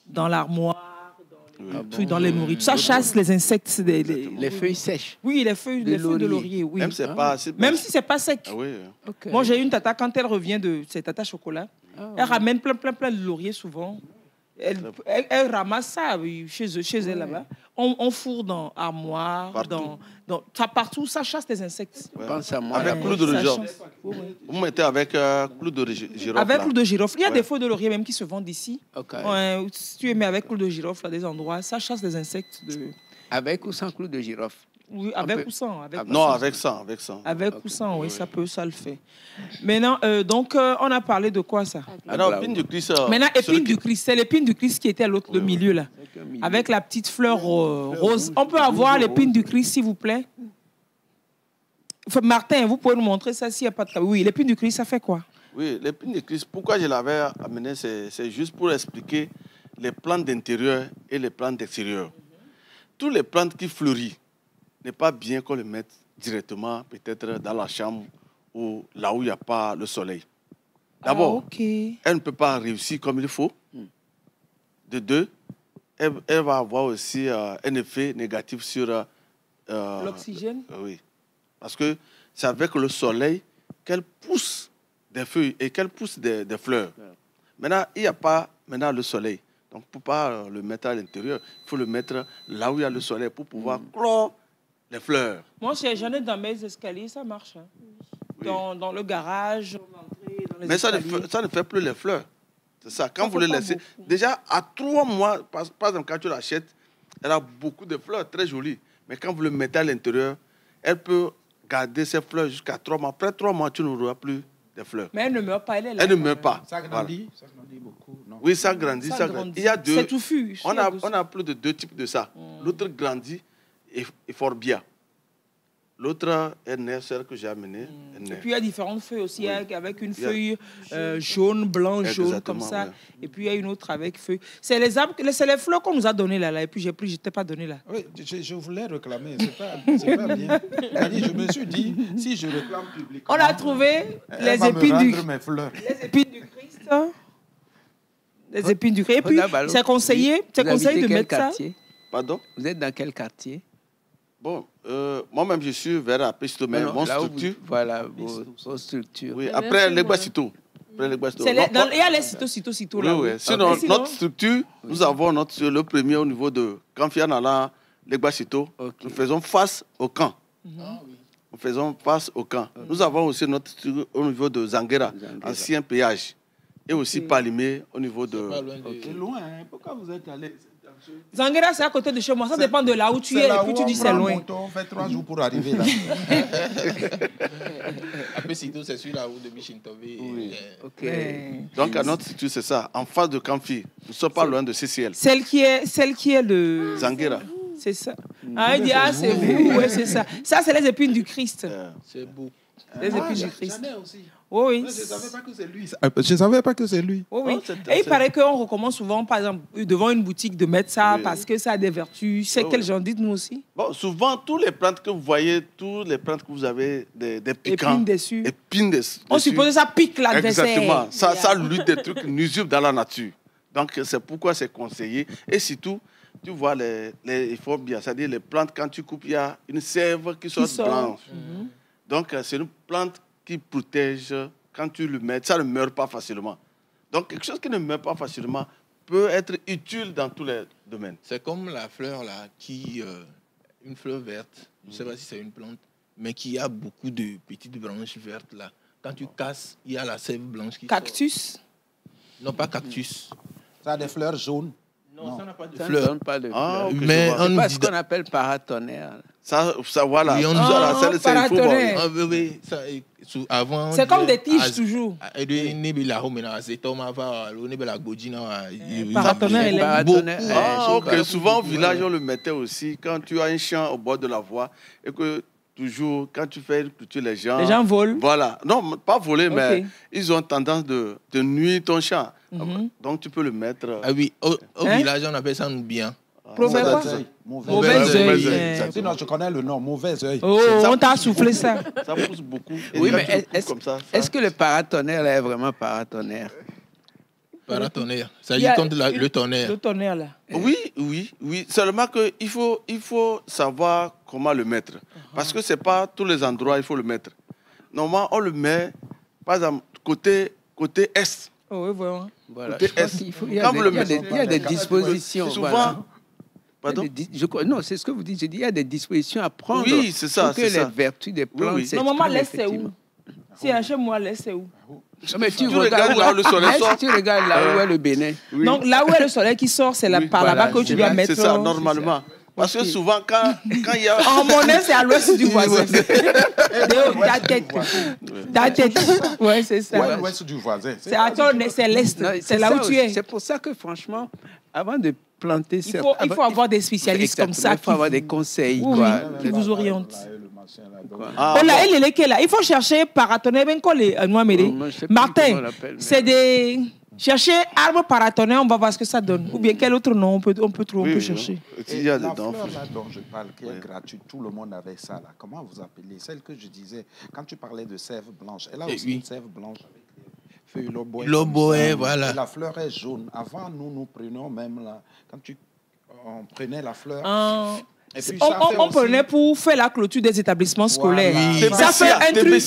dans l'armoire, dans les nourritures. Ça chasse les insectes.
Les feuilles sèches.
Oui, les feuilles de laurier. Oui.
Même,
même si ce n'est pas sec.
Ah, oui.
Okay.
Moi, j'ai une tata, quand elle revient de ses tata chocolat, elle ramène plein de lauriers souvent. Elle ramasse ça chez elle là-bas. On fourre dans armoire, partout, ça chasse les insectes.
Ouais. Avec clou de girofle. Vous mettez avec clou de girofle.
Avec clou de girofle. Il y a des feuilles de laurier même qui se vendent ici.
Okay.
Si tu mets avec clou de girofle à des endroits, ça chasse les insectes.
Avec ou sans clou de girofle?
Oui, avec ou sans.
Avec ça.
Avec ou sans, oui, ça le fait. Maintenant, donc, on a parlé de quoi, ça?
Alors, épine du Christ.
Maintenant, épine du Christ, c'est l'épine du Christ qui était à l'autre, le milieu, là. Avec la petite fleur rose. On peut avoir l'épine du Christ, s'il vous plaît? Martin, vous pouvez nous montrer ça s'il n'y a pas de cas. Oui, l'épine du Christ, ça fait quoi?
Oui, l'épine du Christ, pourquoi je l'avais amené, c'est juste pour expliquer les plantes d'intérieur et les plantes d'extérieur. Toutes les plantes qui fleurissent, n'est pas bien qu'on les mette directement, peut-être dans la chambre ou là où il n'y a pas le soleil. D'abord, elle ne peut pas réussir comme il faut. De deux, elle va avoir aussi un effet négatif sur
l'oxygène.
Oui, parce que c'est avec le soleil qu'elle pousse des feuilles et qu'elle pousse des fleurs. Maintenant, il n'y a pas le soleil. Donc, pour ne pas le mettre à l'intérieur, il faut le mettre là où il y a le soleil pour pouvoir clore les fleurs.
Moi, j'en ai dans mes escaliers, ça marche. Hein. Oui. Dans le garage, dans les
mais ça ne fait plus les fleurs. C'est ça. Quand vous les laissez, déjà à 3 mois, par exemple, quand tu l'achètes, elle a beaucoup de fleurs très jolies. Mais quand vous le mettez à l'intérieur, elle peut garder ses fleurs jusqu'à 3 mois. Après 3 mois, tu n'auras plus de fleurs.
Mais elle ne meurt pas, elle est là.
Elle ne meurt pas.
Ça grandit, ça grandit beaucoup. Non?
Oui, ça grandit. Il y a deux.
C'est touffu.
On a plus de 2 types de ça. L'autre grandit et fort bien. L'autre est né, celle que j'ai amenée.
Et puis il y a différentes feuilles aussi, avec une feuille jaune, blanc, jaune, comme ça. Ouais. Et puis il y a une autre avec feuille. C'est les arbres, c'est les fleurs qu'on nous a données là. Et puis je ne t'ai pas donné là.
Oui, je voulais réclamer. C'est pas bien. Je me suis dit, si je réclame publiquement.
On a trouvé les épines du Christ. Les épines du Christ. Et puis c'est conseillé de mettre ça.
Pardon?
Vous êtes dans quel quartier?
Bon, moi-même, je suis vers la piste, mais mon structure.
Voilà, vos structures.
Oui, après les Guacito. Il
y a les cito là.
Oui. Sinon, notre structure, nous avons le premier au niveau de Canfianala, les Guacito. Nous faisons face au camp. Nous faisons face au camp. Nous avons aussi notre structure au niveau de Zanguera, ancien péage. Et aussi Palimé au niveau de.
C'est loin, hein? Pourquoi vous êtes allé?
Zanguera, c'est à côté de chez moi. Ça dépend de là où tu es. Et puis tu dis c'est loin.
On fait 3 jours pour arriver là.
Après, c'est sur la route de Bichintové.
Oui. Donc, à notre structure, c'est ça. En face de Canfi. Nous ne sommes pas loin de CCL.
Celle qui est le.
Zanguera.
C'est ça. Il dit, c'est vous. Oui, c'est ça. Ça, c'est les épines du Christ.
C'est beau.
Les épines du Christ.
J'en ai aussi.
Oui.
Je ne savais pas que c'est lui. Je ne savais pas que c'est lui.
Oui. Et il paraît qu'on recommande souvent, par exemple, devant une boutique, de mettre ça parce que ça a des vertus. C'est quel genre? Dites-nous aussi.
Bon, souvent, toutes les plantes que vous voyez, toutes les plantes que vous avez, des piquants.
Épines dessus. On suppose que ça pique l'adversaire.
Exactement. Ça lutte des trucs nuisibles dans la nature. Donc, c'est pourquoi c'est conseillé. Et surtout, tu vois, il faut bien, c'est-à-dire les plantes, quand tu coupes, il y a une sève qui sort blanche. Donc, c'est une plante qui protège, quand tu le mets, ça ne meurt pas facilement. Donc, quelque chose qui ne meurt pas facilement peut être utile dans tous les domaines.
C'est comme la fleur, là, une fleur verte, je ne sais pas si c'est une plante, mais qui a beaucoup de petites branches vertes, là. Quand tu casses, il y a la sève blanche qui
Cactus
sort. Non, pas cactus.
Ça a des fleurs jaunes.
Non, ça n'a pas de fleurs.
Pas de fleurs.
Mais
c'est pas ce qu'on appelle paratonnerre.
Ça, voilà.
Oui, on nous
Ça,
a
c'est le
paratonnerre.
Avant.
C'est comme des tiges toujours.
Ok, souvent au village, on le mettait aussi quand tu as un champ au bord de la voie et que toujours, quand tu fais une culture, les gens
volent.
Voilà. Non, pas voler, mais ils ont tendance de nuire ton champ. Donc tu peux le mettre.
Ah oui, au village, on appelle ça nous bien.
Mauvais œil.
Sinon, je connais le nom, mauvais œil.
Oh, on t'a soufflé ça.
Ça pousse beaucoup.
Oui, mais est-ce que le paratonnerre là, est vraiment paratonnerre?
Paratonnerre, ça dit comme le tonnerre.
Le tonnerre, là.
Oui. Seulement qu'il faut savoir comment le mettre. Parce que ce n'est pas tous les endroits il faut le mettre. Normalement, on le met, par exemple, côté est.
Oh, oui, vraiment.
Voilà.
Côté est.
Il y a des dispositions.
Souvent.
Voilà.
Pardon?
Non, c'est ce que vous dites. Je dis, il y a des dispositions à prendre.
Oui, c'est ça.
Pour que les vertus des plantes s'expriment.
Normalement, l'est, c'est où? Si un chez moi, l'est, c'est où?
Mais tu regardes là où le soleil sort. Tu regardes là où est le Bénin.
Donc, là où est le soleil qui sort, c'est par là-bas que tu dois mettre.
C'est ça, normalement. Parce que souvent, quand il y a...
En monnaie, c'est à l'ouest du voisin. Ta tête. Oui, c'est ça.
Ouais, l'ouest du voisin.
C'est à ton c'est l'est. C'est là où tu es.
C'est pour ça que, franchement, avant de planter...
Il faut avoir des spécialistes comme ça.
Il faut avoir des conseils.
Qui vous orientent. Il faut chercher paratonnerre. Martin, c'est des... Chercher arbre paratonnerre, on va voir ce que ça donne. Ou bien quel autre nom on peut chercher.
Et la fleur là dont je parle, qui est gratuite, tout le monde avait ça là. Comment vous appelez? Celle que je disais, quand tu parlais de sève blanche, elle a aussi une sève blanche avec les feuilles
loboé, voilà.
Et la fleur est jaune. Avant, nous prenions même là, quand on prenait la fleur... Et puis,
on prenait pour faire la clôture des établissements scolaires.
Oui.
Ça fait un truc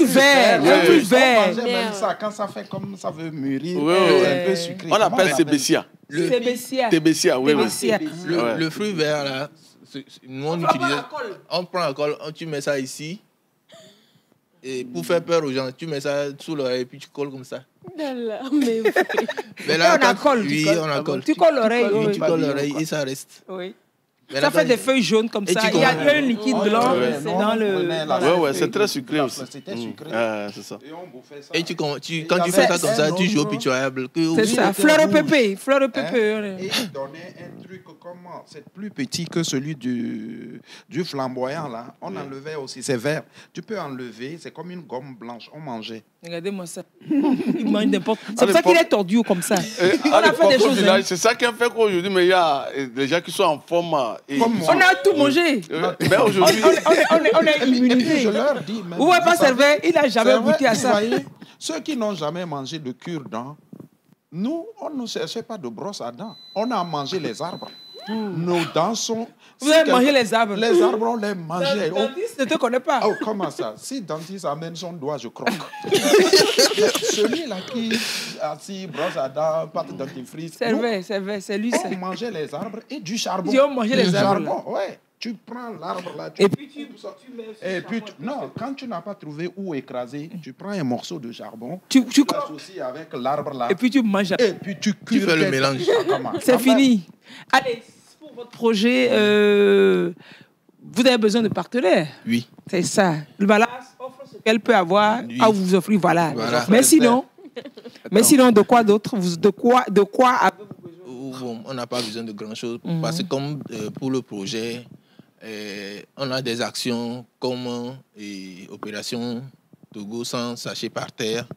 vert. Un truc vert.
On mangeait même ça quand ça fait comme ça veut mûrir.
Un
peu sucré.
On appelle Tébessia.
Tébessia,
oui.
Le fruit vert, là, nous on utilise. On prend la colle, tu mets ça ici. Et pour faire peur aux gens, tu mets ça sous l'oreille et puis tu colles comme ça.
Mais là, on colle.
Oui, on colle.
Tu colles l'oreille.
Oui, tu colles l'oreille et ça reste.
Oui. Ça fait des feuilles jaunes comme ça. Il y a un liquide blanc dans le...
Oui, c'est très sucré aussi.
C'était sucré.
C'est ça.
Et quand tu fais ça comme ça, tu joues au pitoyable.
C'est ça. Fleur au pépé.
Et il donnait un truc comment? C'est plus petit que celui du flamboyant là. On enlevait aussi. C'est vert. Tu peux enlever. C'est comme une gomme blanche. On mangeait.
Regardez-moi ça. Il mange n'importe. C'est pour ça qu'il est tordu comme ça.
On a fait des choses. C'est ça qui a fait qu'aujourd'hui, mais il y a des gens qui sont en forme.
On a tout mangé.
Mais aujourd'hui,
on est immunisé.
Je leur dis même.
Où est pas servé? Il n'a jamais goûté à ça.
Voyez, ceux qui n'ont jamais mangé de cure-dents, nous, on ne cherchait pas de brosse à dents. On a mangé les arbres. Nos dents sont...
Vous avez mangé les arbres?
Les arbres, on les mangeait.
Le dentiste ne te connaît pas.
Oh, comment ça? Si le dentiste amène son doigt, je croque. Celui-là qui assis, brosse à dents, pâte dentifrice.
C'est vrai, c'est lui.
On mangeait les arbres et du charbon.
On mangeait les arbres.
Charbon, ouais. Tu prends l'arbre là,
et puis tu
mets... non, quand tu n'as pas trouvé où écraser, tu prends un morceau de charbon,
tu
associes avec l'arbre là.
Et puis tu manges.
Et puis tu
fais le mélange.
C'est fini. Allez, pour votre projet, vous avez besoin de partenaires.
Oui.
C'est ça. Le balance offre ce qu'elle peut avoir à vous offrir. Voilà. Mais sinon, de quoi d'autre? De quoi avez-vous besoin?
On n'a pas besoin de grand-chose. Parce que comme pour le projet, on a des actions comme Opération Togo sans sachet par terre,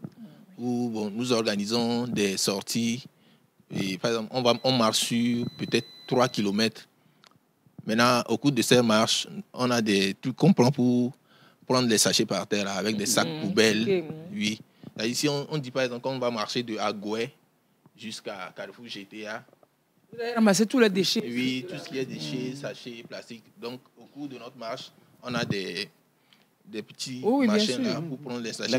où nous organisons des sorties. Et, par exemple, on marche sur peut-être 3 km. Maintenant, au cours de ces marches, on a des trucs qu'on prend pour prendre les sachets par terre là, avec des sacs poubelles. Okay. Oui. Là, ici, on dit par exemple qu'on va marcher de Agoué jusqu'à Carrefour GTA.
Vous allez ramasser tous les déchets?
Oui, tout ce qui est déchets, sachets, plastiques. Donc, au cours de notre marche, on a des petits machins là pour prendre les sachets.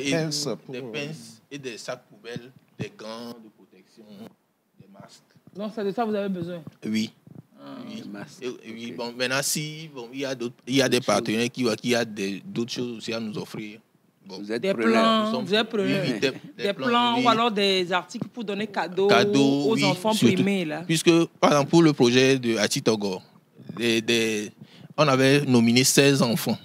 Des pinces et des sacs poubelles, des gants de protection, des masques.
Donc, c'est de ça que vous avez besoin?
Oui. Oui. Bon, maintenant, si il y a des partenaires qui ont d'autres choses aussi à nous offrir. Bon,
vous êtes des plans, des plans ou alors des articles pour donner cadeaux aux enfants primés là.
Puisque par exemple pour le projet de Atitogo, on avait nominé 16 enfants.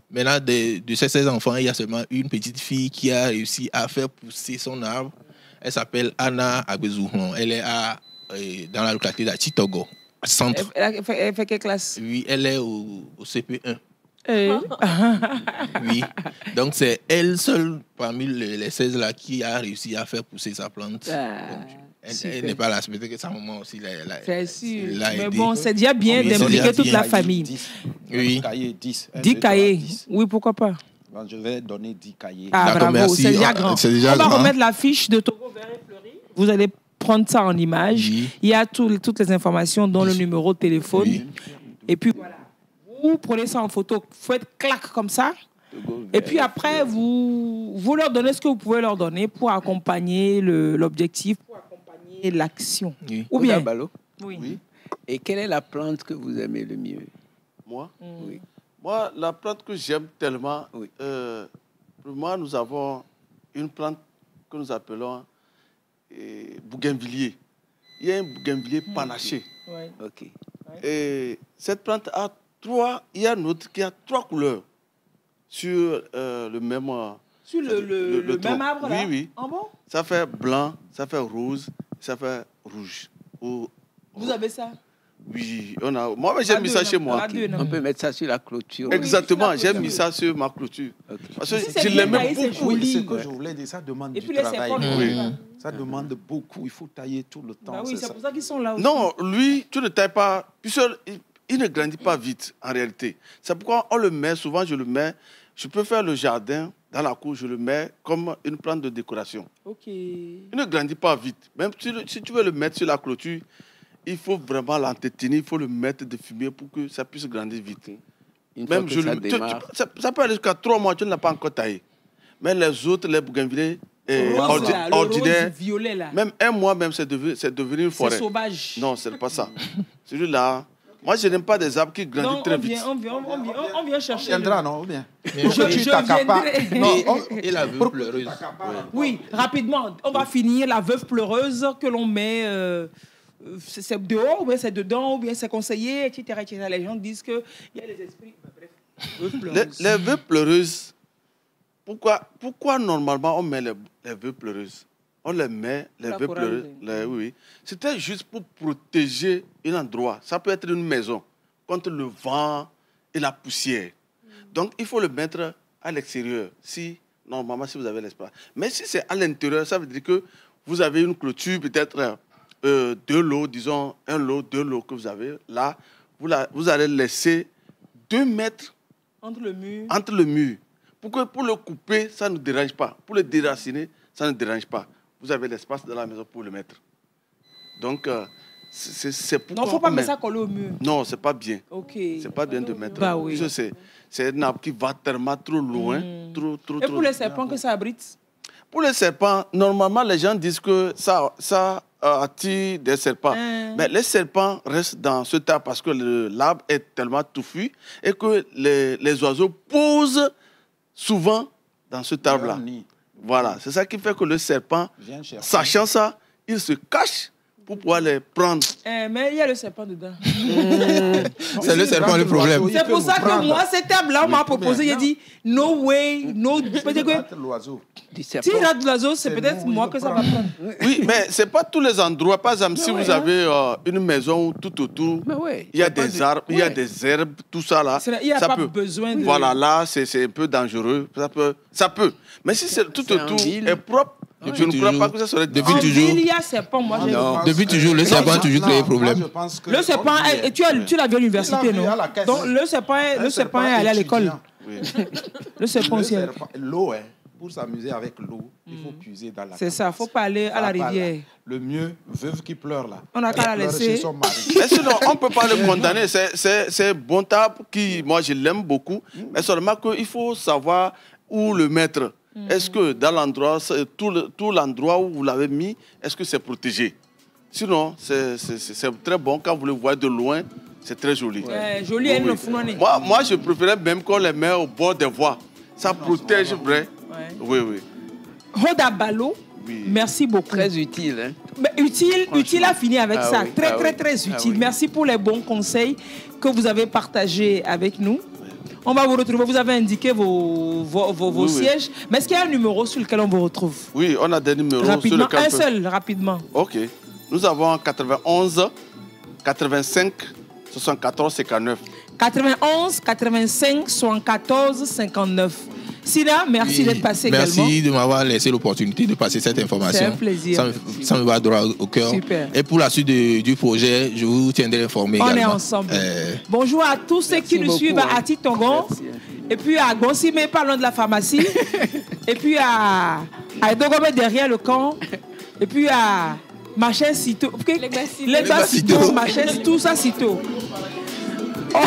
Maintenant, de ces 16 enfants, il y a seulement une petite fille qui a réussi à faire pousser son arbre. Elle s'appelle Anna Agbezouhon. Elle est dans la localité d'Achitogo, à centre.
Elle fait quelle classe?
Oui, elle est au CP1.
Oui.
Donc c'est elle seule parmi les 16 là qui a réussi à faire pousser sa plante. Elle n'est pas là, c'est peut-être que sa maman aussi l'a aidé.
Mais bon, c'est déjà bien d'impliquer toute la famille.
10.
Oui.
10
cahiers. Oui, pourquoi pas?
Je vais donner 10 cahiers.
Ah, bravo, c'est déjà grand. On va remettre la fiche de Togo Vert et Fleuri. Vous allez prendre ça en image. Oui. Il y a toutes les informations, dont le numéro de téléphone. Oui. Et puis voilà. Vous prenez ça en photo, faites clac comme ça. Et puis après, vous leur donnez ce que vous pouvez leur donner pour accompagner l'objectif, pour accompagner l'action.
Oui.
Ou bien
oui. Et quelle est la plante que vous aimez le mieux?
Moi Oui. Moi, la plante que j'aime tellement, pour moi, nous avons une plante que nous appelons bougainvillier. Il y a un bougainvillier panaché.
Ouais.
Ok.
Et cette plante a il y a une autre qui a 3 couleurs sur le même...
Sur le même arbre, là?
Oui.
Ah bon?
Ça fait blanc, ça fait rose, ça fait rouge.
Vous avez ça?
Oui, moi j'ai mis ça chez moi.
On peut mettre ça sur la clôture.
Exactement, j'ai mis ça sur ma clôture. Okay. Parce que je l'aime beaucoup.
Oui, ce que je voulais dire, ça demande du travail. Ça demande beaucoup, il faut tailler tout le temps.
Bah oui, c'est pour ça qu'ils sont là aussi.
Non, lui, tu ne tailles pas, il ne grandit pas vite en réalité. C'est pourquoi on le met, souvent je le mets, je peux faire le jardin dans la cour, je le mets comme une plante de décoration.
Ok.
Il ne grandit pas vite. Même si tu veux le mettre sur la clôture, il faut vraiment l'entretenir, il faut le mettre de fumier pour que ça puisse grandir vite. Même ça peut aller jusqu'à 3 mois, tu ne l'as pas encore taillé. Mais les autres, les bougainvilliers ordinaires,
violet, là.
même 1 mois, même c'est devenu une forêt.
C'est sauvage.
Non, ce n'est pas ça. Celui-là, moi je n'aime pas des arbres qui grandissent très vite.
On vient chercher.
Viendra, non, ou bien?
Je
viendrai. Et la veuve pleureuse.
Oui, rapidement. On va finir la veuve pleureuse que l'on met... c'est dehors, ou bien c'est dedans, ou bien c'est conseillé, etc., etc. Les gens disent qu'il y a des esprits. Bref,
les veuves pleureuses, pourquoi normalement on met les veuves pleureuses? On les met, les veuves pleureuses. Oui. C'était juste pour protéger un endroit. Ça peut être une maison contre le vent et la poussière. Donc il faut le mettre à l'extérieur, normalement, si vous avez l'espace. Mais si c'est à l'intérieur, ça veut dire que vous avez une clôture, peut-être 2 lots, disons 1 lot, 2 lots que vous avez. Là, vous allez laisser 2 mètres
entre
le mur. Pour le couper, ça ne dérange pas. Pour le déraciner, ça ne dérange pas. Vous avez l'espace dans la maison pour le mettre. Donc, c'est pourquoi...
Non, il ne faut pas mettre ça collé au mur.
Non, ce n'est pas bien.
Ok.
Ce n'est pas bien de mettre...
Bah oui.
C'est un arbre qui va tellement trop loin. Trop,
et pour les serpents que ça abrite?
Pour les serpents, normalement, les gens disent que ça attire des serpents. Mais les serpents restent dans ce tas parce que l'arbre est tellement touffu et que les oiseaux posent souvent dans ce arbre-là. Voilà, c'est ça qui fait que le serpent, sachant ça, il se cache pour pouvoir les prendre.
Mais il y a le serpent dedans.
C'est le serpent le problème.
C'est pour ça que moi, cet arbre-là, on m'a proposé, j'ai dit, no way, no...
l'oiseau.
Si il rate l'oiseau, c'est peut-être moi que ça va prendre.
Oui, mais ce n'est pas tous les endroits. Par exemple, si vous avez une maison tout autour, il y a des arbres, il y a des herbes, tout ça là.
Il n'y a pas besoin de...
Voilà, là, c'est un peu dangereux. Ça peut. Mais si c'est tout autour est propre, je ne crois pas que ça serait...
Depuis toujours.
Il y a serpent, moi j'ai...
Depuis toujours, le serpent a toujours créé problème.
Le serpent, tu l'as vu à l'université, non? Donc le serpent est allé à l'école. Le serpent aussi.
L'eau, pour s'amuser avec l'eau, il faut puiser dans la...
C'est ça, il ne faut pas aller à la rivière.
Le mieux, veuve qui pleure là.
On n'a qu'à la laisser.
Mais sinon, on ne peut pas le condamner. C'est bon arbre qui, moi, je l'aime beaucoup. Mais seulement qu'il faut savoir où le mettre. Est-ce que dans l'endroit, tout l'endroit où vous l'avez mis, est-ce que c'est protégé? Sinon, c'est très bon. Quand vous le voyez de loin, c'est très joli.
Joli, elle oui.
Moi, je préférais même qu'on les met au bord des voies. Ça protège vrai. Oui.
Roda Balo,
Oui.
Merci beaucoup.
Très utile. Hein?
Mais utile à finir avec ça.
Oui,
Très utile. Merci pour les bons conseils que vous avez partagés avec nous. On va vous retrouver. Vous avez indiqué vos sièges. Mais est-ce qu'il y a un numéro sur lequel on vous retrouve?
Oui, on a des numéros
rapidement,
sur lequel...
Un seul, rapidement.
OK. Nous avons 91 85 74 59.
91 85 74 59. Sina, merci d'être passé également.
Merci de m'avoir laissé l'opportunité de passer cette information.
C'est un plaisir.
Ça me va droit au cœur.
Super.
Et pour la suite du projet, je vous tiendrai informé également.
On est ensemble. Bonjour à tous ceux qui nous suivent à Ati Tongon. Et puis à Gonsime, pas loin de la pharmacie. Et puis à Edogome derrière le camp. Et puis à Machin Cito. Les Cito, Machin, tout ça Cito. Oh.